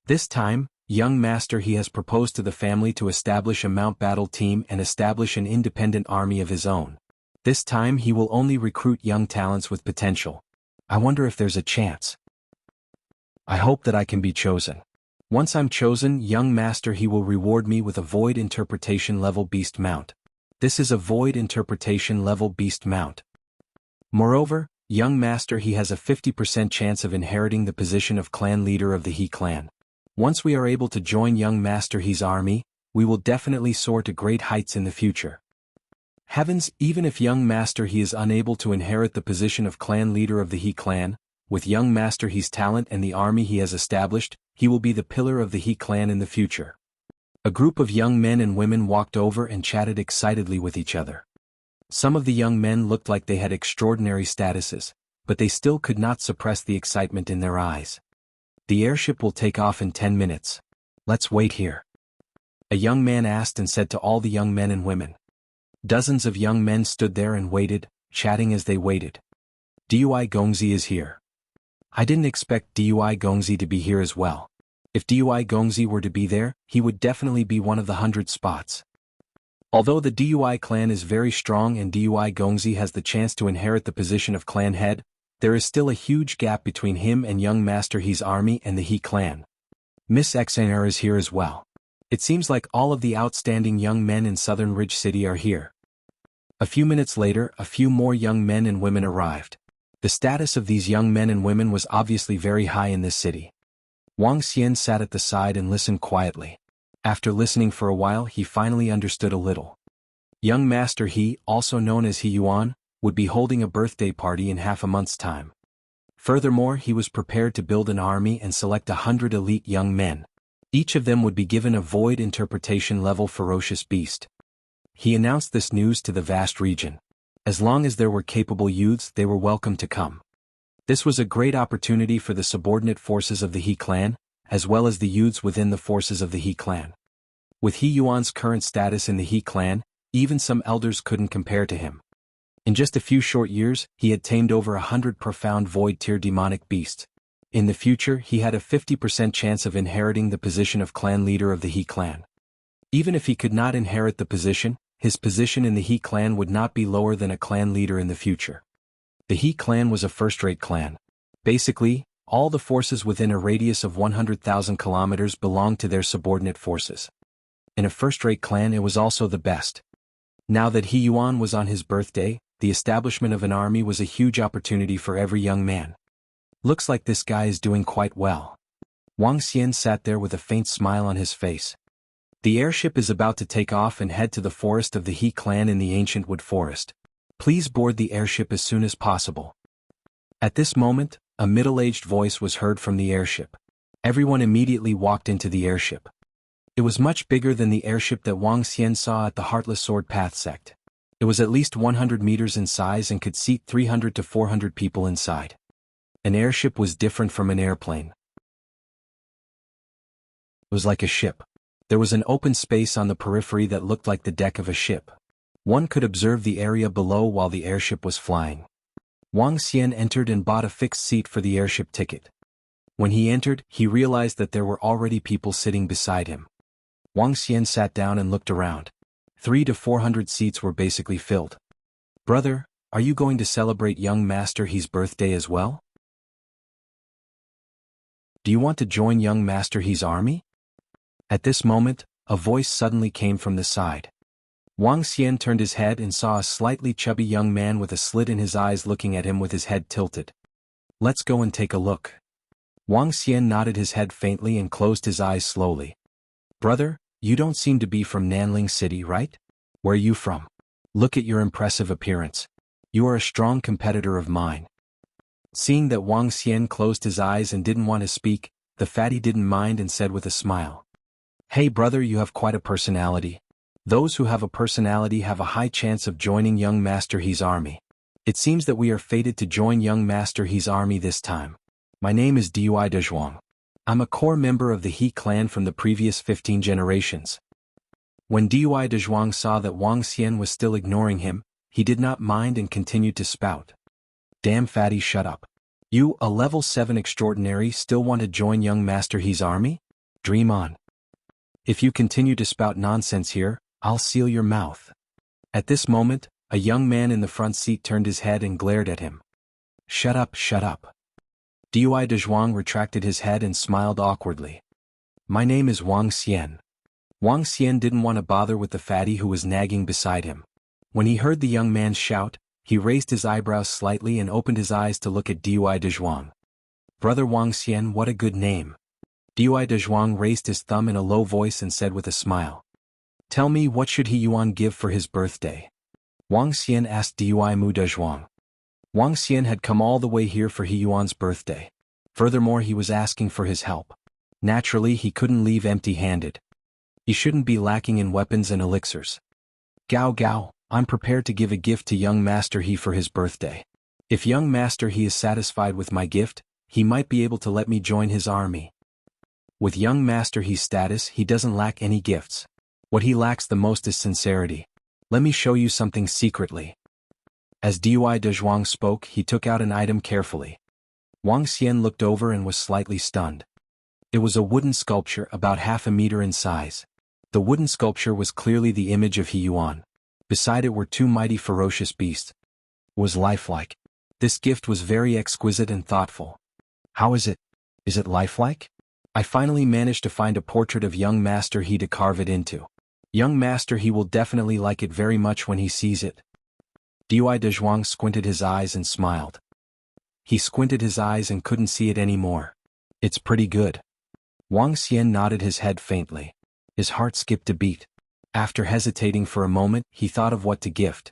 A: This time, young Master He has proposed to the family to establish a mount battle team and establish an independent army of his own. This time he will only recruit young talents with potential. I wonder if there's a chance. I hope that I can be chosen. Once I'm chosen, young Master He will reward me with a void interpretation level beast mount. This is a void interpretation level beast mount. Moreover, young Master He has a 50% chance of inheriting the position of clan leader of the He clan. Once we are able to join young Master He's army, we will definitely soar to great heights in the future. Heavens, even if young Master He is unable to inherit the position of clan leader of the He clan, with young Master He's talent and the army he has established, he will be the pillar of the He clan in the future. A group of young men and women walked over and chatted excitedly with each other. Some of the young men looked like they had extraordinary statuses, but they still could not suppress the excitement in their eyes. The airship will take off in 10 minutes. Let's wait here. A young man asked and said to all the young men and women. Dozens of young men stood there and waited, chatting as they waited. Dui Gongzi is here. I didn't expect Dui Gongzi to be here as well. If Dui Gongzi were to be there, he would definitely be one of the 100 spots. Although the Dui clan is very strong and Dui Gongzi has the chance to inherit the position of clan head, there is still a huge gap between him and young Master He's army and the He clan. Miss Xaner is here as well. It seems like all of the outstanding young men in Southern Ridge City are here. A few minutes later, a few more young men and women arrived. The status of these young men and women was obviously very high in this city. Wang Xian sat at the side and listened quietly. After listening for a while, he finally understood a little. Young Master He, also known as He Yuan, would be holding a birthday party in half a month's time. Furthermore, he was prepared to build an army and select 100 elite young men. Each of them would be given a void interpretation level ferocious beast. He announced this news to the vast region. As long as there were capable youths, they were welcome to come. This was a great opportunity for the subordinate forces of the He clan, as well as the youths within the forces of the He clan. With He Yuan's current status in the He clan, even some elders couldn't compare to him. In just a few short years, he had tamed over 100 profound void-tier demonic beasts. In the future, he had a 50% chance of inheriting the position of clan leader of the He clan. Even if he could not inherit the position, his position in the He clan would not be lower than a clan leader in the future. The He clan was a first-rate clan. Basically, all the forces within a radius of 100,000 kilometers belonged to their subordinate forces. In a first-rate clan, it was also the best. Now that He Yuan was on his birthday, the establishment of an army was a huge opportunity for every young man. Looks like this guy is doing quite well. Wang Xian sat there with a faint smile on his face. The airship is about to take off and head to the forest of the He clan in the ancient wood forest. Please board the airship as soon as possible. At this moment, a middle-aged voice was heard from the airship. Everyone immediately walked into the airship. It was much bigger than the airship that Wang Xian saw at the Heartless Sword Path sect. It was at least 100 meters in size and could seat 300 to 400 people inside. An airship was different from an airplane. It was like a ship. There was an open space on the periphery that looked like the deck of a ship. One could observe the area below while the airship was flying. Wang Xian entered and bought a fixed seat for the airship ticket. When he entered, he realized that there were already people sitting beside him. Wang Xian sat down and looked around. 300 to 400 seats were basically filled. Brother, are you going to celebrate young Master He's birthday as well? Do you want to join young Master He's army? At this moment, a voice suddenly came from the side. Wang Xian turned his head and saw a slightly chubby young man with a slit in his eyes looking at him with his head tilted. Let's go and take a look. Wang Xian nodded his head faintly and closed his eyes slowly. Brother, you don't seem to be from Nanling City, right? Where are you from? Look at your impressive appearance. You are a strong competitor of mine. Seeing that Wang Xian closed his eyes and didn't want to speak, the fatty didn't mind and said with a smile. Hey brother, you have quite a personality. Those who have a personality have a high chance of joining young Master He's army. It seems that we are fated to join young Master He's army this time. My name is Dui Dezhuang. I'm a core member of the He clan from the previous 15 generations. When Dui Dezhuang saw that Wang Xian was still ignoring him, he did not mind and continued to spout. Damn fatty, shut up. You, a level 7 extraordinary, still want to join young Master He's army? Dream on. If you continue to spout nonsense here, I'll seal your mouth. At this moment, a young man in the front seat turned his head and glared at him. Shut up, shut up. Dui Dezhuang retracted his head and smiled awkwardly. My name is Wang Xian. Wang Xian didn't want to bother with the fatty who was nagging beside him. When he heard the young man shout, he raised his eyebrows slightly and opened his eyes to look at Dui Dezhuang. Brother Wang Xian, what a good name. Dui Dezhuang raised his thumb in a low voice and said with a smile. Tell me, what should He Yuan give for his birthday? Wang Xian asked Dui Mu Dezhuang. Wang Xian had come all the way here for He Yuan's birthday. Furthermore, he was asking for his help. Naturally, he couldn't leave empty-handed. He shouldn't be lacking in weapons and elixirs. Gao Gao, I'm prepared to give a gift to young Master He for his birthday. If young Master He is satisfied with my gift, he might be able to let me join his army. With young Master He's status, he doesn't lack any gifts. What he lacks the most is sincerity. Let me show you something secretly. As Dui Dezhuang spoke, he took out an item carefully. Wang Xian looked over and was slightly stunned. It was a wooden sculpture about half a meter in size. The wooden sculpture was clearly the image of He Yuan. Beside it were two mighty ferocious beasts. It was lifelike. This gift was very exquisite and thoughtful. How is it? Is it lifelike? I finally managed to find a portrait of young master He to carve it into. Young master He will definitely like it very much when he sees it. Dui Dezhuang squinted his eyes and smiled. He squinted his eyes and couldn't see it anymore. It's pretty good. Wang Xian nodded his head faintly. His heart skipped a beat. After hesitating for a moment, he thought of what to gift.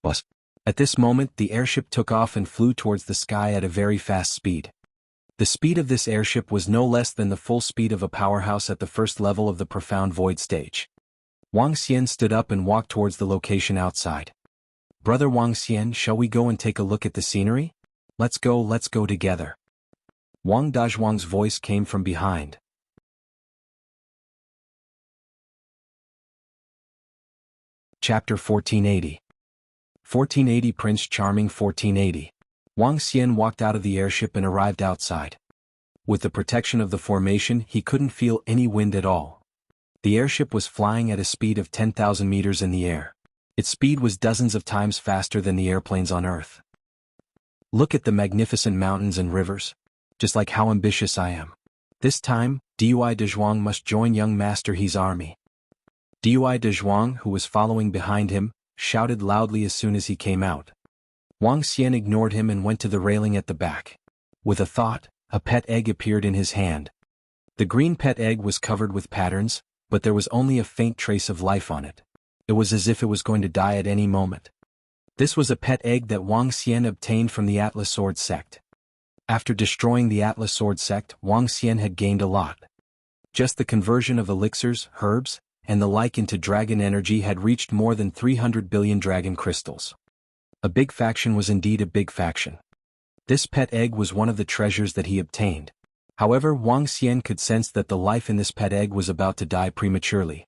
A: Bus. At this moment, the airship took off and flew towards the sky at a very fast speed. The speed of this airship was no less than the full speed of a powerhouse at the first level of the profound void stage. Wang Xian stood up and walked towards the location outside. Brother Wang Xian, shall we go and take a look at the scenery? Let's go together. Wang Dazhuang's voice came from behind. Chapter 1480. 1480 Prince Charming 1480. Wang Xian walked out of the airship and arrived outside. With the protection of the formation, he couldn't feel any wind at all. The airship was flying at a speed of 10,000 meters in the air. Its speed was dozens of times faster than the airplanes on Earth. Look at the magnificent mountains and rivers. Just like how ambitious I am. This time, Dui Dezhuang must join young Master He's army. Dui Dezhuang, who was following behind him, shouted loudly as soon as he came out. Wang Xian ignored him and went to the railing at the back. With a thought, a pet egg appeared in his hand. The green pet egg was covered with patterns, but there was only a faint trace of life on it. It was as if it was going to die at any moment. This was a pet egg that Wang Xian obtained from the Atlas Sword sect. After destroying the Atlas Sword sect, Wang Xian had gained a lot. Just the conversion of elixirs, herbs, and the like into dragon energy had reached more than 300 billion dragon crystals. A big faction was indeed a big faction. This pet egg was one of the treasures that he obtained. However, Wang Xian could sense that the life in this pet egg was about to die prematurely.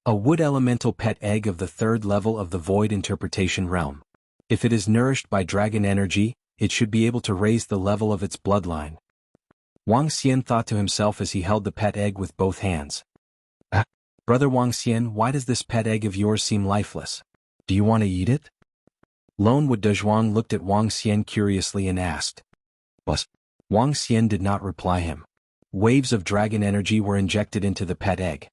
A: A wood elemental pet egg of the third level of the void interpretation realm. If it is nourished by dragon energy, it should be able to raise the level of its bloodline. Wang Xian thought to himself as he held the pet egg with both hands. Brother Wang Xian, why does this pet egg of yours seem lifeless? Do you want to eat it? Lone Wood Dezhuang looked at Wang Xian curiously and asked. But Wang Xian did not reply him. Waves of dragon energy were injected into the pet egg.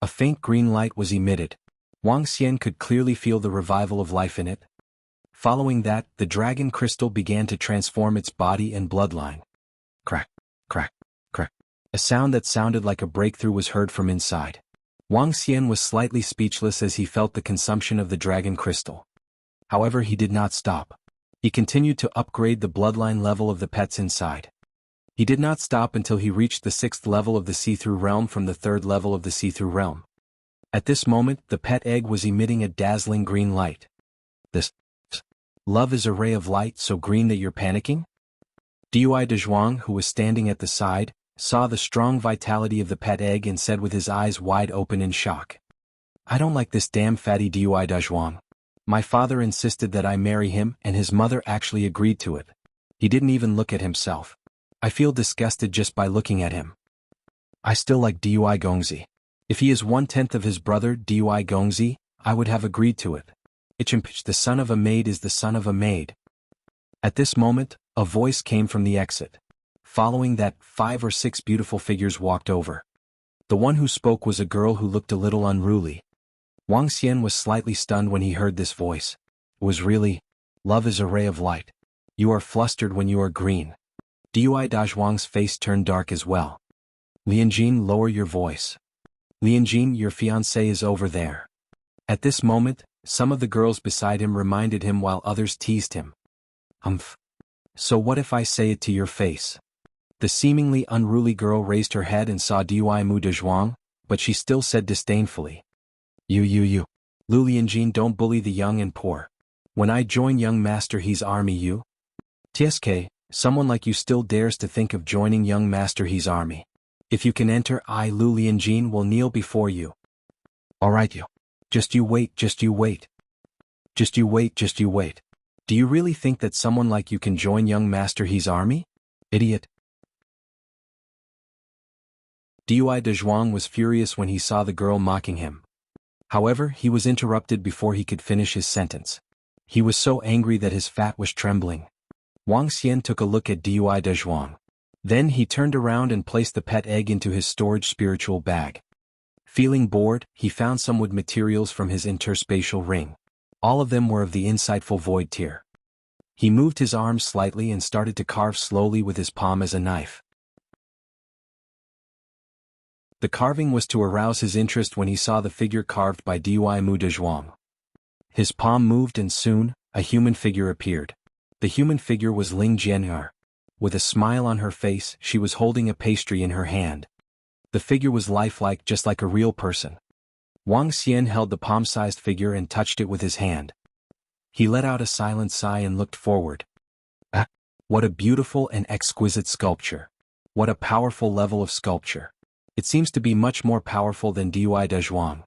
A: A faint green light was emitted. Wang Xian could clearly feel the revival of life in it. Following that, the dragon crystal began to transform its body and bloodline. Crack, crack, crack. A sound that sounded like a breakthrough was heard from inside. Wang Xian was slightly speechless as he felt the consumption of the dragon crystal. However, he did not stop. He continued to upgrade the bloodline level of the pets inside. He did not stop until he reached the 6th level of the see-through realm from the 3rd level of the see-through realm. At this moment, the pet egg was emitting a dazzling green light. This love is a ray of light so green that you're panicking? Dui Dezhuang, who was standing at the side, saw the strong vitality of the pet egg and said with his eyes wide open in shock. I don't like this damn fatty Dui Dezhuang. My father insisted that I marry him and his mother actually agreed to it. He didn't even look at himself. I feel disgusted just by looking at him. I still like Dui Gongzi. If he is 1/10 of his brother Dui Gongzi, I would have agreed to it. Ichimpich, the son of a maid is the son of a maid. At this moment, a voice came from the exit. Following that, 5 or 6 beautiful figures walked over. The one who spoke was a girl who looked a little unruly. Wang Xian was slightly stunned when he heard this voice. It was really, love is a ray of light. You are flustered when you are green. Dui Dazhuang's face turned dark as well. Lianjin, lower your voice. Lianjin, your fiancé is over there. At this moment, some of the girls beside him reminded him while others teased him. So what if I say it to your face? The seemingly unruly girl raised her head and saw Dui Mu Dezhuang, but she still said disdainfully. You. Lu Lianjin, don't bully the young and poor. When I join young Master He's army you? TSK, someone like you still dares to think of joining young Master He's army. If you can enter, I Lu Lianjin will kneel before you. Alright you. Just you wait. Do you really think that someone like you can join young Master He's army? Idiot. Dui Dezhuang was furious when he saw the girl mocking him. However, he was interrupted before he could finish his sentence. He was so angry that his fat was trembling. Wang Xian took a look at Dui Dezhuang. Then he turned around and placed the pet egg into his storage spiritual bag. Feeling bored, he found some wood materials from his interspatial ring. All of them were of the insightful void tier. He moved his arms slightly and started to carve slowly with his palm as a knife. The carving was to arouse his interest when he saw the figure carved by Dui Mu Dezhuang. His palm moved and soon, a human figure appeared. The human figure was Ling Jian'er. With a smile on her face, she was holding a pastry in her hand. The figure was lifelike, just like a real person. Wang Xian held the palm-sized figure and touched it with his hand. He let out a silent sigh and looked forward. Ah, what a beautiful and exquisite sculpture. What a powerful level of sculpture. It seems to be much more powerful than Dui Dezhuang.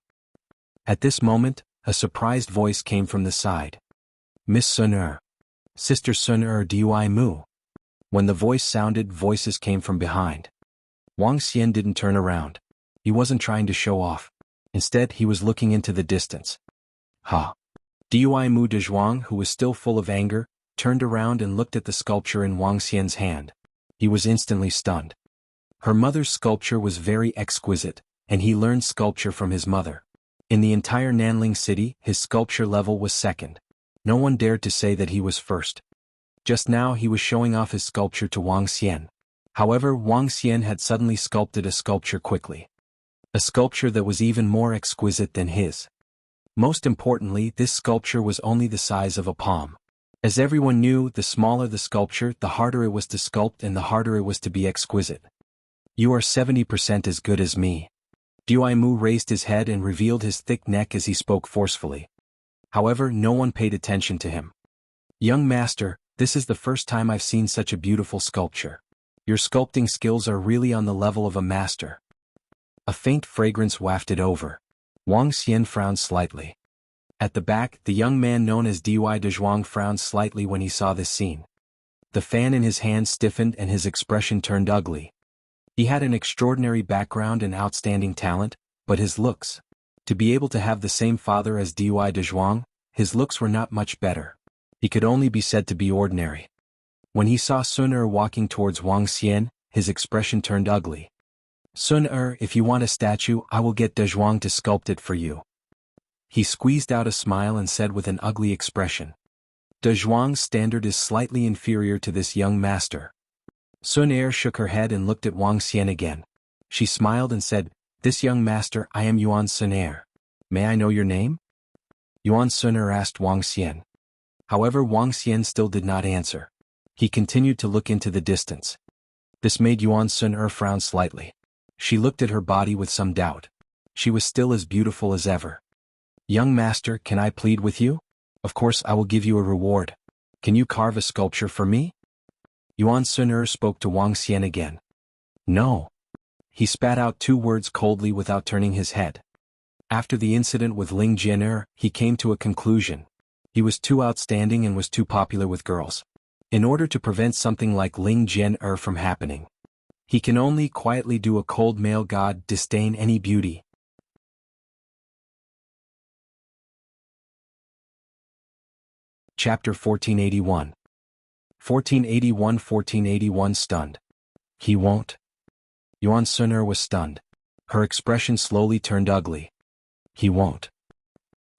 A: At this moment, a surprised voice came from the side. Miss Sun-er. Sister Sun-er Dui Mu. When the voice sounded, voices came from behind. Wang Xian didn't turn around. He wasn't trying to show off. Instead, he was looking into the distance. Ha! Dui Mu Dezhuang, who was still full of anger, turned around and looked at the sculpture in Wang Xian's hand. He was instantly stunned. Her mother's sculpture was very exquisite, and he learned sculpture from his mother. In the entire Nanling city, his sculpture level was second. No one dared to say that he was first. Just now he was showing off his sculpture to Wang Xian. However, Wang Xian had suddenly sculpted a sculpture quickly. A sculpture that was even more exquisite than his. Most importantly, this sculpture was only the size of a palm. As everyone knew, the smaller the sculpture, the harder it was to sculpt and the harder it was to be exquisite. You are 70% as good as me. Dui Mu raised his head and revealed his thick neck as he spoke forcefully. However, no one paid attention to him. Young master, this is the first time I've seen such a beautiful sculpture. Your sculpting skills are really on the level of a master. A faint fragrance wafted over. Wang Xian frowned slightly. At the back, the young man known as Dui Dezhuang frowned slightly when he saw this scene. The fan in his hand stiffened and his expression turned ugly. He had an extraordinary background and outstanding talent, but his looks. To be able to have the same father as Dui Dezhuang, his looks were not much better. He could only be said to be ordinary. When he saw Sun-er walking towards Wang Xian, his expression turned ugly. Sun-er, if you want a statue, I will get Dezhuang to sculpt it for you. He squeezed out a smile and said with an ugly expression. Dezhuang's standard is slightly inferior to this young master. Sun-er shook her head and looked at Wang Xian again. She smiled and said, This young master, I am Yuan Sun-er. May I know your name? Yuan Sun-er asked Wang Xian. However, Wang Xian still did not answer. He continued to look into the distance. This made Yuan Sun-er frown slightly. She looked at her body with some doubt. She was still as beautiful as ever. Young master, can I plead with you? Of course I will give you a reward. Can you carve a sculpture for me? Yuan Sun-er spoke to Wang Xian again. No. He spat out 2 words coldly without turning his head. After the incident with Ling Jian'er, he came to a conclusion. He was too outstanding and was too popular with girls. In order to prevent something like Ling Jian'er from happening, he can only quietly do a cold male god disdain any beauty. Chapter 1481. 1481 stunned. He won't? Yuan Sun-er was stunned. Her expression slowly turned ugly. He won't.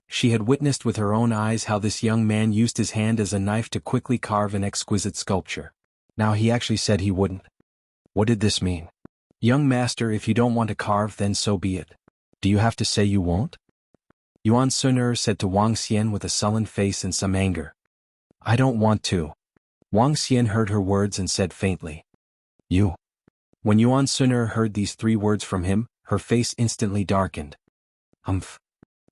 A: She had witnessed with her own eyes how this young man used his hand as a knife to quickly carve an exquisite sculpture. Now he actually said he wouldn't. What did this mean? Young master, if you don't want to carve, then so be it. Do you have to say you won't? Yuan Sun-er said to Wang Xian with a sullen face and some anger. I don't want to. Wang Xian heard her words and said faintly. You. When Yuan Sun-er heard these 3 words from him, her face instantly darkened. Humph.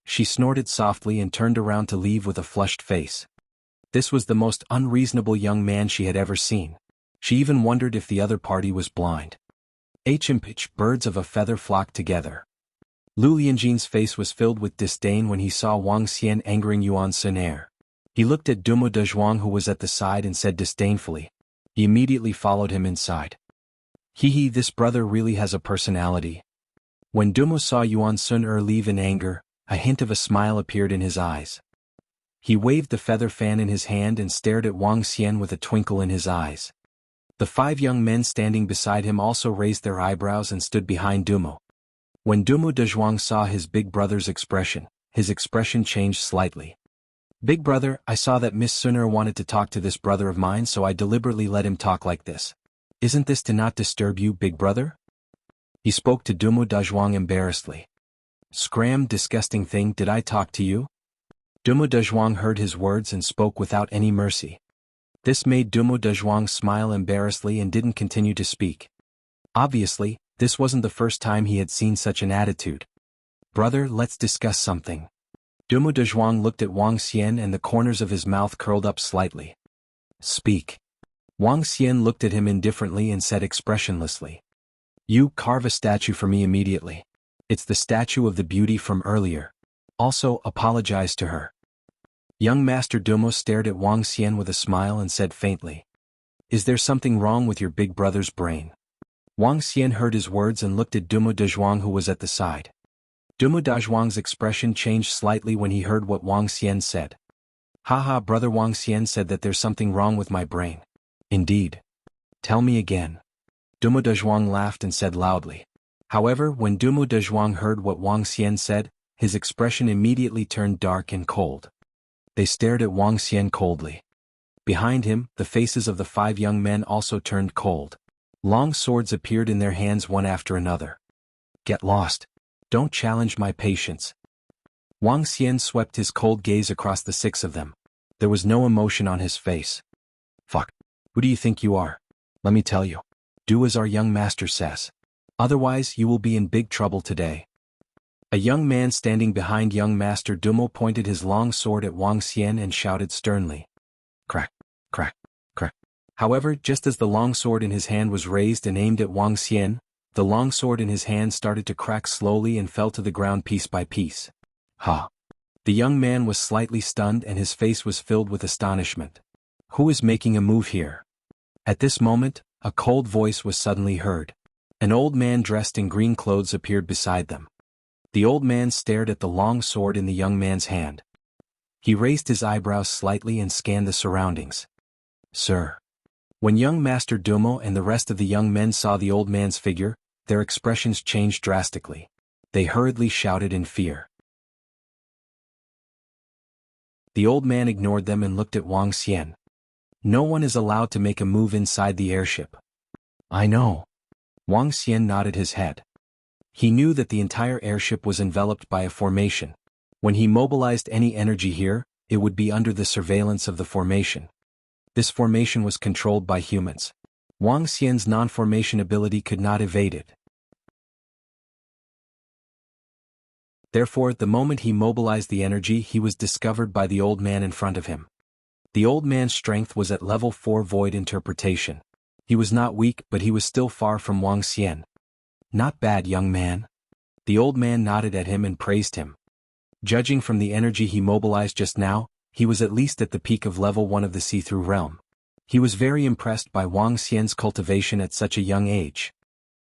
A: She snorted softly and turned around to leave with a flushed face. This was the most unreasonable young man she had ever seen. She even wondered if the other party was blind. Pitch, birds of a feather flocked together. Lu Lianjin's face was filled with disdain when he saw Wang Xian angering Yuan Sun-er. He looked at Dui Dezhuang who was at the side and said disdainfully. He immediately followed him inside. Hee, this brother really has a personality. When Dui saw Yuan Sun-er leave in anger, a hint of a smile appeared in his eyes. He waved the feather fan in his hand and stared at Wang Xian with a twinkle in his eyes. The 5 young men standing beside him also raised their eyebrows and stood behind Dumo. When Dumo Dezhuang saw his big brother's expression, his expression changed slightly. Big brother, I saw that Miss Suner wanted to talk to this brother of mine, so I deliberately let him talk like this. Isn't this to not disturb you, big brother? He spoke to Dumo Dezhuang embarrassedly. Scram, disgusting thing, did I talk to you? Dumo Dezhuang heard his words and spoke without any mercy. This made Dumo Dezhuang smile embarrassedly and didn't continue to speak. Obviously, this wasn't the first time he had seen such an attitude. Brother, let's discuss something. Dumo Dezhuang looked at Wang Xian and the corners of his mouth curled up slightly. Speak. Wang Xian looked at him indifferently and said expressionlessly. You carve a statue for me immediately. It's the statue of the beauty from earlier. Also, apologize to her. Young Master Dumo stared at Wang Xian with a smile and said faintly. Is there something wrong with your big brother's brain? Wang Xian heard his words and looked at Dumo Dezhuang who was at the side. Dumo Dezhuang's expression changed slightly when he heard what Wang Xian said. Haha, brother, Wang Xian said that there's something wrong with my brain. Indeed. Tell me again. Dumo Dezhuang laughed and said loudly. However, when Dumo Dezhuang heard what Wang Xian said, his expression immediately turned dark and cold. They stared at Wang Xian coldly. Behind him, the faces of the 5 young men also turned cold. Long swords appeared in their hands one after another. Get lost. Don't challenge my patience. Wang Xian swept his cold gaze across the 6 of them. There was no emotion on his face. Fuck. Who do you think you are? Let me tell you. Do as our young master says. Otherwise you will be in big trouble today. A young man standing behind young Master Dumo pointed his long sword at Wang Xian and shouted sternly. Crack, crack, crack. However, just as the long sword in his hand was raised and aimed at Wang Xian, the long sword in his hand started to crack slowly and fell to the ground piece by piece. Ha! The young man was slightly stunned and his face was filled with astonishment. Who is making a move here? At this moment, a cold voice was suddenly heard. An old man dressed in green clothes appeared beside them. The old man stared at the long sword in the young man's hand. He raised his eyebrows slightly and scanned the surroundings. Sir. When young Master Dumo and the rest of the young men saw the old man's figure, their expressions changed drastically. They hurriedly shouted in fear. The old man ignored them and looked at Wang Xian. No one is allowed to make a move inside the airship. I know. Wang Xian nodded his head. He knew that the entire airship was enveloped by a formation. When he mobilized any energy here, it would be under the surveillance of the formation. This formation was controlled by humans. Wang Xian's non-formation ability could not evade it. Therefore, the moment he mobilized the energy, he was discovered by the old man in front of him. The old man's strength was at level 4 void interpretation. He was not weak, but he was still far from Wang Xian. Not bad, young man. The old man nodded at him and praised him. Judging from the energy he mobilized just now, he was at least at the peak of level 1 of the see-through realm. He was very impressed by Wang Xian's cultivation at such a young age.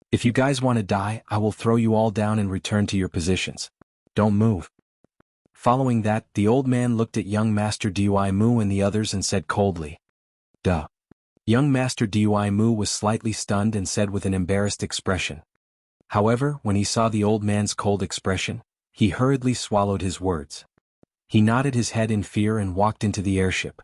A: If you guys want to die, I will throw you all down and return to your positions. Don't move. Following that, the old man looked at young Master Dui Mu and the others and said coldly. Duh. Young Master Dui Mu was slightly stunned and said with an embarrassed expression. However, when he saw the old man's cold expression, he hurriedly swallowed his words. He nodded his head in fear and walked into the airship.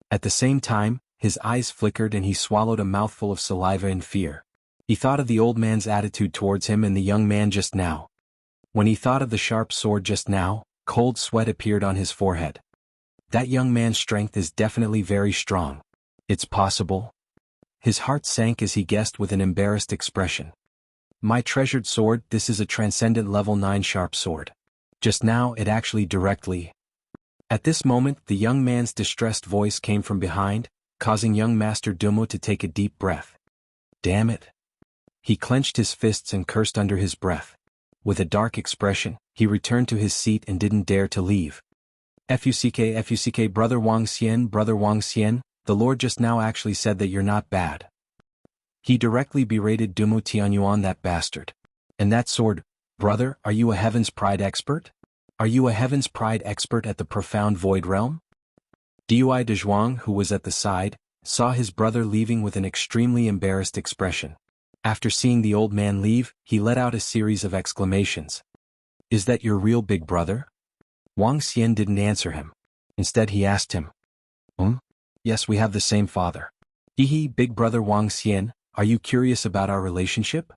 A: At the same time, his eyes flickered and he swallowed a mouthful of saliva in fear. He thought of the old man's attitude towards him and the young man just now. When he thought of the sharp sword just now, cold sweat appeared on his forehead. That young man's strength is definitely very strong. It's possible. His heart sank as he guessed with an embarrassed expression. My treasured sword, this is a transcendent level 9 sharp sword. Just now it actually directly. At this moment the young man's distressed voice came from behind, causing young Master Dumo to take a deep breath. Damn it. He clenched his fists and cursed under his breath. With a dark expression, he returned to his seat and didn't dare to leave. Fuck, Brother Wang Xian, the Lord just now actually said that you're not bad. He directly berated Dumo Tianyuan, that bastard. And that sword, brother, are you a Heaven's Pride expert? Are you a Heaven's Pride expert at the profound void realm? Dui de Zhuang, who was at the side, saw his brother leaving with an extremely embarrassed expression. After seeing the old man leave, he let out a series of exclamations. "Is that your real big brother?" Wang Xian didn't answer him. Instead he asked him. Yes, we have the same father. Hehe, big brother Wang Xian, are you curious about our relationship?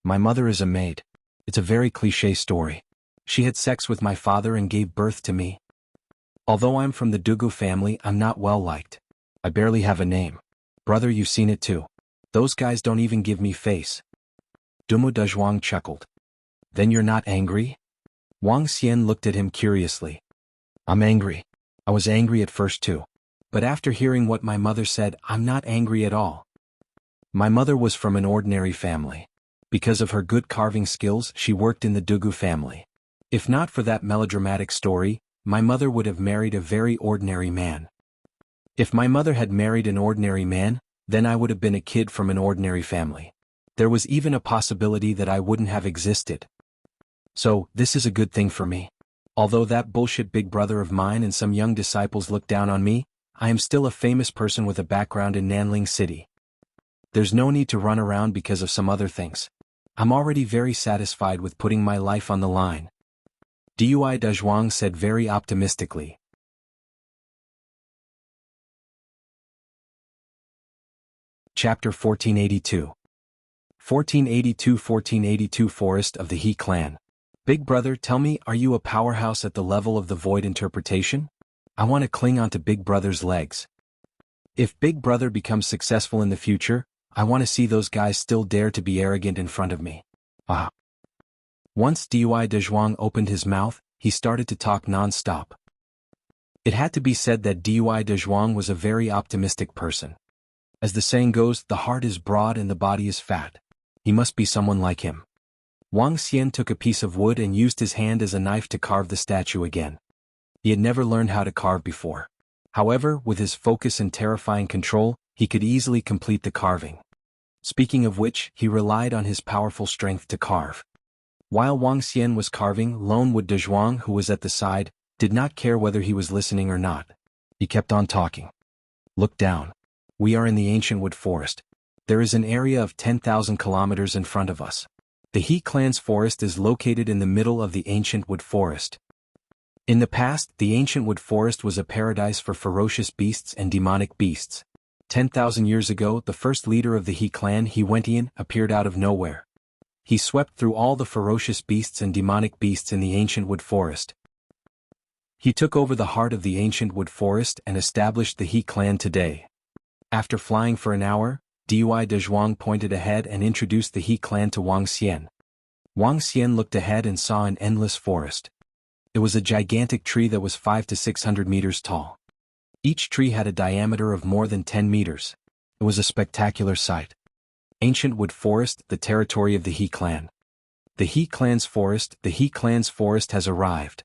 A: My mother is a maid. It's a very cliché story. She had sex with my father and gave birth to me. Although I'm from the Dugu family, I'm not well liked. I barely have a name. Brother, you've seen it too. Those guys don't even give me face. Dumu Dezhuang chuckled. Then you're not angry? Wang Xian looked at him curiously. I'm angry. I was angry at first too. But after hearing what my mother said, I'm not angry at all. My mother was from an ordinary family. Because of her good carving skills, she worked in the Dugu family. If not for that melodramatic story, my mother would have married a very ordinary man. If my mother had married an ordinary man, then I would have been a kid from an ordinary family. There was even a possibility that I wouldn't have existed. So, this is a good thing for me. Although that bullshit big brother of mine and some young disciples look down on me, I am still a famous person with a background in Nanling City. There's no need to run around because of some other things. I'm already very satisfied with putting my life on the line. Dui Dezhuang said very optimistically. Chapter 1482. 1482 Forest of the He Clan. Big brother, tell me, are you a powerhouse at the level of the void interpretation? I want to cling onto Big Brother's legs. If Big Brother becomes successful in the future, I want to see those guys still dare to be arrogant in front of me. Once Dui Dezhuang opened his mouth, he started to talk non-stop. It had to be said that Dui Dezhuang was a very optimistic person. As the saying goes, the heart is broad and the body is fat. He must be someone like him. Wang Xian took a piece of wood and used his hand as a knife to carve the statue again. He had never learned how to carve before. However, with his focus and terrifying control, he could easily complete the carving. Speaking of which, he relied on his powerful strength to carve. While Wang Xian was carving, Lone Wood Dezhuang, who was at the side, did not care whether he was listening or not. He kept on talking. Look down. We are in the ancient wood forest. There is an area of 10,000 kilometers in front of us. The He clan's forest is located in the middle of the ancient wood forest. In the past, the ancient wood forest was a paradise for ferocious beasts and demonic beasts. 10,000 years ago, the first leader of the He clan, He Wentian, appeared out of nowhere. He swept through all the ferocious beasts and demonic beasts in the ancient wood forest. He took over the heart of the ancient wood forest and established the He clan today. After flying for an hour, Dui Dezhuang pointed ahead and introduced the He clan to Wang Xian. Wang Xian looked ahead and saw an endless forest. It was a gigantic tree that was 500 to 600 meters tall. Each tree had a diameter of more than 10 meters. It was a spectacular sight. Ancient wood forest, the territory of the He clan. The He clan's forest has arrived.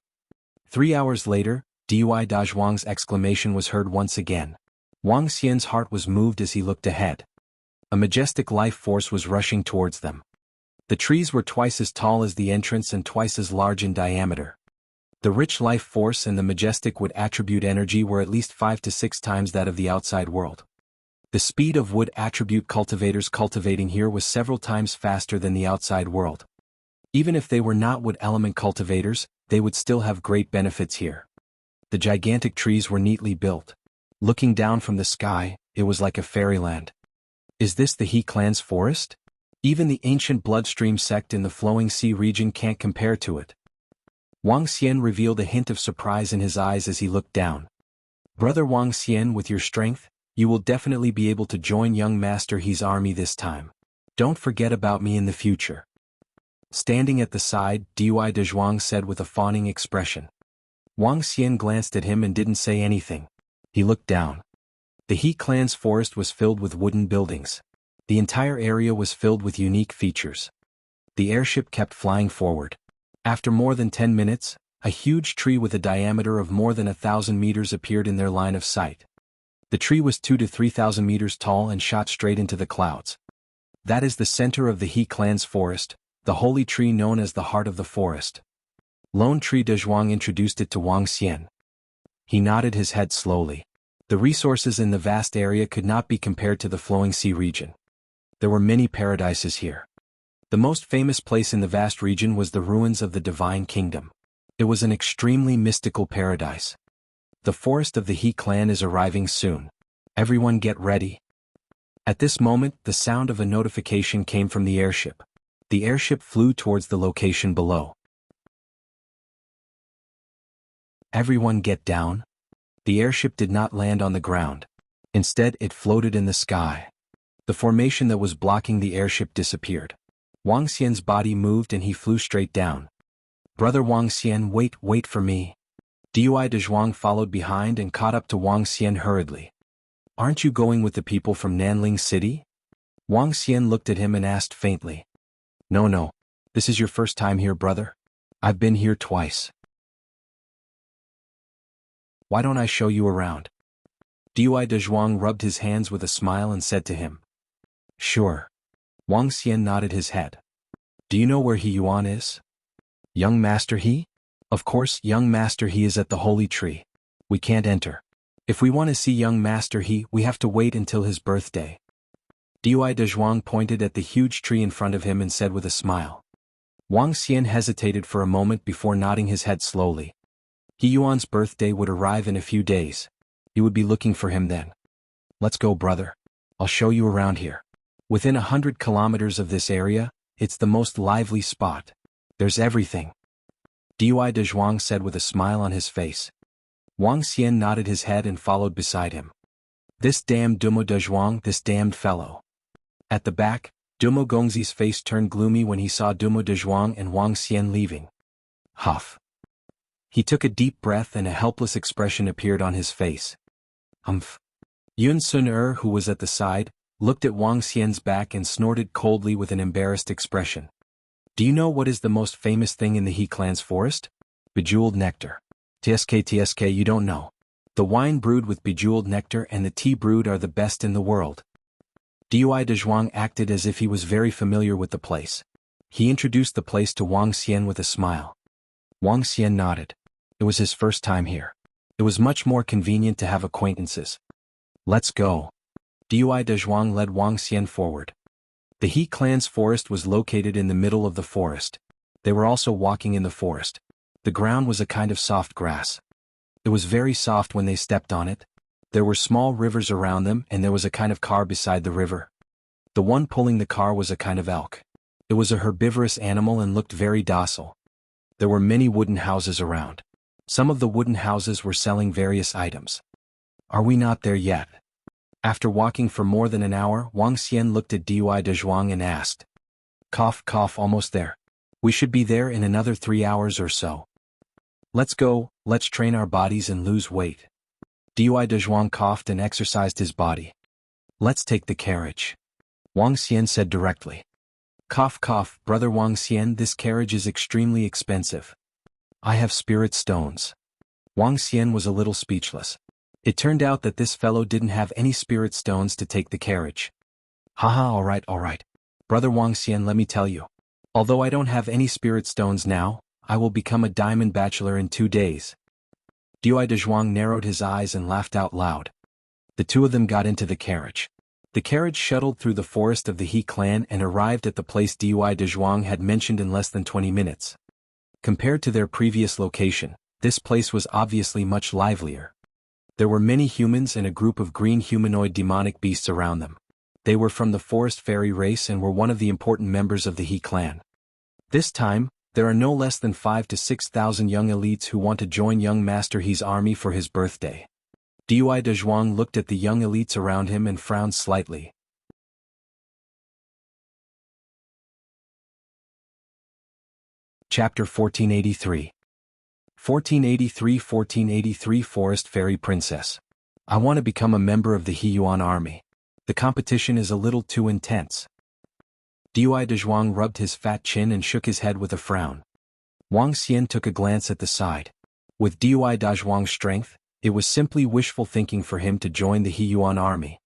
A: 3 hours later, Dui Dezhuang's exclamation was heard once again. Wang Xian's heart was moved as he looked ahead. A majestic life force was rushing towards them. The trees were twice as tall as the entrance and twice as large in diameter. The rich life force and the majestic wood attribute energy were at least 5 to 6 times that of the outside world. The speed of wood attribute cultivators cultivating here was several times faster than the outside world. Even if they were not wood element cultivators, they would still have great benefits here. The gigantic trees were neatly built. Looking down from the sky, it was like a fairyland. Is this the He clan's forest? Even the ancient bloodstream sect in the flowing sea region can't compare to it. Wang Xian revealed a hint of surprise in his eyes as he looked down. Brother Wang Xian, with your strength, you will definitely be able to join young Master He's army this time. Don't forget about me in the future. Standing at the side, Dui Dezhuang said with a fawning expression. Wang Xian glanced at him and didn't say anything. He looked down. The He clan's forest was filled with wooden buildings. The entire area was filled with unique features. The airship kept flying forward. After more than 10 minutes, a huge tree with a diameter of more than 1,000 meters appeared in their line of sight. The tree was 2,000 to 3,000 meters tall and shot straight into the clouds. That is the center of the He clan's forest, the holy tree known as the heart of the forest. Lone Tree Dezhuang introduced it to Wang Xian. He nodded his head slowly. The resources in the vast area could not be compared to the flowing sea region. There were many paradises here. The most famous place in the vast region was the ruins of the Divine Kingdom. It was an extremely mystical paradise. The forest of the He clan is arriving soon. Everyone get ready. At this moment, the sound of a notification came from the airship. The airship flew towards the location below. Everyone get down. The airship did not land on the ground. Instead, it floated in the sky. The formation that was blocking the airship disappeared. Wang Xian's body moved and he flew straight down. Brother Wang Xian, wait for me. Dui de Zhuang followed behind and caught up to Wang Xian hurriedly. Aren't you going with the people from Nanling City? Wang Xian looked at him and asked faintly. No. This is your first time here, brother? I've been here twice. Why don't I show you around? Dui de Zhuang rubbed his hands with a smile and said to him. Sure. Wang Xian nodded his head. Do you know where He Yuan is? Young Master He? Of course, young Master He is at the holy tree. We can't enter. If we want to see young Master He, we have to wait until his birthday. Dui de Zhuang pointed at the huge tree in front of him and said with a smile. Wang Xian hesitated for a moment before nodding his head slowly. He Yuan's birthday would arrive in a few days. You would be looking for him then. Let's go, brother. I'll show you around here. Within 100 kilometers of this area, it's the most lively spot. There's everything. Dui de Zhuang said with a smile on his face. Wang Xian nodded his head and followed beside him. This damned Dumo de Zhuang, this damned fellow. At the back, Dumo Gongzi's face turned gloomy when he saw Dumo de Zhuang and Wang Xian leaving. Huff. He took a deep breath and a helpless expression appeared on his face. Yun Sun who was at the side, looked at Wang Xian's back and snorted coldly with an embarrassed expression. Do you know what is the most famous thing in the He clan's forest? Bejeweled nectar. TSK, you don't know. The wine brewed with bejeweled nectar and the tea brewed are the best in the world. Dui de Zhuang acted as if he was very familiar with the place. He introduced the place to Wang Xian with a smile. Wang Xian nodded. It was his first time here. It was much more convenient to have acquaintances. Let's go. Dui de Zhuang led Wang Xian forward. The He clan's forest was located in the middle of the forest. They were also walking in the forest. The ground was a kind of soft grass. It was very soft when they stepped on it. There were small rivers around them and there was a kind of car beside the river. The one pulling the car was a kind of elk. It was a herbivorous animal and looked very docile. There were many wooden houses around. Some of the wooden houses were selling various items. Are we not there yet? After walking for more than an hour, Wang Xian looked at Dui de Zhuang and asked. Cough, almost there. We should be there in another 3 hours or so. Let's go, let's train our bodies and lose weight. Dui de Zhuang coughed and exercised his body. Let's take the carriage. Wang Xian said directly. Cough, brother Wang Xian, this carriage is extremely expensive. I have spirit stones. Wang Xian was a little speechless. It turned out that this fellow didn't have any spirit stones to take the carriage. Haha, all right. Brother Wang Xian, let me tell you. Although I don't have any spirit stones now, I will become a diamond bachelor in 2 days. Dui de Zhuang narrowed his eyes and laughed out loud. The two of them got into the carriage. The carriage shuttled through the forest of the He clan and arrived at the place Dui de Zhuang had mentioned in less than 20 minutes. Compared to their previous location, this place was obviously much livelier. There were many humans and a group of green humanoid demonic beasts around them. They were from the forest fairy race and were one of the important members of the He clan. This time, there are no less than 5,000 to 6,000 young elites who want to join young Master He's army for his birthday. Dui de Zhuang looked at the young elites around him and frowned slightly. Chapter 1483. 1483 Forest Fairy Princess. I want to become a member of the He Yuan army. The competition is a little too intense. Dui de Zhuang rubbed his fat chin and shook his head with a frown. Wang Xian took a glance at the side. With Dui de Zhuang's strength, it was simply wishful thinking for him to join the He Yuan army.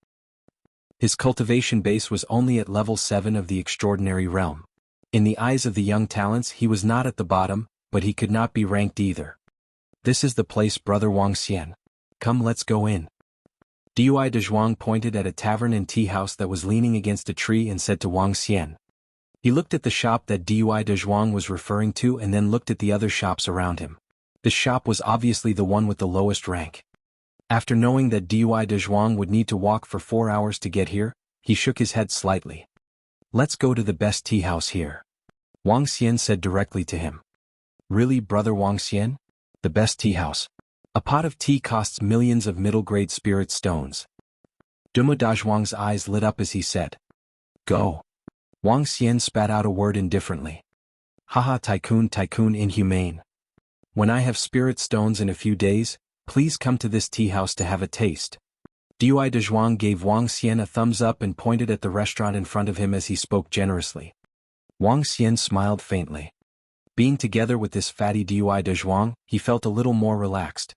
A: His cultivation base was only at level 7 of the extraordinary realm. In the eyes of the young talents he was not at the bottom, but he could not be ranked either. This is the place, Brother Wang Xian. Come, let's go in. Dui Dezhuang pointed at a tavern and tea house that was leaning against a tree and said to Wang Xian. He looked at the shop that Dui Dezhuang was referring to and then looked at the other shops around him. The shop was obviously the one with the lowest rank. After knowing that Dui Dezhuang would need to walk for 4 hours to get here, he shook his head slightly. Let's go to the best tea house here. Wang Xian said directly to him. Really, Brother Wang Xian? The best tea house? A pot of tea costs millions of middle-grade spirit stones. Duma Dazhuang's eyes lit up as he said. Go. Wang Xian spat out a word indifferently. Haha, tycoon, inhumane. When I have spirit stones in a few days, please come to this tea house to have a taste. Dui Dezhuang gave Wang Xian a thumbs up and pointed at the restaurant in front of him as he spoke generously. Wang Xian smiled faintly. Being together with this fatty Dui Dezhuang, he felt a little more relaxed.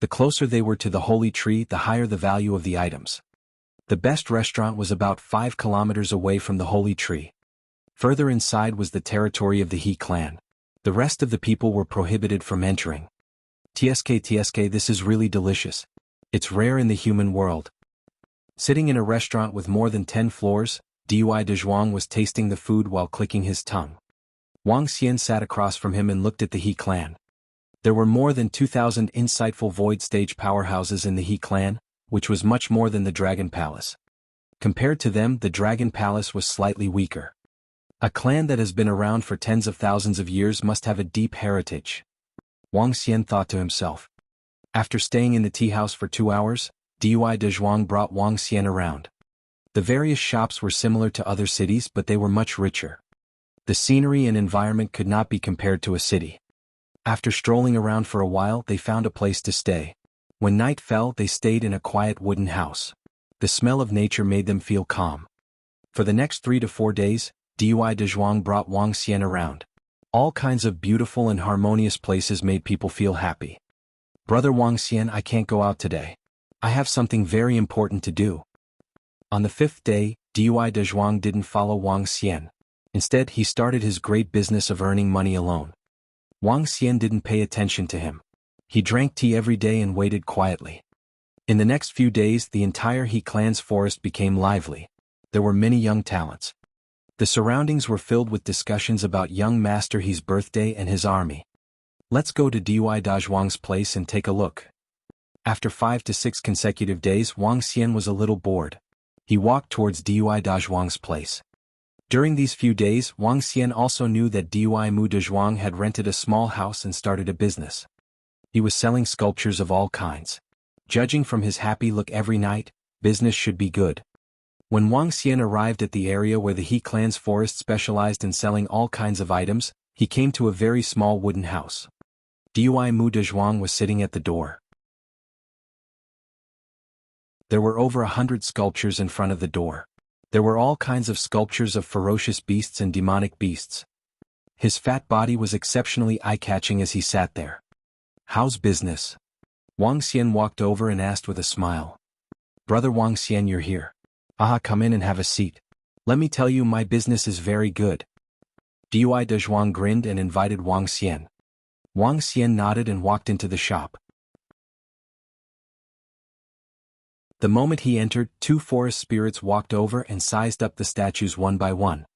A: The closer they were to the holy tree, the higher the value of the items. The best restaurant was about 5 kilometers away from the holy tree. Further inside was the territory of the He clan. The rest of the people were prohibited from entering. TSK, this is really delicious. It's rare in the human world. Sitting in a restaurant with more than 10 floors, Dui Dezhuang was tasting the food while clicking his tongue. Wang Xian sat across from him and looked at the He clan. There were more than 2,000 insightful void stage powerhouses in the He clan, which was much more than the Dragon Palace. Compared to them, the Dragon Palace was slightly weaker. A clan that has been around for tens of thousands of years must have a deep heritage. Wang Xian thought to himself. After staying in the tea house for 2 hours, Dui Dezhuang brought Wang Xian around. The various shops were similar to other cities, but they were much richer. The scenery and environment could not be compared to a city. After strolling around for a while, they found a place to stay. When night fell, they stayed in a quiet wooden house. The smell of nature made them feel calm. For the next 3 to 4 days, Dui Dezhuang brought Wang Xian around. All kinds of beautiful and harmonious places made people feel happy. Brother Wang Xian, I can't go out today. I have something very important to do. On the 5th day, Dui Dezhuang didn't follow Wang Xian. Instead, he started his great business of earning money alone. Wang Xian didn't pay attention to him. He drank tea every day and waited quietly. In the next few days, the entire He clan's forest became lively. There were many young talents. The surroundings were filled with discussions about young Master He's birthday and his army. Let's go to Dui Dazhuang's place and take a look. After 5 to 6 consecutive days, Wang Xian was a little bored. He walked towards Dui Dazhuang's place. During these few days, Wang Xian also knew that Dui Dezhuang had rented a small house and started a business. He was selling sculptures of all kinds. Judging from his happy look every night, business should be good. When Wang Xian arrived at the area where the He clan's forest specialized in selling all kinds of items, he came to a very small wooden house. Dui Dezhuang was sitting at the door. There were over 100 sculptures in front of the door. There were all kinds of sculptures of ferocious beasts and demonic beasts. His fat body was exceptionally eye-catching as he sat there. How's business? Wang Xian walked over and asked with a smile. Brother Wang Xian, you're here. Aha, come in and have a seat. Let me tell you, my business is very good. Dui Dezhuang grinned and invited Wang Xian. Wang Xian nodded and walked into the shop. The moment he entered, 2 forest spirits walked over and sized up the statues one by one.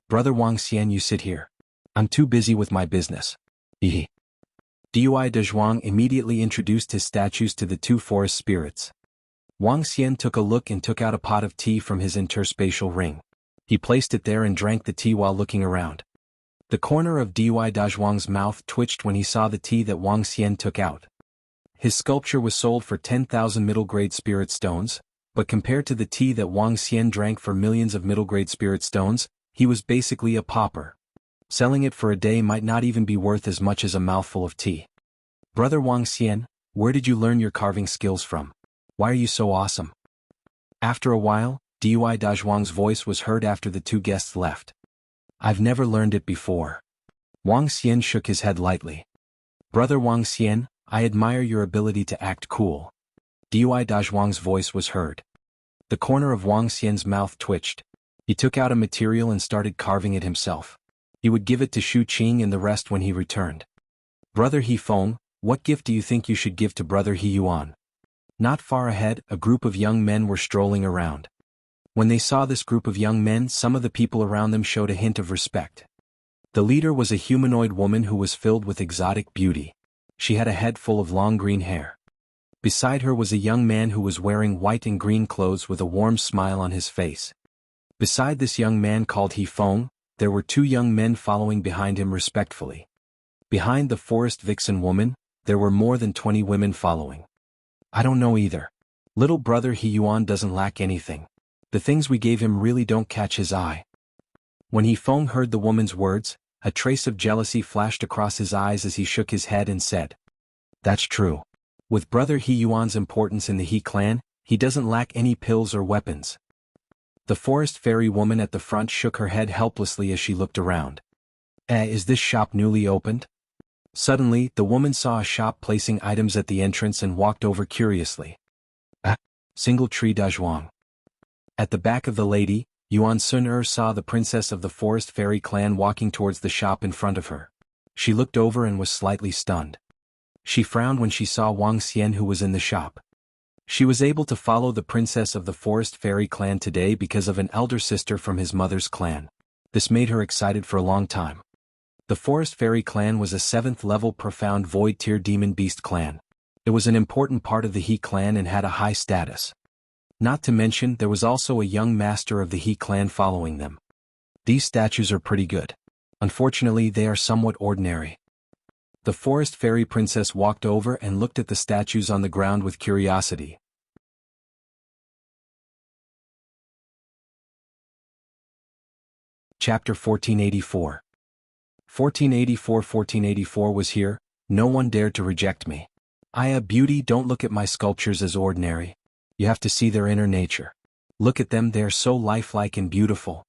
A: Brother Wang Xian, you sit here. I'm too busy with my business. Dui Dezhuang immediately introduced his statues to the 2 forest spirits. Wang Xian took a look and took out a pot of tea from his interspatial ring. He placed it there and drank the tea while looking around. The corner of Dui Dazhuang's mouth twitched when he saw the tea that Wang Xian took out. His sculpture was sold for 10,000 middle-grade spirit stones, but compared to the tea that Wang Xian drank for millions of middle-grade spirit stones, he was basically a pauper. Selling it for a day might not even be worth as much as a mouthful of tea. Brother Wang Xian, where did you learn your carving skills from? Why are you so awesome? After a while, Dui Dazhuang's voice was heard after the 2 guests left. I've never learned it before. Wang Xian shook his head lightly. Brother Wang Xian, I admire your ability to act cool. Dui Dazhuang's voice was heard. The corner of Wang Xian's mouth twitched. He took out a material and started carving it himself. He would give it to Shu Qing and the rest when he returned. Brother He Feng, What gift do you think you should give to Brother He Yuan? Not far ahead, a group of young men were strolling around. When they saw this group of young men, some of the people around them showed a hint of respect. The leader was a humanoid woman who was filled with exotic beauty. She had a head full of long green hair. Beside her was a young man who was wearing white and green clothes with a warm smile on his face. Beside this young man called He Feng, there were two young men following behind him respectfully. Behind the forest vixen woman, there were more than 20 women following. I don't know either. Little Brother He Yuan doesn't lack anything. The things we gave him really don't catch his eye. When He Feng heard the woman's words, a trace of jealousy flashed across his eyes as he shook his head and said, "That's true. With Brother He Yuan's importance in the He clan, he doesn't lack any pills or weapons." The forest fairy woman at the front shook her head helplessly as she looked around. Is this shop newly opened?" Suddenly, the woman saw a shop placing items at the entrance and walked over curiously. Single tree Dazhuang. At the back of the lady, Yuan Sun saw the princess of the forest fairy clan walking towards the shop in front of her. She looked over and was slightly stunned. She frowned when she saw Wang Xian who was in the shop. She was able to follow the princess of the forest fairy clan today because of an elder sister from his mother's clan. This made her excited for a long time. The forest fairy clan was a 7th level profound void tier demon beast clan. It was an important part of the He clan and had a high status. Not to mention there was also a young master of the He clan following them. These statues are pretty good. Unfortunately they are somewhat ordinary. The forest fairy princess walked over and looked at the statues on the ground with curiosity. Chapter 1484. 1484 was here, no one dared to reject me. Beauty, don't look at my sculptures as ordinary. You have to see their inner nature. Look at them, they are so lifelike and beautiful.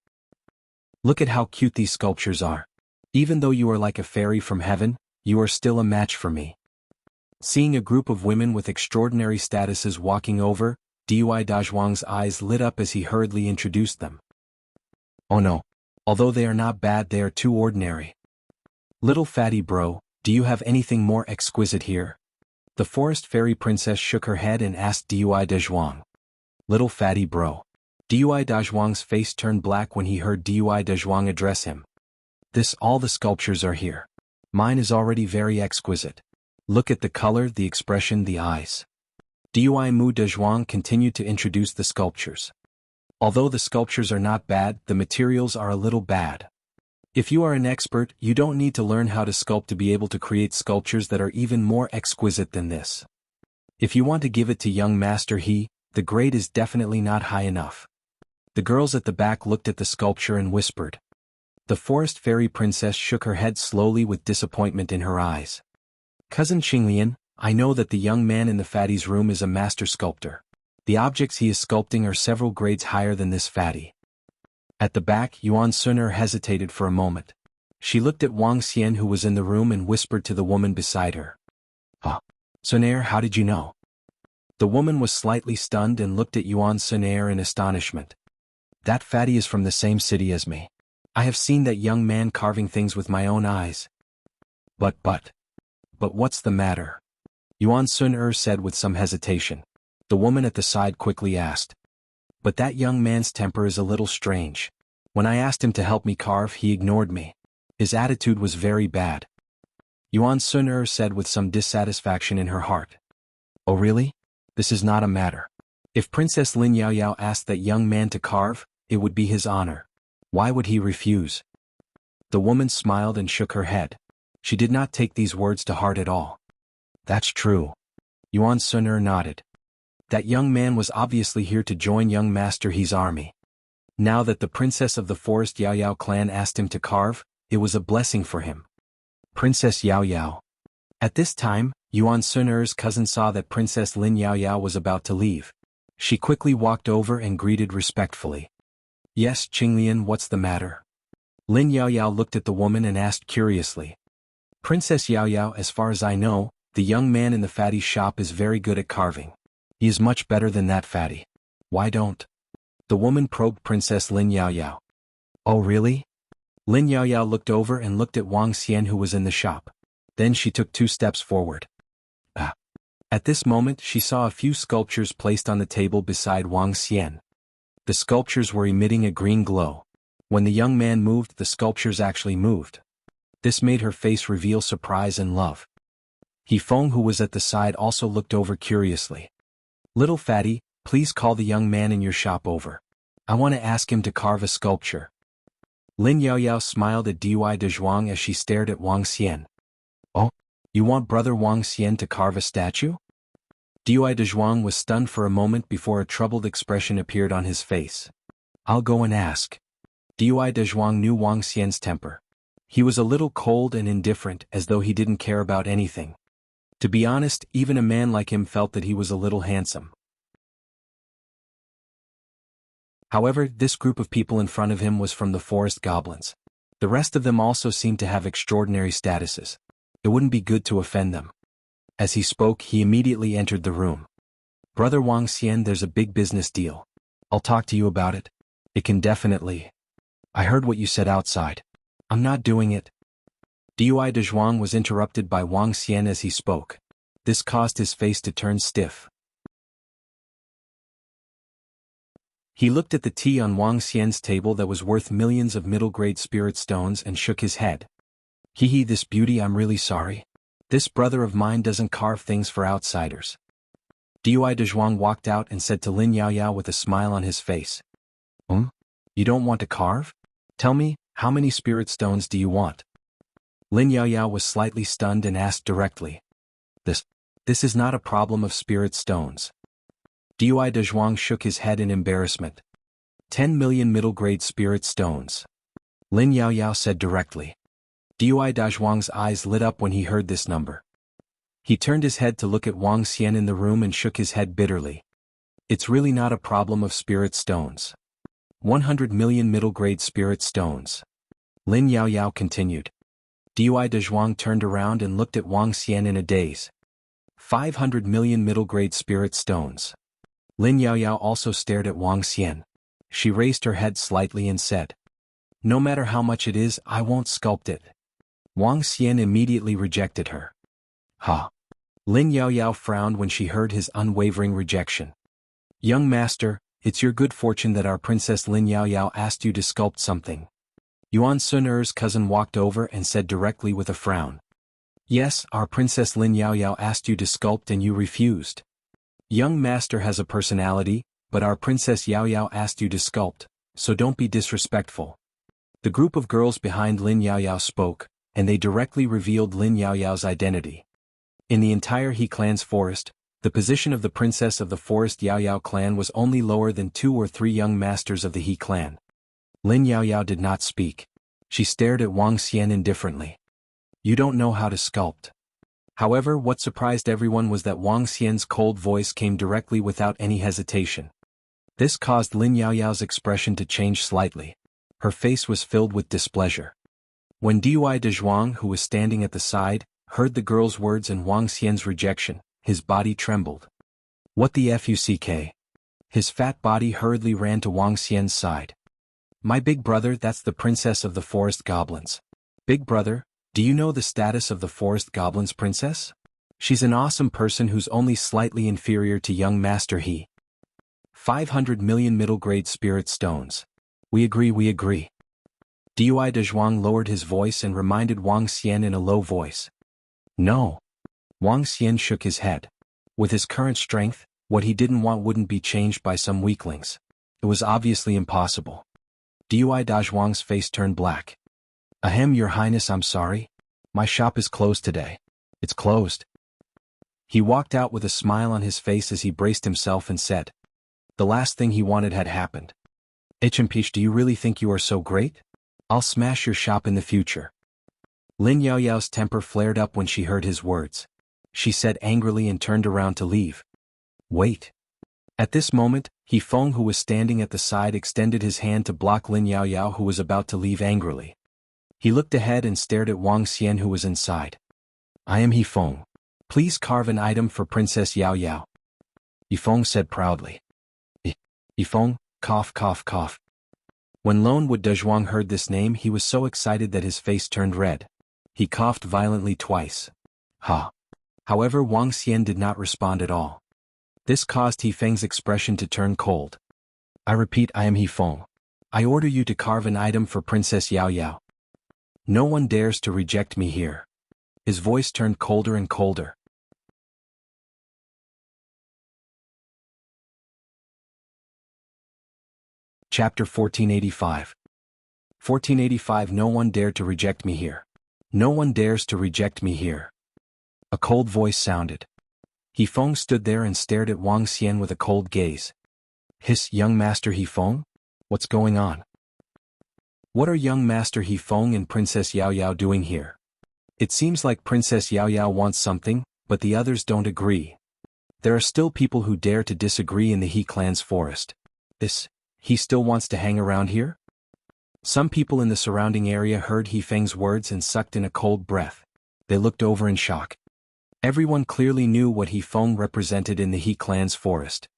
A: Look at how cute these sculptures are. Even though you are like a fairy from heaven, you are still a match for me. Seeing a group of women with extraordinary statuses walking over, Dui Dazhuang's eyes lit up as he hurriedly introduced them. Oh no. Although they are not bad, they are too ordinary. Little fatty bro, do you have anything more exquisite here? The forest fairy princess shook her head and asked Dui Dazhuang. Little fatty bro. Dui Dazhuang's face turned black when he heard Dui Dazhuang address him. All the sculptures are here. Mine is already very exquisite. Look at the color, the expression, the eyes. Dui Mu Dazhuang continued to introduce the sculptures. Although the sculptures are not bad, the materials are a little bad. If you are an expert, you don't need to learn how to sculpt to be able to create sculptures that are even more exquisite than this. If you want to give it to young Master He, the grade is definitely not high enough. The girls at the back looked at the sculpture and whispered. The forest fairy princess shook her head slowly with disappointment in her eyes. Cousin Qinglian, I know that the young man in the fatty's room is a master sculptor. The objects he is sculpting are several grades higher than this fatty. At the back, Yuan Sun hesitated for a moment. She looked at Wang Xian who was in the room and whispered to the woman beside her. Sun, how did you know? The woman was slightly stunned and looked at Yuan Sun in astonishment. That fatty is from the same city as me. I have seen that young man carving things with my own eyes. But what's the matter? Yuan Sun said with some hesitation. The woman at the side quickly asked. But that young man's temper is a little strange. When I asked him to help me carve, he ignored me. His attitude was very bad. Yuan Sun said with some dissatisfaction in her heart. Oh really? This is not a matter. If Princess Lin Yaoyao asked that young man to carve, it would be his honor. Why would he refuse? The woman smiled and shook her head. She did not take these words to heart at all. That's true. Yuan Sun nodded. That young man was obviously here to join young Master He's army. Now that the princess of the forest Yaoyao clan asked him to carve, it was a blessing for him. Princess Yaoyao. At this time, Yuan Sun's cousin saw that Princess Lin Yaoyao was about to leave. She quickly walked over and greeted respectfully. Yes, Qinglian, what's the matter? Lin Yaoyao looked at the woman and asked curiously. Princess Yaoyao, as far as I know, the young man in the fatty's shop is very good at carving. He is much better than that fatty. Why don't? The woman probed Princess Lin Yaoyao. Oh really? Lin Yaoyao looked over and looked at Wang Xian who was in the shop. Then she took 2 steps forward. At this moment she saw a few sculptures placed on the table beside Wang Xian. The sculptures were emitting a green glow. When the young man moved, the sculptures actually moved. This made her face reveal surprise and love. He Feng, who was at the side, also looked over curiously. "Little fatty, please call the young man in your shop over. I want to ask him to carve a sculpture." Lin Yaoyao smiled at Dui Dezhuang as she stared at Wang Xian. "Oh, you want brother Wang Xian to carve a statue?" Dui Dezhuang was stunned for a moment before a troubled expression appeared on his face. "I'll go and ask." Dui Dezhuang knew Wang Xian's temper. He was a little cold and indifferent, as though he didn't care about anything. To be honest, even a man like him felt that he was a little handsome. However, this group of people in front of him was from the forest goblins. The rest of them also seemed to have extraordinary statuses. It wouldn't be good to offend them. As he spoke, he immediately entered the room. "Brother Wang Xian, there's a big business deal. I'll talk to you about it. It can definitely. I heard what you said outside. I'm not doing it." Dui Dezhuang was interrupted by Wang Xian as he spoke. This caused his face to turn stiff. He looked at the tea on Wang Xian's table that was worth millions of middle-grade spirit stones and shook his head. "Hee, this beauty, I'm really sorry. This brother of mine doesn't carve things for outsiders." Dui Dezhuang walked out and said to Lin Yaoyao with a smile on his face. You don't want to carve? Tell me, how many spirit stones do you want?" Lin Yaoyao was slightly stunned and asked directly. This is not a problem of spirit stones." Dui Dezhuang shook his head in embarrassment. 10 million middle-grade spirit stones. Lin Yaoyao said directly. Dui Dezhuang's eyes lit up when he heard this number. He turned his head to look at Wang Xian in the room and shook his head bitterly. "It's really not a problem of spirit stones. 100 million middle-grade spirit stones." Lin Yaoyao continued. Dui Dezhuang turned around and looked at Wang Xian in a daze. 500 million middle-grade spirit stones. Lin Yaoyao also stared at Wang Xian. She raised her head slightly and said, "No matter how much it is, I won't sculpt it." Wang Xian immediately rejected her. "Ha!" Lin Yaoyao frowned when she heard his unwavering rejection. "Young master, it's your good fortune that our Princess Lin Yaoyao asked you to sculpt something." Yuan Sun Er's cousin walked over and said directly with a frown. "Yes, our Princess Lin Yaoyao asked you to sculpt and you refused. Young master has a personality, but our Princess Yaoyao asked you to sculpt, so don't be disrespectful." The group of girls behind Lin Yaoyao spoke, and they directly revealed Lin Yaoyao's identity. In the entire He clan's forest, the position of the princess of the forest Yaoyao clan was only lower than 2 or 3 young masters of the He clan. Lin Yaoyao did not speak. She stared at Wang Xian indifferently. "You don't know how to sculpt." However, what surprised everyone was that Wang Xian's cold voice came directly without any hesitation. This caused Lin Yaoyao's expression to change slightly. Her face was filled with displeasure. When Dui Dezhuang, who was standing at the side, heard the girl's words and Wang Xian's rejection, his body trembled. "What the fuck?" His fat body hurriedly ran to Wang Xian's side. "My big brother, that's the princess of the forest goblins. Big brother, do you know the status of the forest goblins princess? She's an awesome person who's only slightly inferior to young master He. 500 million middle-grade spirit stones. We agree, we agree." Dui Dezhuang lowered his voice and reminded Wang Xian in a low voice. "No." Wang Xian shook his head. With his current strength, what he didn't want wouldn't be changed by some weaklings. It was obviously impossible. Dui Dezhuang's face turned black. "Ahem, your highness, I'm sorry. My shop is closed today. It's closed." He walked out with a smile on his face as he braced himself and said. The last thing he wanted had happened. "Ichimpeach, do you really think you are so great? I'll smash your shop in the future." Lin Yaoyao's temper flared up when she heard his words. She said angrily and turned around to leave. "Wait." At this moment, He Feng, who was standing at the side, extended his hand to block Lin Yaoyao, who was about to leave angrily. He looked ahead and stared at Wang Xian, who was inside. "I am He Feng. Please carve an item for Princess Yaoyao." He Feng said proudly. He Feng, cough cough cough. When Lonwood Dezhuang heard this name, he was so excited that his face turned red. He coughed violently twice. "Ha! However, Wang Xian did not respond at all. This caused He Feng's expression to turn cold. I repeat, I am He Feng. I order you to carve an item for Princess Yao Yao. No one dares to reject me here. His voice turned colder and colder. Chapter 1485. 1485. No one dared to reject me here. No one dares to reject me here. A cold voice sounded. He Feng stood there and stared at Wang Xian with a cold gaze. Hiss, young master He Feng? What's going on? What are young master He Feng and Princess Yao Yao doing here? It seems like Princess Yao Yao wants something, but the others don't agree. There are still people who dare to disagree in the He clan's forest. He still wants to hang around here? Some people in the surrounding area heard He Feng's words and sucked in a cold breath. They looked over in shock. Everyone clearly knew what He Feng represented in the He clan's forest.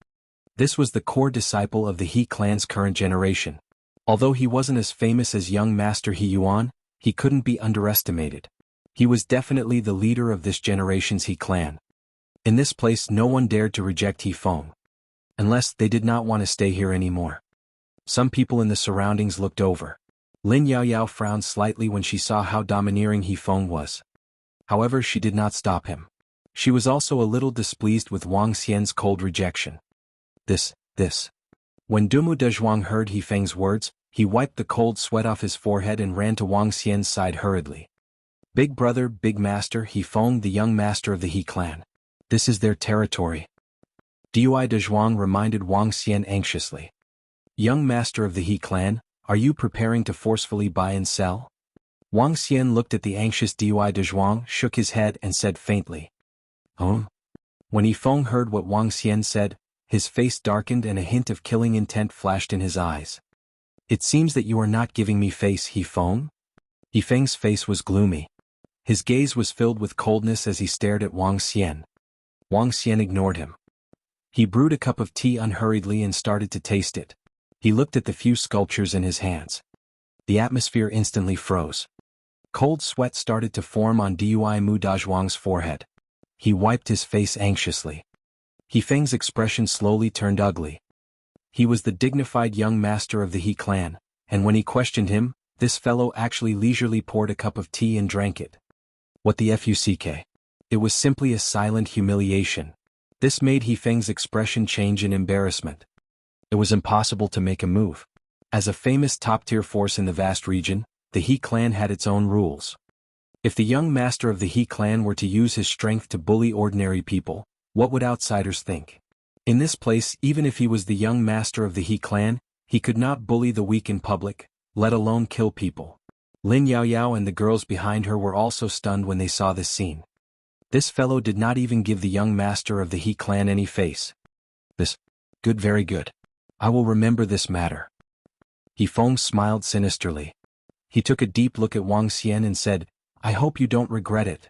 A: This was the core disciple of the He clan's current generation. Although he wasn't as famous as young master He Yuan, he couldn't be underestimated. He was definitely the leader of this generation's He clan. In this place no one dared to reject He Feng. Unless they did not want to stay here anymore. Some people in the surroundings looked over. Lin Yao Yao frowned slightly when she saw how domineering He Feng was. However, she did not stop him. She was also a little displeased with Wang Xian's cold rejection. When Dumu Dezhuang heard He Feng's words, he wiped the cold sweat off his forehead and ran to Wang Xian's side hurriedly. Big brother, big master He Feng, the young master of the He clan. This is their territory. Dui Dezhuang reminded Wang Xian anxiously. Young master of the He clan, are you preparing to forcefully buy and sell? Wang Xian looked at the anxious Dui Dezhuang, shook his head and said faintly. When He Feng heard what Wang Xian said, his face darkened and a hint of killing intent flashed in his eyes. It seems that you are not giving me face, He Feng? He Feng's face was gloomy. His gaze was filled with coldness as he stared at Wang Xian. Wang Xian ignored him. He brewed a cup of tea unhurriedly and started to taste it. He looked at the few sculptures in his hands. The atmosphere instantly froze. Cold sweat started to form on Dui Mu Dazhuang's forehead. He wiped his face anxiously. He Feng's expression slowly turned ugly. He was the dignified young master of the He clan, and when he questioned him, this fellow actually leisurely poured a cup of tea and drank it. What the fuck? It was simply a silent humiliation. This made He Feng's expression change in embarrassment. It was impossible to make a move. As a famous top-tier force in the vast region, the He clan had its own rules. If the young master of the He clan were to use his strength to bully ordinary people, what would outsiders think? In this place, even if he was the young master of the He clan, he could not bully the weak in public, let alone kill people. Lin Yao Yao and the girls behind her were also stunned when they saw this scene. This fellow did not even give the young master of the He clan any face. Good, very good. I will remember this matter. He Feng smiled sinisterly. He took a deep look at Wang Xian and said, I hope you don't regret it.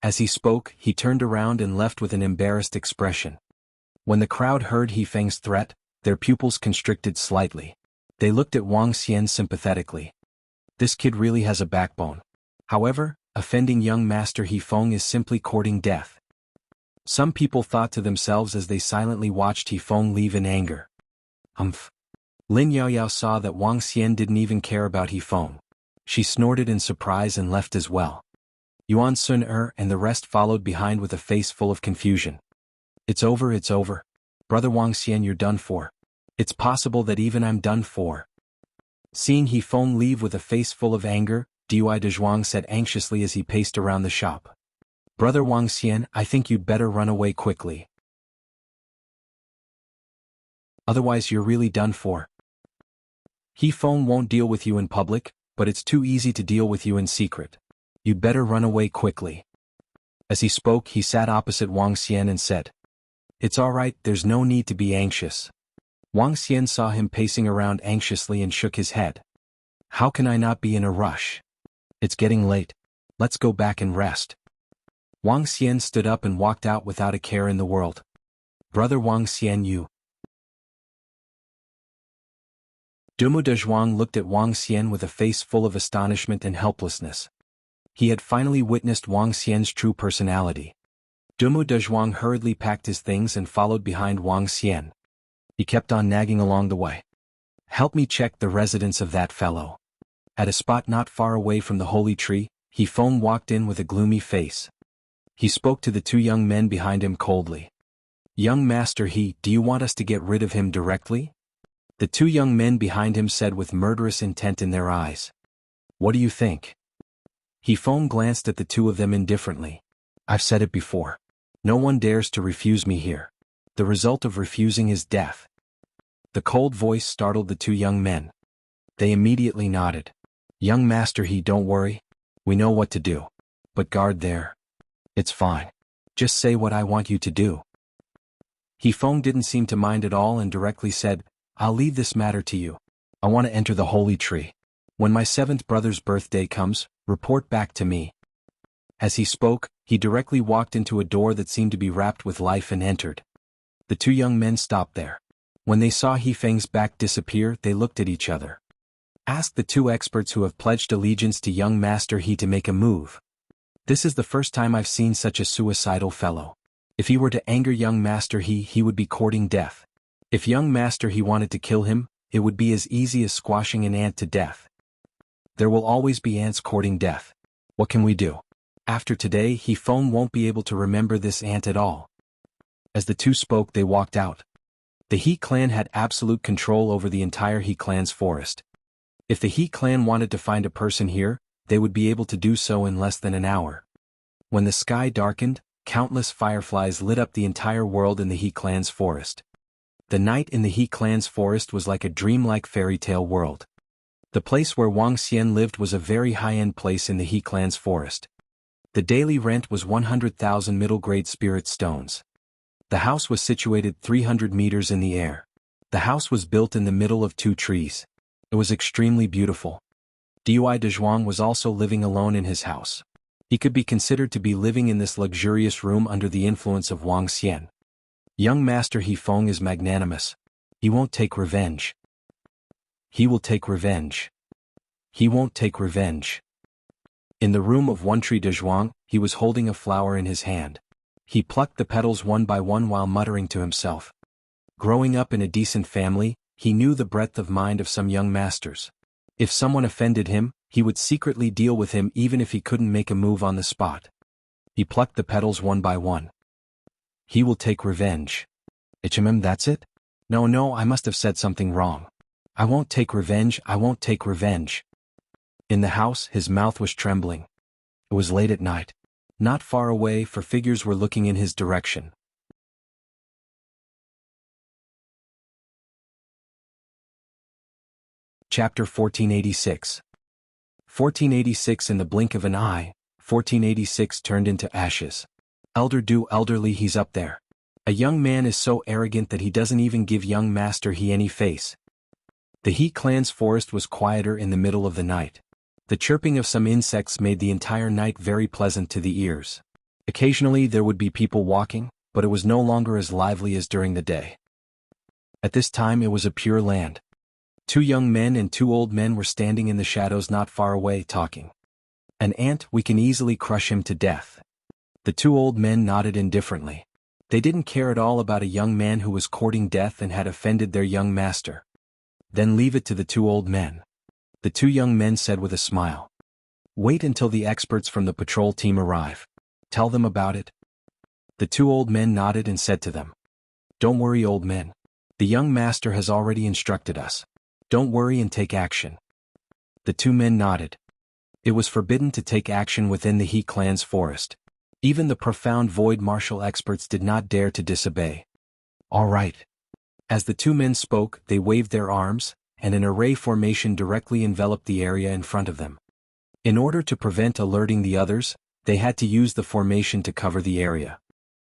A: As he spoke, he turned around and left with an embarrassed expression. When the crowd heard He Feng's threat, their pupils constricted slightly. They looked at Wang Xian sympathetically. This kid really has a backbone. However, offending young master He Feng is simply courting death. Some people thought to themselves as they silently watched He Feng leave in anger. Lin Yao Yao saw that Wang Xian didn't even care about He Feng. She snorted in surprise and left as well. Yuan Sun and the rest followed behind with a face full of confusion. It's over. Brother Wang Xian, you're done for. It's possible that even I'm done for. Seeing He Feng leave with a face full of anger, Dui Dezhuang said anxiously as he paced around the shop. Brother Wang Xian, I think you'd better run away quickly. Otherwise you're really done for. He Feng won't deal with you in public, but it's too easy to deal with you in secret. You'd better run away quickly. As he spoke, he sat opposite Wang Xian and said, It's all right, there's no need to be anxious. Wang Xian saw him pacing around anxiously and shook his head. How can I not be in a rush? It's getting late. Let's go back and rest. Wang Xian stood up and walked out without a care in the world. Brother Wang Xian, you. Dumu Dezhuang looked at Wang Xian with a face full of astonishment and helplessness. He had finally witnessed Wang Xian's true personality. Dumu Dezhuang hurriedly packed his things and followed behind Wang Xian. He kept on nagging along the way. Help me check the residence of that fellow. At a spot not far away from the holy tree, He Feng walked in with a gloomy face. He spoke to the two young men behind him coldly. Young Master He, do you want us to get rid of him directly? The two young men behind him said with murderous intent in their eyes. What do you think? He Feng glanced at the two of them indifferently. I've said it before. No one dares to refuse me here. The result of refusing is death. The cold voice startled the two young men. They immediately nodded. Young Master He, don't worry. We know what to do. But guard there. It's fine. Just say what I want you to do. He Feng didn't seem to mind at all and directly said, I'll leave this matter to you. I want to enter the holy tree. When my seventh brother's birthday comes, report back to me. As he spoke, he directly walked into a door that seemed to be wrapped with life and entered. The two young men stopped there. When they saw He Feng's back disappear, they looked at each other. Ask the two experts who have pledged allegiance to young Master He to make a move. This is the first time I've seen such a suicidal fellow. If he were to anger young Master He would be courting death. If young Master He wanted to kill him, it would be as easy as squashing an ant to death. There will always be ants courting death. What can we do? After today, He Feng won't be able to remember this ant at all. As the two spoke, they walked out. The He clan had absolute control over the entire He clan's forest. If the He clan wanted to find a person here, they would be able to do so in less than an hour. When the sky darkened, countless fireflies lit up the entire world in the He clan's forest. The night in the He clan's forest was like a dreamlike fairy tale world. The place where Wang Xian lived was a very high-end place in the He clan's forest. The daily rent was 100,000 middle-grade spirit stones. The house was situated 300 meters in the air. The house was built in the middle of two trees. It was extremely beautiful. Dui Dezhuang was also living alone in his house. He could be considered to be living in this luxurious room under the influence of Wang Xian. Young Master He Feng is magnanimous. He won't take revenge. He will take revenge. He won't take revenge. In the room of One Tree Dezhuang, he was holding a flower in his hand. He plucked the petals one by one while muttering to himself. Growing up in a decent family, he knew the breadth of mind of some young masters. If someone offended him, he would secretly deal with him even if he couldn't make a move on the spot. He plucked the petals one by one. He will take revenge. That's it? No, I must have said something wrong. I won't take revenge, I won't take revenge. In the house, his mouth was trembling. It was late at night. Not far away, for figures were looking in his direction. Chapter 1486. 1486. In the blink of an eye, 1486 turned into ashes. Elderly, he's up there. A young man is so arrogant that he doesn't even give young Master He any face. The He clan's forest was quieter in the middle of the night. The chirping of some insects made the entire night very pleasant to the ears. Occasionally there would be people walking, but it was no longer as lively as during the day. At this time it was a pure land. Two young men and two old men were standing in the shadows not far away talking. An ant, we can easily crush him to death. The two old men nodded indifferently. They didn't care at all about a young man who was courting death and had offended their young master. Then leave it to the two old men. The two young men said with a smile. Wait until the experts from the patrol team arrive. Tell them about it. The two old men nodded and said to them. Don't worry, old men. The young master has already instructed us. Don't worry and take action. The two men nodded. It was forbidden to take action within the He clan's forest. Even the profound void martial experts did not dare to disobey. All right. As the two men spoke, they waved their arms, and an array formation directly enveloped the area in front of them. In order to prevent alerting the others, they had to use the formation to cover the area.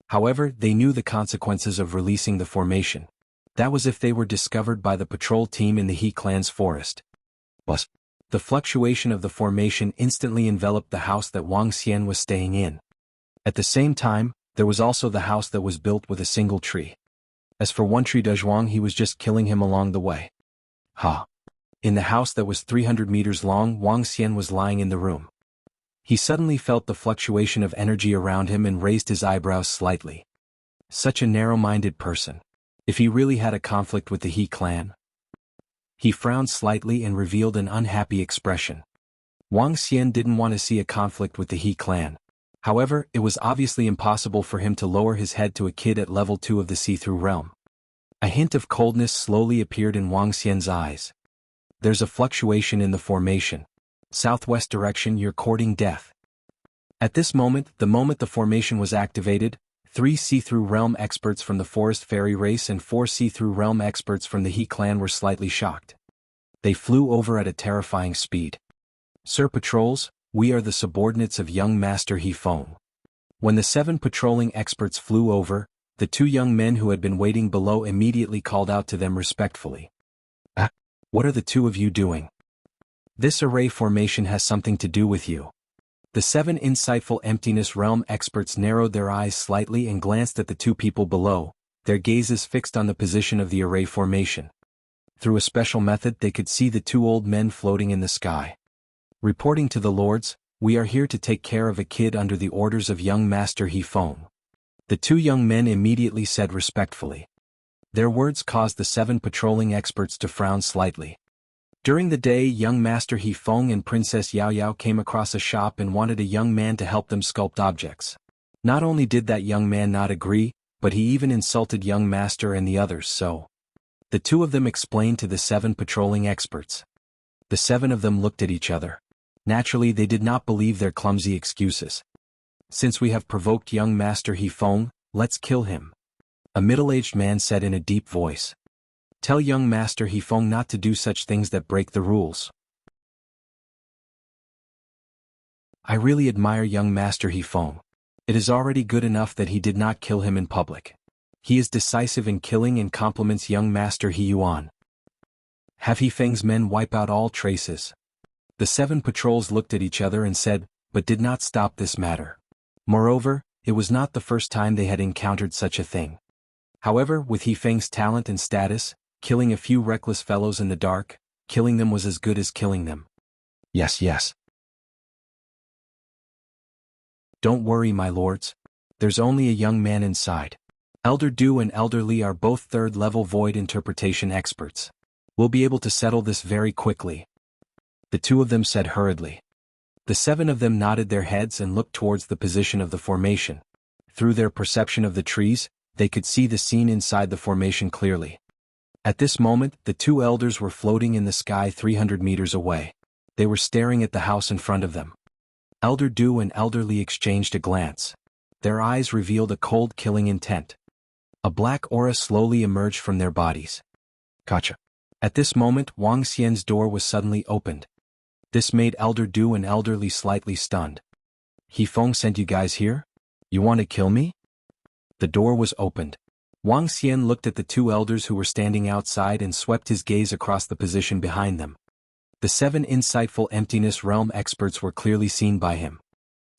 A: However, they knew the consequences of releasing the formation. That was if they were discovered by the patrol team in the He clan's forest. But the fluctuation of the formation instantly enveloped the house that Wang Xian was staying in. At the same time, there was also the house that was built with a single tree. As for One Tree Dezhuang, he was just killing him along the way. In the house that was 300 meters long, Wang Xian was lying in the room. He suddenly felt the fluctuation of energy around him and raised his eyebrows slightly. Such a narrow-minded person. If he really had a conflict with the He clan? He frowned slightly and revealed an unhappy expression. Wang Xian didn't want to see a conflict with the He clan. However, it was obviously impossible for him to lower his head to a kid at level 2 of the see-through realm. A hint of coldness slowly appeared in Wang Xian's eyes. There's a fluctuation in the formation. Southwest direction, you're courting death. At this moment the formation was activated, 3 see-through realm experts from the forest fairy race and 4 see-through realm experts from the He clan were slightly shocked. They flew over at a terrifying speed. Sir Patrols, we are the subordinates of young Master He Feng. When the 7 patrolling experts flew over, the 2 young men who had been waiting below immediately called out to them respectfully. What are the 2 of you doing? This array formation has something to do with you. The 7 insightful emptiness realm experts narrowed their eyes slightly and glanced at the 2 people below, their gazes fixed on the position of the array formation. Through a special method they could see the 2 old men floating in the sky. Reporting to the lords, we are here to take care of a kid under the orders of young Master He Feng. The 2 young men immediately said respectfully. Their words caused the 7 patrolling experts to frown slightly. During the day, young Master He Feng and Princess Yao Yao came across a shop and wanted a young man to help them sculpt objects. Not only did that young man not agree, but he even insulted young Master and the others, so the 2 of them explained to the 7 patrolling experts. The 7 of them looked at each other. Naturally, they did not believe their clumsy excuses. Since we have provoked young Master He Feng, let's kill him. A middle-aged man said in a deep voice. Tell young Master He Feng not to do such things that break the rules. I really admire young Master He Feng. It is already good enough that he did not kill him in public. He is decisive in killing and compliments young Master He Yuan. Have He Feng's men wipe out all traces. The 7 patrols looked at each other and said, but did not stop this matter. Moreover, it was not the first time they had encountered such a thing. However, with He Feng's talent and status, killing a few reckless fellows in the dark, killing them was as good as killing them. Yes. Don't worry, my lords. There's only a young man inside. Elder Du and Elder Li are both 3rd-level void interpretation experts. We'll be able to settle this very quickly. The 2 of them said hurriedly. The 7 of them nodded their heads and looked towards the position of the formation. Through their perception of the trees, they could see the scene inside the formation clearly. At this moment, the 2 elders were floating in the sky 300 meters away. They were staring at the house in front of them. Elder Du and Elder Li exchanged a glance. Their eyes revealed a cold killing intent. A black aura slowly emerged from their bodies. Gotcha. At this moment, Wang Xian's door was suddenly opened. This made Elder Du and Elder Li slightly stunned. He Feng sent you guys here? You want to kill me? The door was opened. Wang Xian looked at the 2 elders who were standing outside and swept his gaze across the position behind them. The 7 insightful emptiness realm experts were clearly seen by him.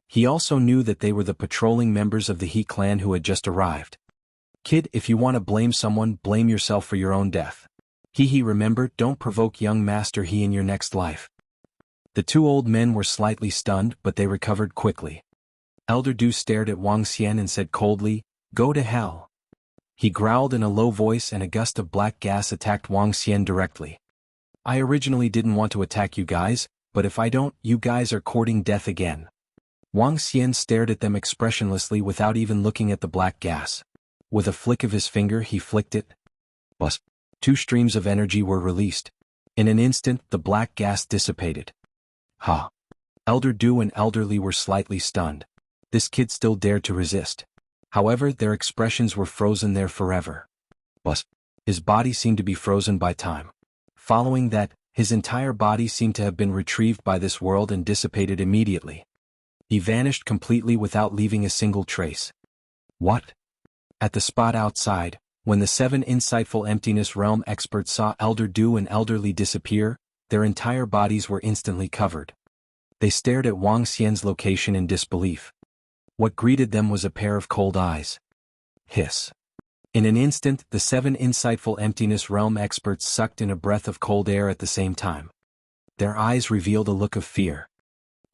A: He also knew that they were the patrolling members of the He clan who had just arrived. Kid, if you want to blame someone, blame yourself for your own death. Remember, don't provoke young Master He in your next life. The 2 old men were slightly stunned, but they recovered quickly. Elder Du stared at Wang Xian and said coldly, Go to hell. He growled in a low voice and a gust of black gas attacked Wang Xian directly. I originally didn't want to attack you guys, but if I don't, you guys are courting death again. Wang Xian stared at them expressionlessly without even looking at the black gas. With a flick of his finger he flicked it. Buzz. 2 streams of energy were released. In an instant the black gas dissipated. Ha! Elder Du and Elder Li were slightly stunned. This kid still dared to resist. However, their expressions were frozen there forever. Buzz. His body seemed to be frozen by time. Following that, his entire body seemed to have been retrieved by this world and dissipated immediately. He vanished completely without leaving a single trace. What? At the spot outside, when the 7 insightful emptiness realm experts saw Elder Du and Elder Li disappear, their entire bodies were instantly covered. They stared at Wang Xian's location in disbelief. What greeted them was a pair of cold eyes. Hiss. In an instant, the 7 insightful emptiness realm experts sucked in a breath of cold air at the same time. Their eyes revealed a look of fear.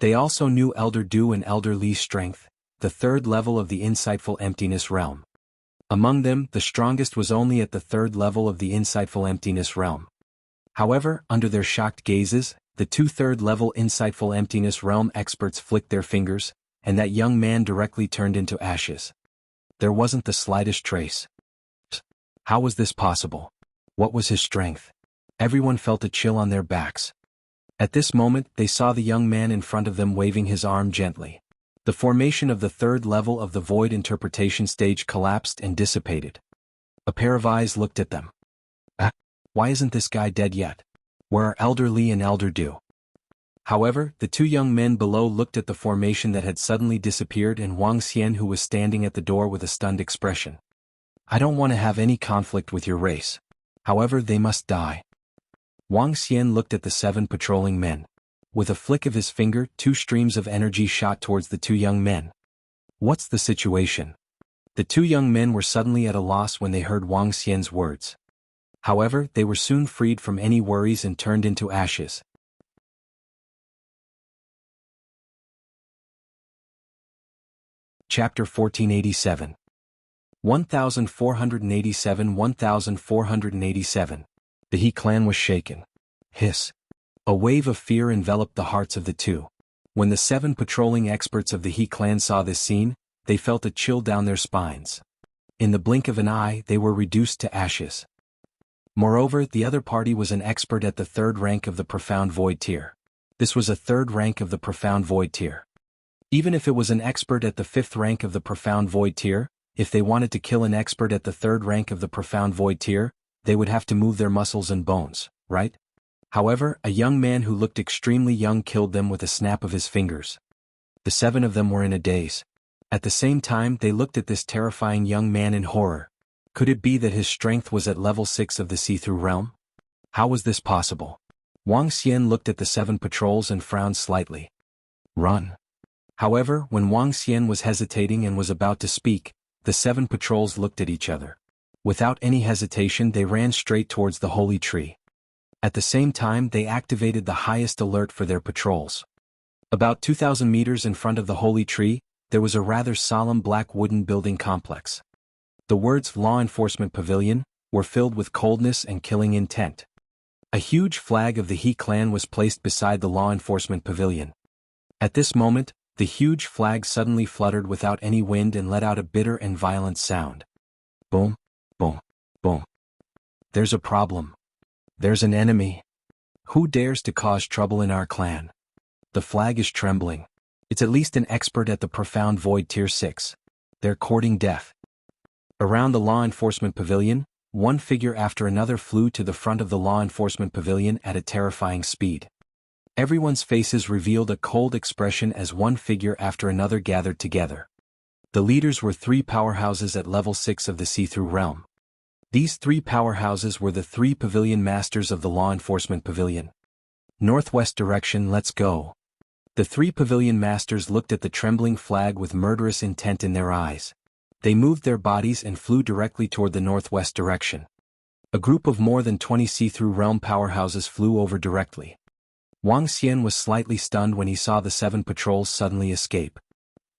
A: They also knew Elder Du and Elder Li's strength, the third level of the Insightful Emptiness realm. Among them, the strongest was only at the third level of the Insightful Emptiness realm. However, under their shocked gazes, the two third-level Insightful Emptiness realm experts flicked their fingers, and that young man directly turned into ashes. There wasn't the slightest trace. How was this possible? What was his strength? Everyone felt a chill on their backs. At this moment, they saw the young man in front of them waving his arm gently. The formation of the third level of the void interpretation stage collapsed and dissipated. A pair of eyes looked at them. Why isn't this guy dead yet? Where are Elder Li and Elder Du? However, the two young men below looked at the formation that had suddenly disappeared and Wang Xian, who was standing at the door with a stunned expression. I don't want to have any conflict with your race. However, they must die. Wang Xian looked at the 7 patrolling men. With a flick of his finger, 2 streams of energy shot towards the 2 young men. What's the situation? The 2 young men were suddenly at a loss when they heard Wang Xian's words. However, they were soon freed from any worries and turned into ashes. Chapter 1487. 1487. The He clan was shaken. Hiss. A wave of fear enveloped the hearts of the two. When the 7 patrolling experts of the He clan saw this scene, they felt a chill down their spines. In the blink of an eye, they were reduced to ashes. Moreover, the other party was an expert at the 3rd rank of the Profound Void tier. This was a 3rd rank of the Profound Void tier. Even if it was an expert at the 5th rank of the Profound Void tier, if they wanted to kill an expert at the 3rd rank of the Profound Void tier, they would have to move their muscles and bones, right? However, a young man who looked extremely young killed them with a snap of his fingers. The 7 of them were in a daze. At the same time, they looked at this terrifying young man in horror. Could it be that his strength was at level 6 of the see-through realm? How was this possible? Wang Xian looked at the 7 patrols and frowned slightly. Run. However, when Wang Xian was hesitating and was about to speak, the 7 patrols looked at each other. Without any hesitation, they ran straight towards the holy tree. At the same time, they activated the highest alert for their patrols. About 2,000 meters in front of the holy tree, there was a rather solemn black wooden building complex. The words Law Enforcement Pavilion were filled with coldness and killing intent. A huge flag of the He clan was placed beside the Law Enforcement Pavilion. At this moment, the huge flag suddenly fluttered without any wind and let out a bitter and violent sound. Boom, boom, boom. There's a problem. There's an enemy. Who dares to cause trouble in our clan? The flag is trembling. It's at least an expert at the Profound Void Tier 6. They're courting death. Around the Law Enforcement Pavilion, one figure after another flew to the front of the Law Enforcement Pavilion at a terrifying speed. Everyone's faces revealed a cold expression as one figure after another gathered together. The leaders were 3 powerhouses at level 6 of the see-through realm. These 3 powerhouses were the 3 pavilion masters of the Law Enforcement Pavilion. Northwest direction, let's go. The 3 pavilion masters looked at the trembling flag with murderous intent in their eyes. They moved their bodies and flew directly toward the northwest direction. A group of more than 20 see-through realm powerhouses flew over directly. Wang Xian was slightly stunned when he saw the 7 patrols suddenly escape.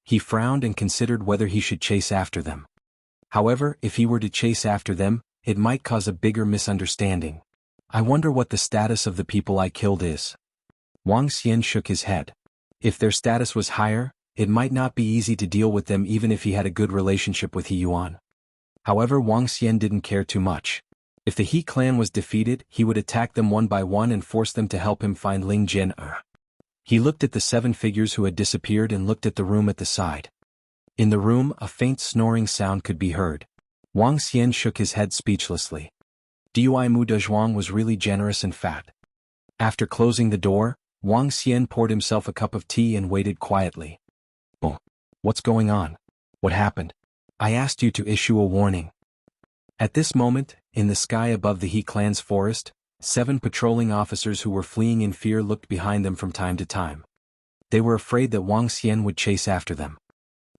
A: He frowned and considered whether he should chase after them. However, if he were to chase after them, it might cause a bigger misunderstanding. I wonder what the status of the people I killed is. Wang Xian shook his head. If their status was higher, it might not be easy to deal with them even if he had a good relationship with He Yuan. However, Wang Xian didn't care too much. If the He clan was defeated, he would attack them one by one and force them to help him find Ling Jin. He looked at the 7 figures who had disappeared and looked at the room at the side. In the room, a faint snoring sound could be heard. Wang Xian shook his head speechlessly. Dui Mu Dezhuang was really generous and fat. After closing the door, Wang Xian poured himself a cup of tea and waited quietly. Oh, what's going on? What happened? I asked you to issue a warning. At this moment, in the sky above the He clan's forest, 7 patrolling officers who were fleeing in fear looked behind them from time to time. They were afraid that Wang Xian would chase after them.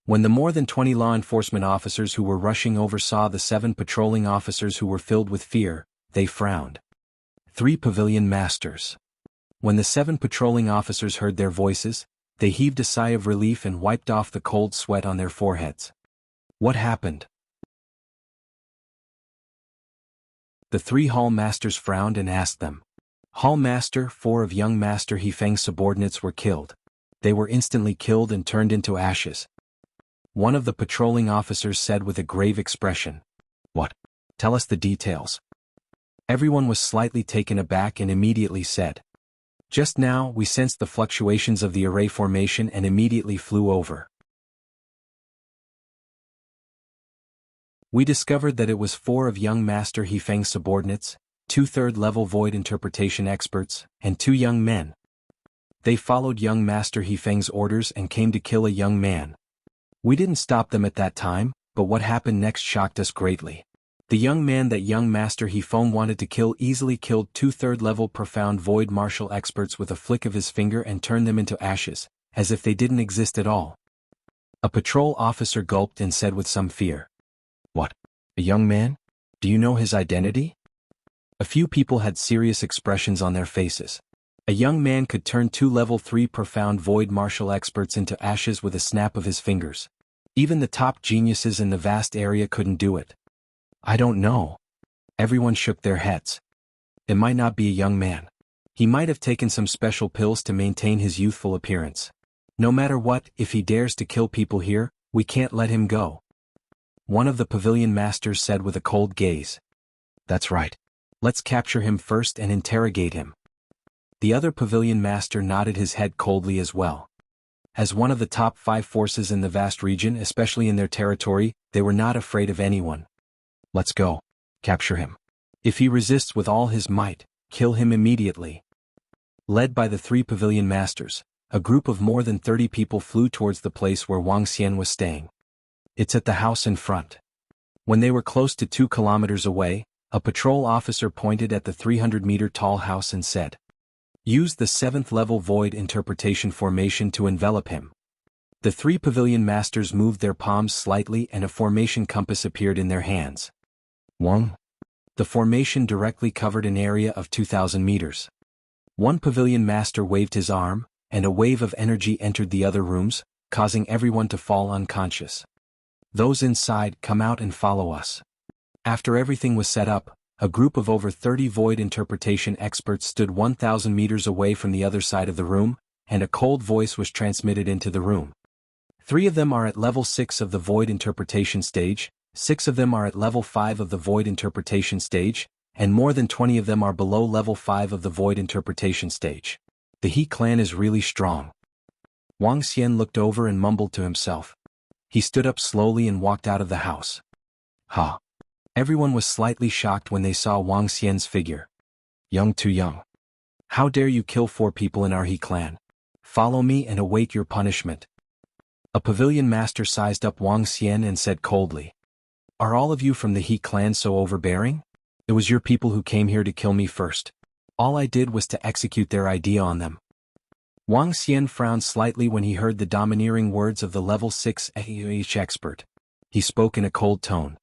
A: When the more than 20 law enforcement officers who were rushing over saw the 7 patrolling officers who were filled with fear, they frowned. 3 pavilion masters. When the 7 patrolling officers heard their voices, They heaved a sigh of relief and wiped off the cold sweat on their foreheads. What happened? The 3 hall masters frowned and asked them. Hall master, 4 of young master Hefeng's subordinates were killed. They were instantly killed and turned into ashes. One of the patrolling officers said with a grave expression. What? Tell us the details. Everyone was slightly taken aback and immediately said. Just now we sensed the fluctuations of the array formation and immediately flew over. We discovered that it was 4 of young master Hefeng's subordinates, 2 third-level void interpretation experts, and 2 young men. They followed young master Hefeng's orders and came to kill a young man. We didn't stop them at that time, but what happened next shocked us greatly. The young man that young master Hefeng wanted to kill easily killed 2 third-level profound void martial experts with a flick of his finger and turned them into ashes, as if they didn't exist at all. A patrol officer gulped and said with some fear. What? A young man? Do you know his identity? A few people had serious expressions on their faces. A young man could turn 2 level 3 profound void martial experts into ashes with a snap of his fingers. Even the top geniuses in the vast area couldn't do it. I don't know. Everyone shook their heads. It might not be a young man. He might have taken some special pills to maintain his youthful appearance. No matter what, if he dares to kill people here, we can't let him go. One of the pavilion masters said with a cold gaze. That's right. Let's capture him first and interrogate him. The other pavilion master nodded his head coldly as well. As one of the top 5 forces in the vast region, especially in their territory, they were not afraid of anyone. Let's go. Capture him. If he resists with all his might, kill him immediately. Led by the 3 pavilion masters, a group of more than 30 people flew towards the place where Wang Xian was staying. It's at the house in front. When they were close to 2 kilometers away, a patrol officer pointed at the 300-meter tall house and said, Use the 7th level void interpretation formation to envelop him. The 3 pavilion masters moved their palms slightly and a formation compass appeared in their hands. Wang. The formation directly covered an area of 2,000 meters. One pavilion master waved his arm, and a wave of energy entered the other rooms, causing everyone to fall unconscious. Those inside, come out and follow us. After everything was set up, a group of over 30 void interpretation experts stood 1,000 meters away from the other side of the room, and a cold voice was transmitted into the room. 3 of them are at level 6 of the void interpretation stage, 6 of them are at level 5 of the void interpretation stage, and more than 20 of them are below level 5 of the void interpretation stage. The He clan is really strong. Wang Xian looked over and mumbled to himself. He stood up slowly and walked out of the house. Ha! Everyone was slightly shocked when they saw Wang Xian's figure. Too young. How dare you kill 4 people in our He clan? Follow me and await your punishment. A pavilion master sized up Wang Xian and said coldly. Are all of you from the He clan so overbearing? It was your people who came here to kill me first. All I did was to execute their idea on them. Wang Xian frowned slightly when he heard the domineering words of the level 6 AUH expert. He spoke in a cold tone.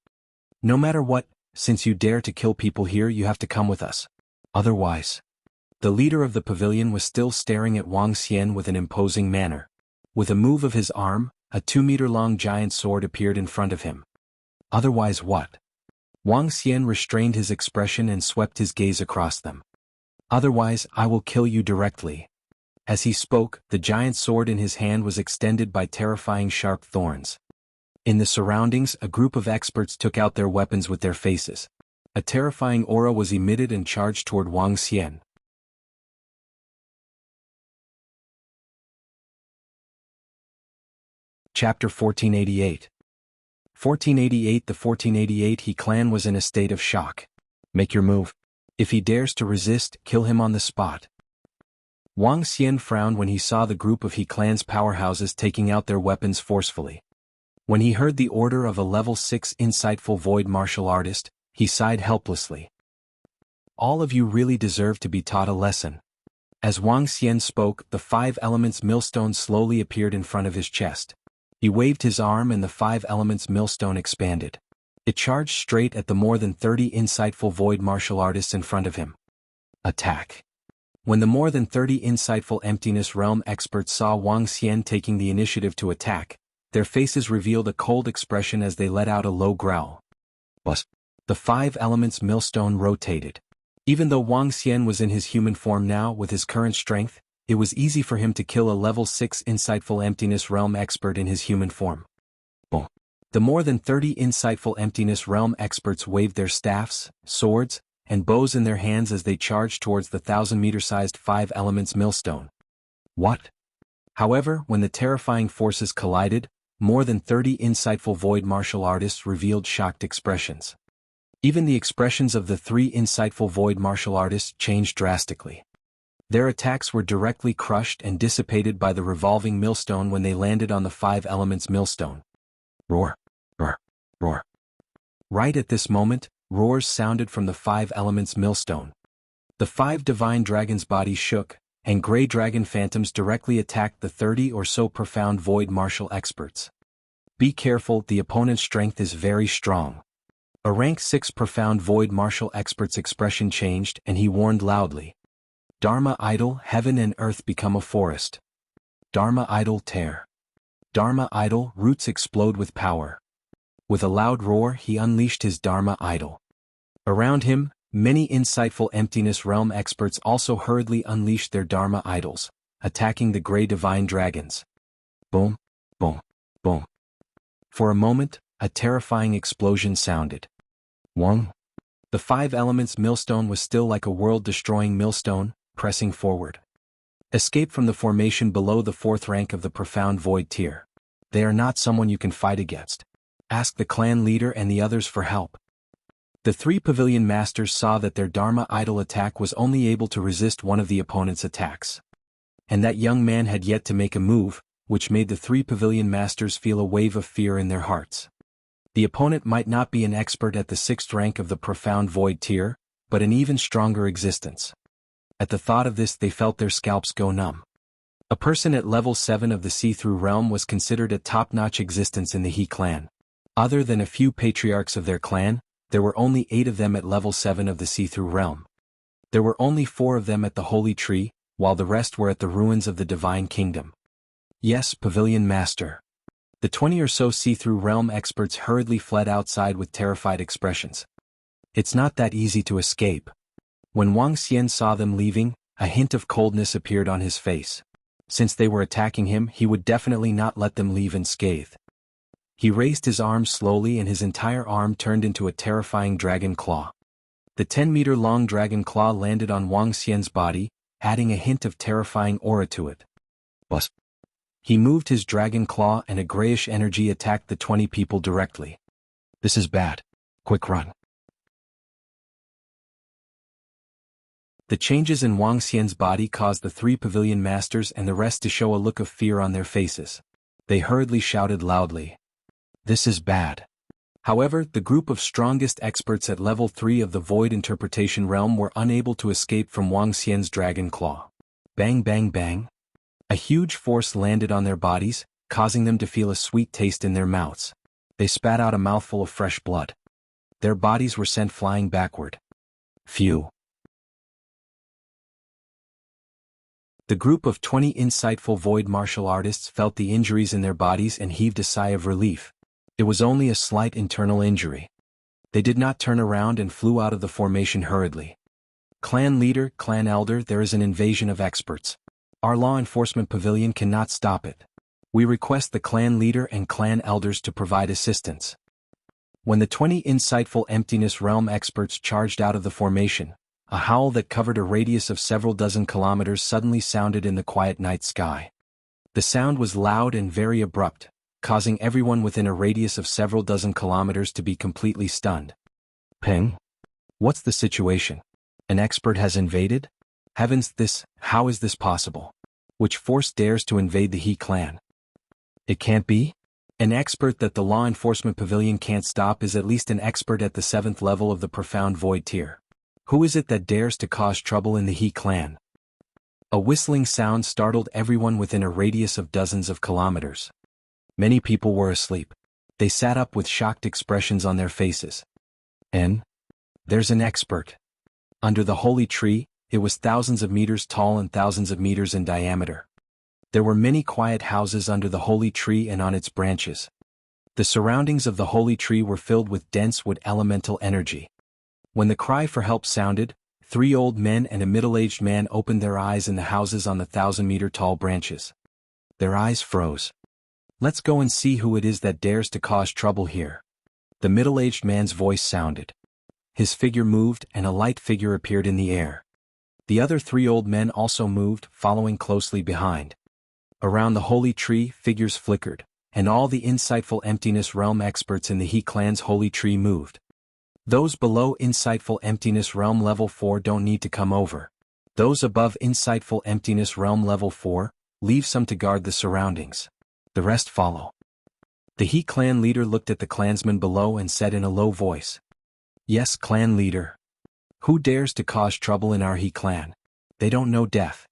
A: No matter what, since you dare to kill people here, you have to come with us. Otherwise. The leader of the pavilion was still staring at Wang Xian with an imposing manner. With a move of his arm, a 2-meter-long giant sword appeared in front of him. Otherwise what? Wang Xian restrained his expression and swept his gaze across them. Otherwise, I will kill you directly. As he spoke, the giant sword in his hand was extended by terrifying sharp thorns. In the surroundings, a group of experts took out their weapons with their faces. A terrifying aura was emitted and charged toward Wang Xian. Chapter 1488. 1488. The 1488 He clan was in a state of shock. Make your move. If he dares to resist, kill him on the spot. Wang Xian frowned when he saw the group of He clan's powerhouses taking out their weapons forcefully. When he heard the order of a level 6 insightful void martial artist, he sighed helplessly. All of you really deserve to be taught a lesson. As Wang Xian spoke, the 5 elements millstone slowly appeared in front of his chest. He waved his arm and the 5 elements millstone expanded. It charged straight at the more than 30 insightful void martial artists in front of him. Attack. When the more than 30 insightful Emptiness Realm experts saw Wang Xian taking the initiative to attack, their faces revealed a cold expression as they let out a low growl. But the 5 elements millstone rotated. Even though Wang Xian was in his human form now with his current strength, it was easy for him to kill a level 6 insightful Emptiness Realm expert in his human form. Boom. The more than 30 insightful Emptiness Realm experts waved their staffs, swords, and bows in their hands as they charged towards the 1,000-meter-sized 5 elements millstone. What? However, when the terrifying forces collided, more than 30 insightful void martial artists revealed shocked expressions. Even the expressions of the 3 insightful void martial artists changed drastically. Their attacks were directly crushed and dissipated by the revolving millstone when they landed on the 5 elements millstone. Roar, roar, roar. Right at this moment, roars sounded from the 5 elements millstone. The 5 divine dragons' bodies shook, and gray dragon phantoms directly attacked the 30 or so profound void martial experts. Be careful, the opponent's strength is very strong. A rank 6 profound void martial expert's expression changed and he warned loudly. Dharma idol, heaven and earth become a forest. Dharma idol, tear. Dharma idol, roots explode with power. With a loud roar he unleashed his Dharma idol. Around him, many insightful Emptiness Realm experts also hurriedly unleashed their Dharma idols, attacking the gray divine dragons. Boom, boom, boom. For a moment, a terrifying explosion sounded. Wang. The 5 elements millstone was still like a world-destroying millstone, pressing forward. Escape from the formation below the 4th rank of the profound void tier. They are not someone you can fight against. Ask the clan leader and the others for help. The 3 pavilion masters saw that their Dharma idol attack was only able to resist one of the opponent's attacks. And that young man had yet to make a move, which made the 3 pavilion masters feel a wave of fear in their hearts. The opponent might not be an expert at the 6th rank of the profound void tier, but an even stronger existence. At the thought of this they felt their scalps go numb. A person at level 7 of the see-through realm was considered a top-notch existence in the He clan. Other than a few patriarchs of their clan, there were only 8 of them at level 7 of the see-through realm. There were only 4 of them at the Holy Tree, while the rest were at the ruins of the Divine Kingdom. Yes, Pavilion Master. The 20 or so see-through realm experts hurriedly fled outside with terrified expressions. It's not that easy to escape. When Wang Xian saw them leaving, a hint of coldness appeared on his face. Since they were attacking him, he would definitely not let them leave unscathed. He raised his arm slowly and his entire arm turned into a terrifying dragon claw. The 10-meter-long dragon claw landed on Wang Xian's body, adding a hint of terrifying aura to it. Bust. He moved his dragon claw and a grayish energy attacked the 20 people directly. This is bad. Quick run. The changes in Wang Xian's body caused the 3 pavilion masters and the rest to show a look of fear on their faces. They hurriedly shouted loudly. This is bad. However, the group of strongest experts at level 3 of the Void Interpretation Realm were unable to escape from Wang Xian's dragon claw. Bang bang bang. A huge force landed on their bodies, causing them to feel a sweet taste in their mouths. They spat out a mouthful of fresh blood. Their bodies were sent flying backward. Phew. The group of 20 insightful void martial artists felt the injuries in their bodies and heaved a sigh of relief. It was only a slight internal injury. They did not turn around and flew out of the formation hurriedly. Clan leader, clan elder, there is an invasion of experts. Our law enforcement pavilion cannot stop it. We request the clan leader and clan elders to provide assistance. When the 20 insightful Emptiness Realm experts charged out of the formation, a howl that covered a radius of several dozen kilometers suddenly sounded in the quiet night sky. The sound was loud and very abrupt, causing everyone within a radius of several dozen kilometers to be completely stunned. Ping? What's the situation? An expert has invaded? Heavens, how is this possible? Which force dares to invade the He clan? It can't be? An expert that the law enforcement pavilion can't stop is at least an expert at the 7th level of the profound void tier. Who is it that dares to cause trouble in the He clan? A whistling sound startled everyone within a radius of dozens of kilometers. Many people were asleep. They sat up with shocked expressions on their faces. And there's an expert. Under the holy tree, It was thousands of meters tall and thousands of meters in diameter. There were many quiet houses under the holy tree and on its branches. The surroundings of the holy tree were filled with dense wood elemental energy. When the cry for help sounded, 3 old men and a middle-aged man opened their eyes in the houses on the 1,000-meter-tall branches. Their eyes froze. "Let's go and see who it is that dares to cause trouble here." The middle-aged man's voice sounded. His figure moved and a light figure appeared in the air. The other 3 old men also moved, following closely behind. Around the holy tree, figures flickered, and all the insightful emptiness realm experts in the He clan's holy tree moved. Those below insightful emptiness realm level 4 don't need to come over. Those above insightful emptiness realm level 4, leave some to guard the surroundings. The rest follow. The He clan leader looked at the clansmen below and said in a low voice, "Yes, clan leader. Who dares to cause trouble in our He clan? They don't know death.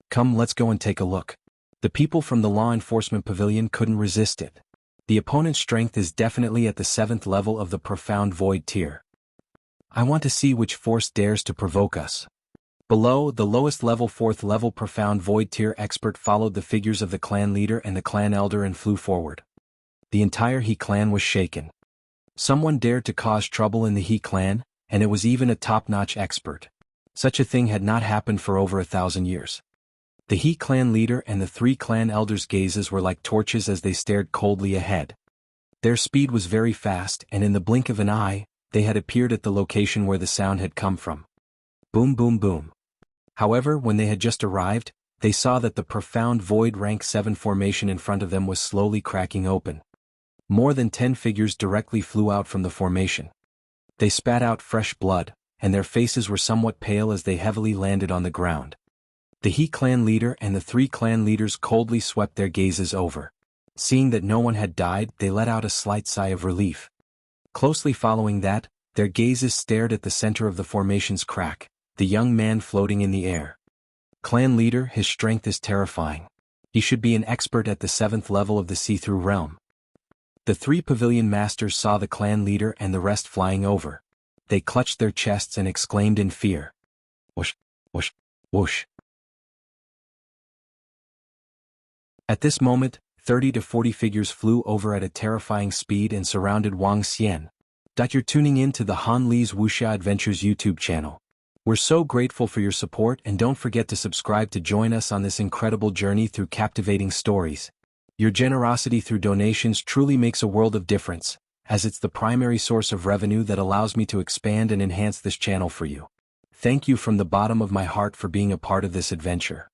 A: Come, let's go and take a look." The people from the law enforcement pavilion couldn't resist it. The opponent's strength is definitely at the 7th level of the profound void tier. I want to see which force dares to provoke us. Below, the lowest level 4th level profound void tier expert followed the figures of the clan leader and the clan elder and flew forward. The entire He clan was shaken. Someone dared to cause trouble in the He clan, and it was even a top-notch expert. Such a thing had not happened for over 1,000 years. The He clan leader and the 3 clan elders' gazes were like torches as they stared coldly ahead. Their speed was very fast, and in the blink of an eye, they had appeared at the location where the sound had come from. Boom, boom, boom. However, when they had just arrived, they saw that the profound void rank 7 formation in front of them was slowly cracking open. More than 10 figures directly flew out from the formation. They spat out fresh blood, and their faces were somewhat pale as they heavily landed on the ground. The He clan leader and the 3 clan leaders coldly swept their gazes over. Seeing that no one had died, they let out a slight sigh of relief. Closely following that, their gazes stared at the center of the formation's crack, the young man floating in the air. Clan leader, his strength is terrifying. He should be an expert at the 7th level of the see-through realm. The 3 pavilion masters saw the clan leader and the rest flying over. They clutched their chests and exclaimed in fear. Whoosh, whoosh, whoosh. At this moment, 30 to 40 figures flew over at a terrifying speed and surrounded Wang Xian. You're tuning in to the Han Li's Wuxia Adventures YouTube channel. We're so grateful for your support, and don't forget to subscribe to join us on this incredible journey through captivating stories. Your generosity through donations truly makes a world of difference, as it's the primary source of revenue that allows me to expand and enhance this channel for you. Thank you from the bottom of my heart for being a part of this adventure.